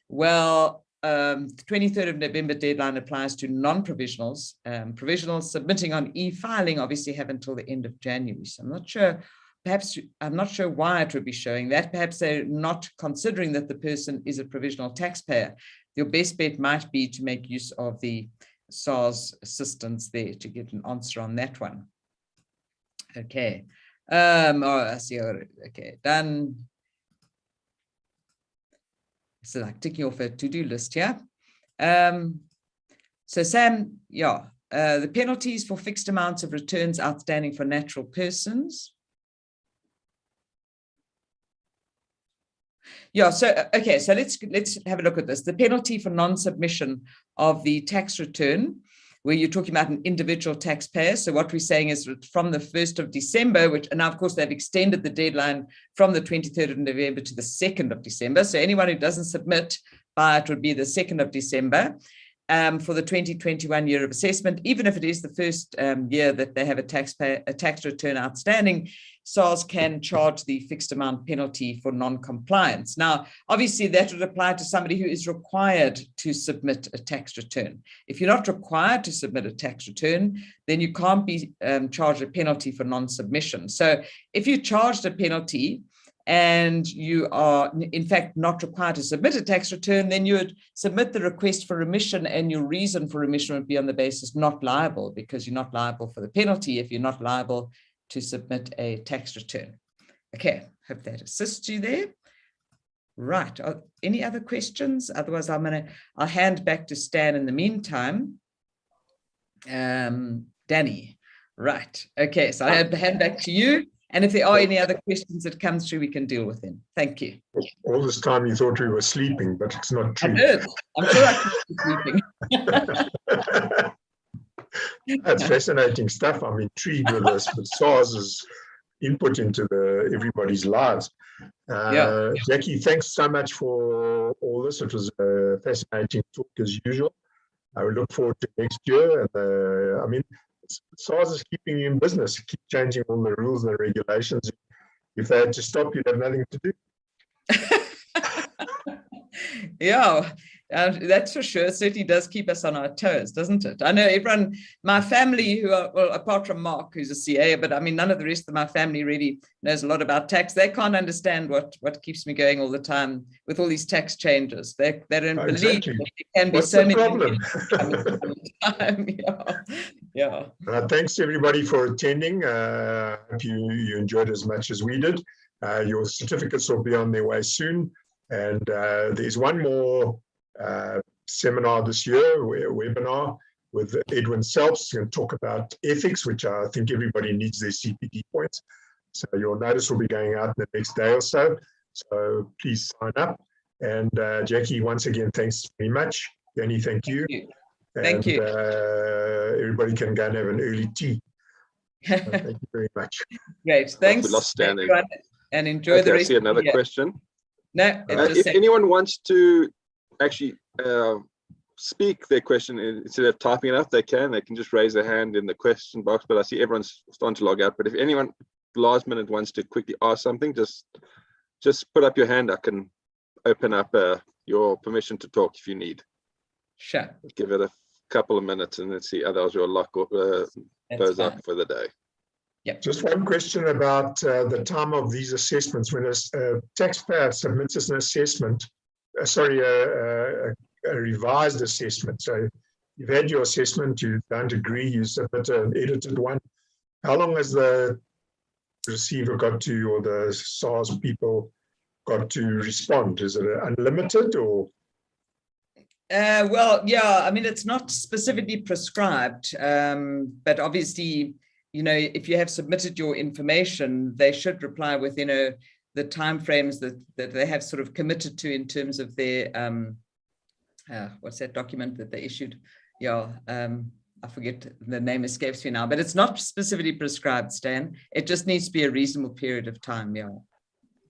well, the 23rd of November deadline applies to non-provisionals. Provisionals submitting on e-filing obviously have until the end of January. So I'm not sure. Perhaps I'm not sure why it would be showing that. Perhaps they're not considering that the person is a provisional taxpayer. Your best bet might be to make use of the SARS assistance there to get an answer on that one. Okay. I see. Okay, done. So like ticking off a to-do list here. So Sam, yeah, the penalties for fixed amounts of returns outstanding for natural persons. Yeah, so okay, so let's have a look at this. The penalty for non-submission of the tax return, where you're talking about an individual taxpayer. So what we're saying is from the 1st of December, which, and now of course they've extended the deadline from the 23rd of November to the 2nd of December. So anyone who doesn't submit by it would be the 2nd of December for the 2021 year of assessment, even if it is the first year that they have a tax return outstanding. SARS can charge the fixed amount penalty for non-compliance. Now, obviously, that would apply to somebody who is required to submit a tax return. If you're not required to submit a tax return, then you can't be charged a penalty for non-submission. So if you charged a penalty and you are, in fact, not required to submit a tax return, then you would submit the request for remission, and your reason for remission would be on the basis not liable, because you're not liable for the penalty if you're not liable to submit a tax return. Okay, hope that assists you there. Right, any other questions? Otherwise, I'll hand back to Stan in the meantime. Danny, right, okay, so I'll hand back to you. And if there are any other questions that come through, we can deal with them. Thank you. All this time you thought we were sleeping, but it's not true. I did. I'm sure I could be sleeping. That's fascinating stuff. I'm intrigued with this, with SARS's input into everybody's lives. Jackie, thanks so much for all this. It was a fascinating talk as usual. I look forward to next year. And I mean, SARS is keeping you in business. Keep changing all the rules and the regulations. If they had to stop, you'd have nothing to do. Yeah, that's for sure. It certainly does keep us on our toes, doesn't it? I know everyone, my family who are, well, apart from Mark, who's a CA, but I mean, none of the rest of my family really knows a lot about tax. They can't understand what keeps me going all the time with all these tax changes. They don't believe Exactly. that there can be What's so the many problem? time. Yeah. Thanks everybody for attending. Hope you enjoyed as much as we did. Your certificates will be on their way soon. And there's one more seminar this year, webinar with Edwin Selps. He's going to talk about ethics, which I think everybody needs their CPD points. So your notice will be going out in the next day or so. So please sign up. And Jackie, once again, thanks very much. Danny, thank you. Thank you. Everybody can go and have an early tea. So thank you very much. Great. Thanks. We lost standing. And enjoy the I rest see of the another year. question. No, If anyone wants to actually speak their question instead of typing it out, they can just raise their hand in the question box. But I see everyone's starting to log out. But if anyone last minute wants to quickly ask something, just put up your hand. I can open up your permission to talk if you need. Sure. Give it a couple of minutes and let's see. Otherwise, we'll lock close up for the day. Yep. Just one question about the time of these assessments. When a taxpayer submits an assessment, a revised assessment. So you've had your assessment, you don't agree, you submit an edited one. How long has the receiver got to, or the SARS people got to respond? Is it unlimited or? Well, yeah, I mean, it's not specifically prescribed, but obviously, if you have submitted your information, they should reply within the timeframes that they have sort of committed to in terms of their, what's that document that they issued? Yeah, I forget, the name escapes me now, but it's not specifically prescribed, Stan. It just needs to be a reasonable period of time, yeah.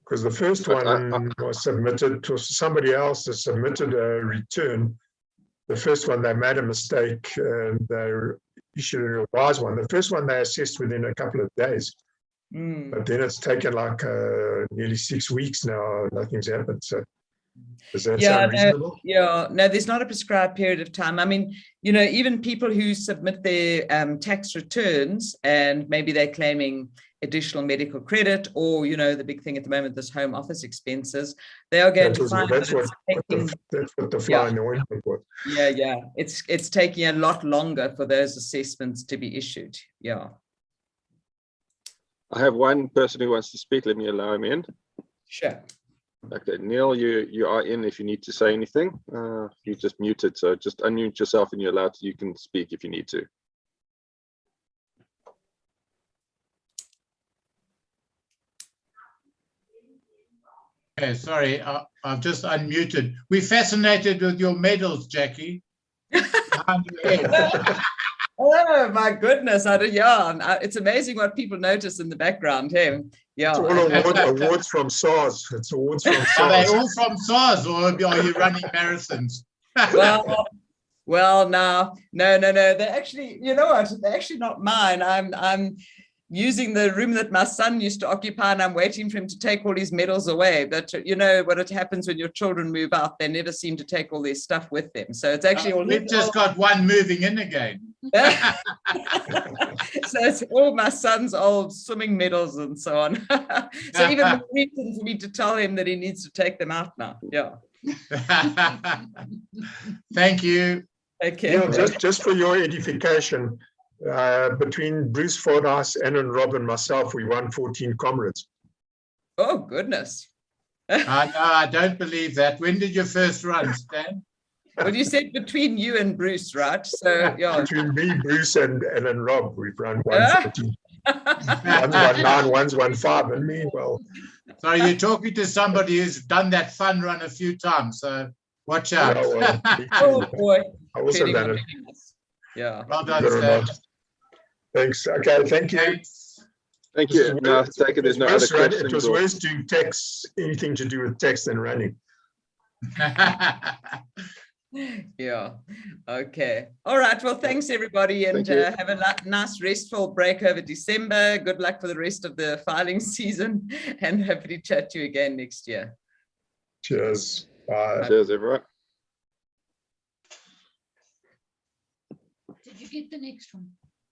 Because the first one was submitted to somebody else that submitted a return. The first one, they made a mistake and they issued a revised one. The first one they assessed within a couple of days. But then it's taken like nearly 6 weeks now, nothing's happened. So does that sound reasonable? No, there's not a prescribed period of time. I mean, even people who submit their tax returns and maybe they're claiming additional medical credit or, the big thing at the moment, this home office expenses, they are going to find that's what the fly in the ointment was. Yeah. It's taking a lot longer for those assessments to be issued. Yeah. I have one person who wants to speak. Let me allow him in. Sure. Okay, Neil, you are in if you need to say anything. You just muted, so just unmute yourself and you're allowed to, you can speak if you need to. Okay, sorry, I've just unmuted. We're fascinated with your medals, Jackie. Behind your head. Oh my goodness! It's amazing what people notice in the background. Hey, yeah. It's all awards from SARS. It's awards from SARS. Are they all from SARS, or are you running marathons? Well, no. They're actually, what? They're actually not mine. I'm using the room that my son used to occupy, and I'm waiting for him to take all his medals away. But you know what happens when your children move out, they never seem to take all their stuff with them. So it's actually all. We've just got one moving in again. So it's all my son's old swimming medals and so on. So even the reason for me to tell him that he needs to take them out now. Yeah. Thank you. Okay. Yeah, just for your edification, between Bruce Fordyce, Anna Rob and myself, we won 14 comrades. Oh, goodness. No, I don't believe that. When did you first run, Stan? Well, you said between you and Bruce, right? So, yeah. Between me, Bruce, and Rob, we've run 114. One's 1-9, one's 1-5, and me, well. So you're talking to somebody who's done that fun run a few times, so watch out. Oh, boy. I also done it. Yeah. Well done, Stan. Thanks. Okay, thank you. Thank you. No, I take it there's no other questions. It was worse doing tax, anything to do with tax than running. Yeah. Okay. All right. Well, thanks everybody, and Thank you. have a nice restful break over December. Good luck for the rest of the filing season, and hopefully chat to you again next year. Cheers. Bye. Cheers, everyone. Did you get the next one?